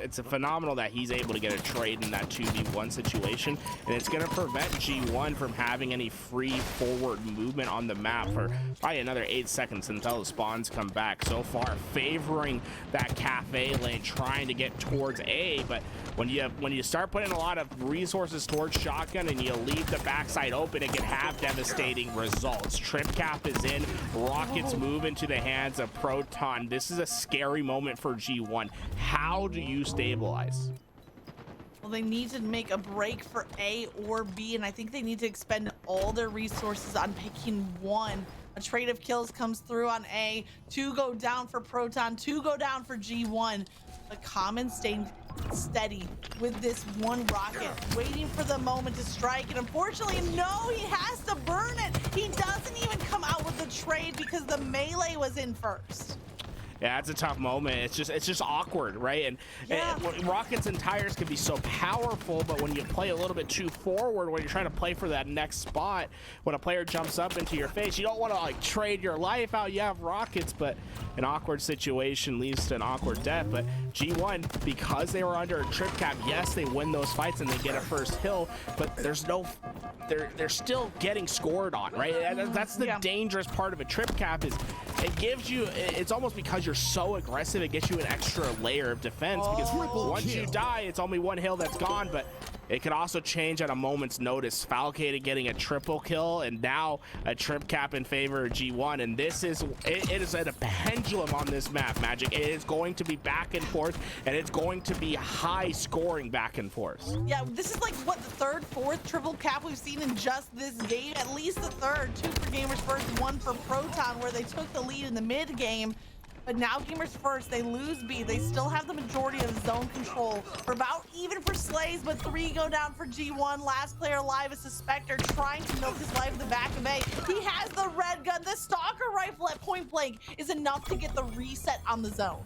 it's a phenomenal that he's able to get a trade in that 2v1 situation, and it's going to prevent G1 from having any free forward movement on the map for probably another 8 seconds until the spawns come back. So far favoring that cafe lane, trying to get towards A, but when you start putting a lot of resources towards shotgun and you leave the backside open, it can have devastating results. Trip cap is in, rockets move into the hands of Proton. This is a scary moment for G1. How do you stabilize? Well, they need to make a break for A or B, and I think they need to expend all their resources on picking one. A trade of kills comes through on A, 2 go down for Proton, 2 go down for G1. But Common staying steady with this one rocket, waiting for the moment to strike, and unfortunately, no, he has to burn it. He doesn't even come out with the trade because the melee was in first. Yeah, it's a tough moment. It's just awkward, right? And rockets and tires can be so powerful, but when you play a little bit too forward, when you're trying to play for that next spot, when a player jumps up into your face, you don't want to like trade your life out. You have rockets, but an awkward situation leads to an awkward death. But G1, because they were under a trip cap, yes, they win those fights and they get a first hill, but there's no, they're still getting scored on, right? That's the dangerous part of a trip cap, is it gives you, it's almost because you're so aggressive, it gets you an extra layer of defense, because once you die, it's only one hill that's gone, but it could also change at a moment's notice. Falcated getting a triple kill, and now a trip cap in favor of G1, and this is, it is at a pendulum on this map, Magic. It is going to be back and forth, and it's going to be high scoring back and forth. Yeah, this is like, what, the third, fourth triple cap we've seen in just this game? At least the third. 2 for Gamers First, 1 for Proton, where they took the lead in the mid game. But now Gamers First, they lose B. They still have the majority of zone control. We're about even for Slays, but 3 go down for G1. Last player alive is Spectre, trying to milk his life in the back of A. He has the red gun. The Stalker rifle at point blank is enough to get the reset on the zone.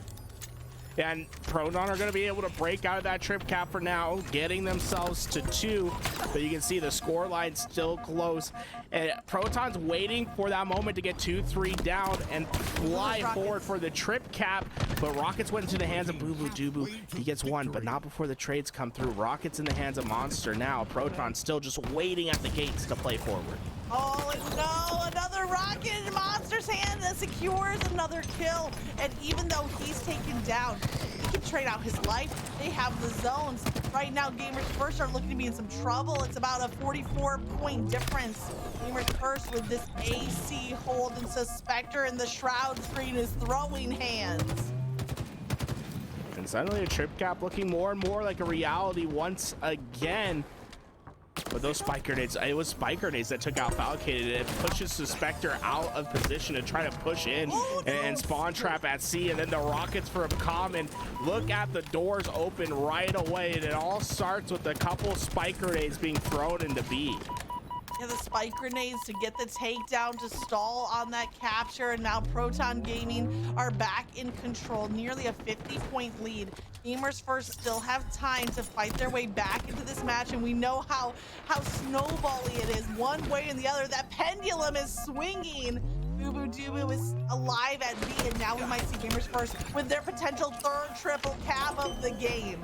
And Proton are going to be able to break out of that trip cap for now, getting themselves to 2. But you can see the score line still close. And Proton's waiting for that moment to get 2-3 down and fly forward for the trip cap. But Rockets went into the hands of Boo Boo Doo. He gets 1, but not before the trades come through. Rockets in the hands of Monster now. Proton still just waiting at the gates to play forward. Oh no, another rocket in Monster's hand that secures another kill. And even though he's taken down, he can trade out his life. They have the zones. Right now, Gamers First are looking to be in some trouble. It's about a 44-point difference. Gamers First with this AC hold, and Spectre in the shroud screen is throwing hands. And suddenly a trip cap looking more and more like a reality once again. But those spike grenades, it was spike grenades that took out Falcated. It pushes the Spectre out of position to try to push in and spawn trap at C. And then the rockets from Common, look at the doors open right away. And it all starts with a couple spike grenades being thrown into B. Yeah, the spike grenades to get the takedown, to stall on that capture, and now Proton Gaming are back in control, nearly a 50-point lead. Gamers First still have time to fight their way back into this match, and we know how snowbally it is, one way and the other. That pendulum is swinging. Boo Boo Doo is alive at B, and now we might see Gamers First with their potential third triple cap of the game.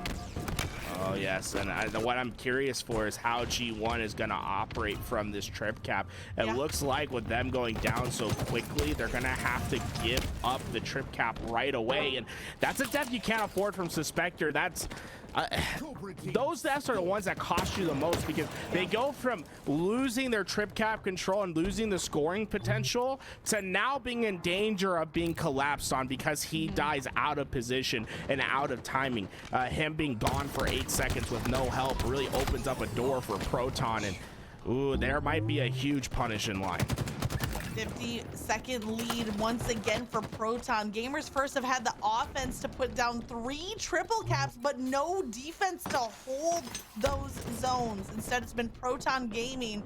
Oh yes, and what I'm curious for is how G1 is going to operate from this trip cap. It looks like with them going down so quickly, they're going to have to give up the trip cap right away, and that's a death you can't afford from Spectre. That's those deaths are the ones that cost you the most, because they go from losing their trip cap control and losing the scoring potential to now being in danger of being collapsed on because he dies out of position and out of timing. Him being gone for 8 seconds with no help really opens up a door for Proton, and ooh, there might be a huge punish in line. 50-second lead once again for Proton. Gamers First have had the offense to put down 3 triple caps, but no defense to hold those zones. Instead, it's been Proton Gaming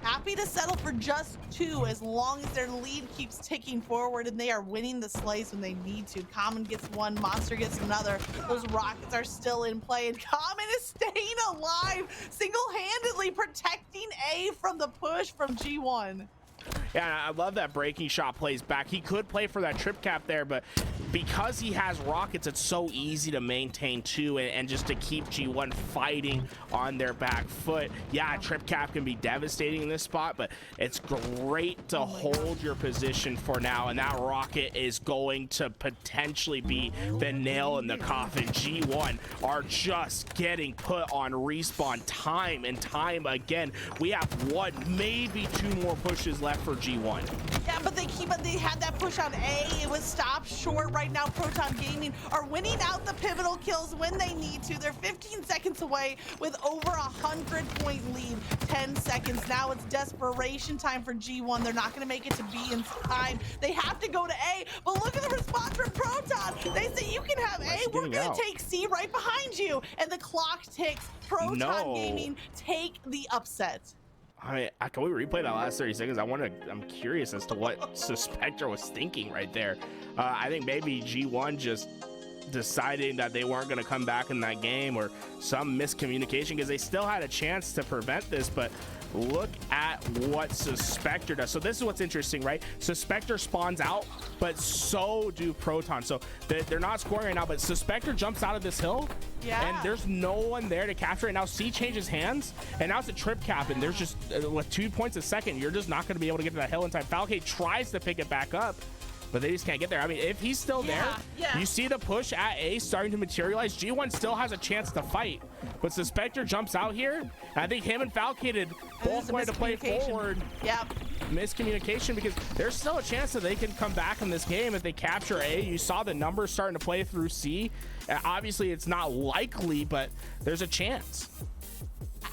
happy to settle for just 2 as long as their lead keeps ticking forward, and they are winning the slays when they need to. Common gets 1, Monster gets another. Those rockets are still in play, and Common is staying alive, single-handedly protecting A from the push from G1. Yeah, I love that breaking shot plays back. He could play for that trip cap there, but because he has rockets, it's so easy to maintain too, and just to keep G1 fighting on their back foot. Yeah, trip cap can be devastating in this spot, but it's great to hold your position for now, and that rocket is going to potentially be the nail in the coffin. G1 are just getting put on respawn time and time again. We have one, maybe two more pushes left for G1. Yeah, but they had that push on A. It was stopped short. Right now, Proton Gaming are winning out the pivotal kills when they need to. They're 15 seconds away with over 100-point lead. 10 seconds. Now it's desperation time for G1. They're not going to make it to B in time. They have to go to A, but look at the response from Proton. They say, you can have A. We're going to take C right behind you. And the clock ticks. Proton Gaming take the upset. I mean, can we replay that last 30 seconds? I'm curious as to what Suspector was thinking right there. I think maybe G1 just deciding that they weren't going to come back in that game, or some miscommunication, because they still had a chance to prevent this. But look at what Suspector does. So this is what's interesting, right? Suspector spawns out, but so do Proton. So they're not scoring right now, but Suspector jumps out of this hill, and there's no one there to capture it. Now C changes hands, and now it's a trip cap, and there's just with 2 points a second, you're just not going to be able to get to that hill in time. Falcade tries to pick it back up, but they just can't get there. I mean, if he's still there, you see the push at A starting to materialize. G1 still has a chance to fight, but Suspector jumps out here, and I think him and Falcade both wanted to play forward. Yep. Miscommunication, because there's still a chance that they can come back in this game if they capture A. You saw the numbers starting to play through C. Obviously, it's not likely, but there's a chance.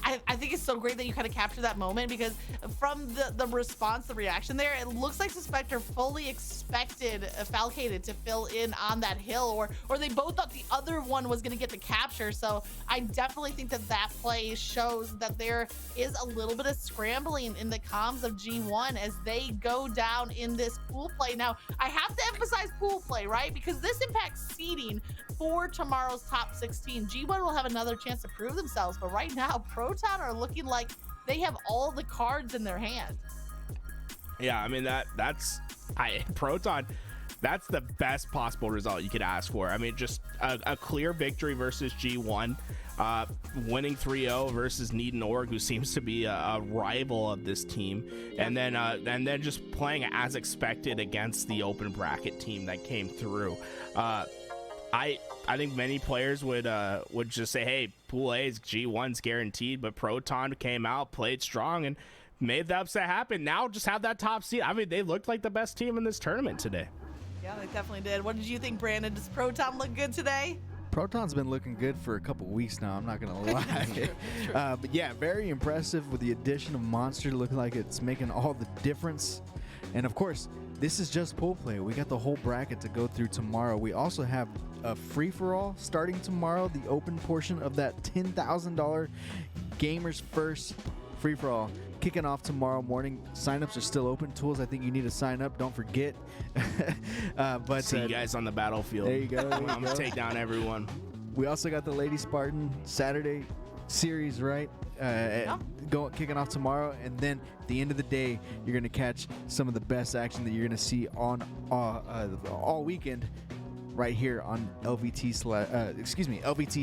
I think it's so great that you kind of capture that moment, because from the response, the reaction there, it looks like Suspector fully expected Falcade to fill in on that hill, or they both thought the other one was going to get the capture. So I definitely think that play shows that there is a little bit of scrambling in the comms of G1 as they go down in this pool play. Now, I have to emphasize pool play, right? Because this impacts seeding for tomorrow's top 16. G1 will have another chance to prove themselves, but right now, Proton are looking like they have all the cards in their hand. Yeah, I mean, Proton, that's the best possible result you could ask for. I mean, just a clear victory versus G1, winning 3-0 versus Need and Org, who seems to be a rival of this team, and then just playing as expected against the open bracket team that came through. I think many players would just say, hey, Pool A is G1's guaranteed, but Proton came out, played strong, and made the upset happen. Now just have that top seed. I mean, they looked like the best team in this tournament today. Yeah, they definitely did. What did you think, Brandon? Does Proton look good today? Proton's been looking good for a couple weeks now, I'm not gonna lie. True. But yeah, very impressive with the addition of Monster, looking like it's making all the difference. And of course, this is just pool play. We got the whole bracket to go through tomorrow. We also have a free-for-all starting tomorrow, the open portion of that $10,000 Gamers First free-for-all kicking off tomorrow morning. Signups are still open. Tools, I think you need to sign up. Don't forget. But see you guys on the battlefield. There you go. I'm going to take down everyone. We also got the Lady Spartan Saturday series, right? Kicking off tomorrow, and then at the end of the day, you're gonna catch some of the best action that you're gonna see on all weekend, right here on LVT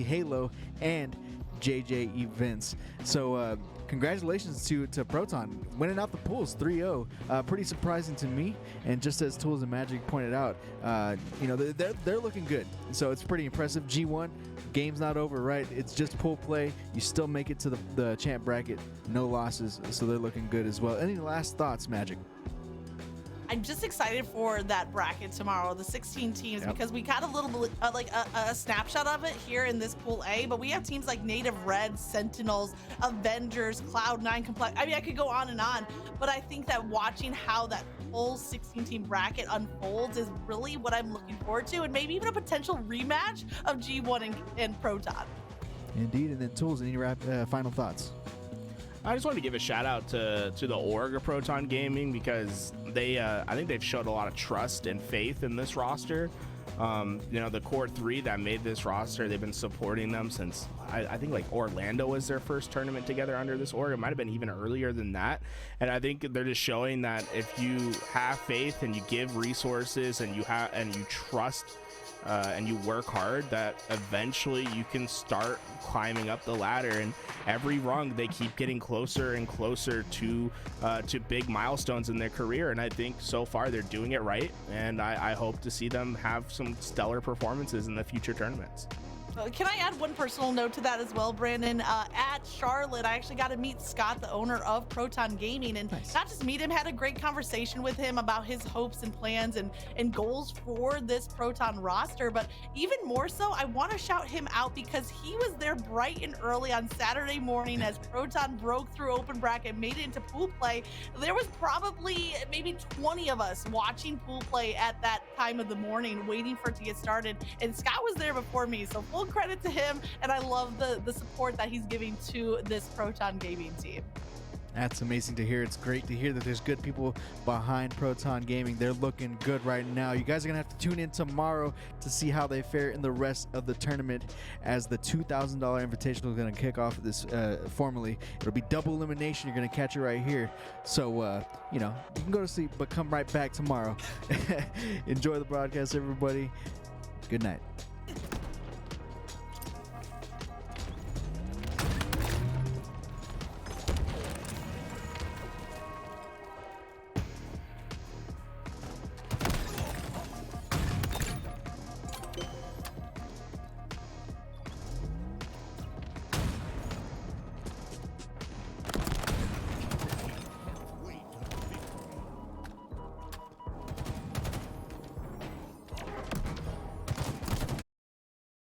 Halo and JJ Events. So congratulations to Proton winning out the pools 3-0. Pretty surprising to me, and just as Tools and Magic pointed out, they're looking good. So it's pretty impressive. G1, game's not over, right? It's just pool play. You still make it to the champ bracket, no losses, so they're looking good as well. Any last thoughts, Magic? I'm just excited for that bracket tomorrow, the 16 teams, because we got a little bit a snapshot of it here in this pool A, but we have teams like Native Red, Sentinels, Avengers, Cloud9, Complex. I mean, I could go on and on, but I think that watching how that full 16-team bracket unfolds is really what I'm looking forward to, and maybe even a potential rematch of G1 and Proton. Indeed. And then Tools, any final thoughts? I just wanted to give a shout out to the org of Proton Gaming, because I think they've showed a lot of trust and faith in this roster. The core three that made this roster, they've been supporting them since I think like Orlando was their first tournament together under this org. It might have been even earlier than that. And I think they're just showing that if you have faith and you give resources and you trust and you work hard, that eventually you can start climbing up the ladder. And every rung they keep getting closer and closer to big milestones in their career. And I think so far they're doing it right, and I hope to see them have some stellar performances in the future tournaments. Can I add one personal note to that as well, Brandon? At Charlotte, I actually got to meet Scott, the owner of Proton Gaming, and not just meet him, had a great conversation with him about his hopes and plans and goals for this Proton roster. But even more so, I want to shout him out because he was there bright and early on Saturday morning as Proton broke through open bracket, made it into pool play. There was probably maybe 20 of us watching pool play at that time of the morning, waiting for it to get started. And Scott was there before me, so full credit to him, and I love the support that he's giving to this Proton Gaming team. That's amazing to hear. It's great to hear that there's good people behind Proton Gaming. They're looking good right now. You guys are going to have to tune in tomorrow to see how they fare in the rest of the tournament as the $2,000 Invitational is going to kick off this formally. It'll be double elimination. You're going to catch it right here. So, you can go to sleep, but come right back tomorrow. Enjoy the broadcast, everybody. Good night.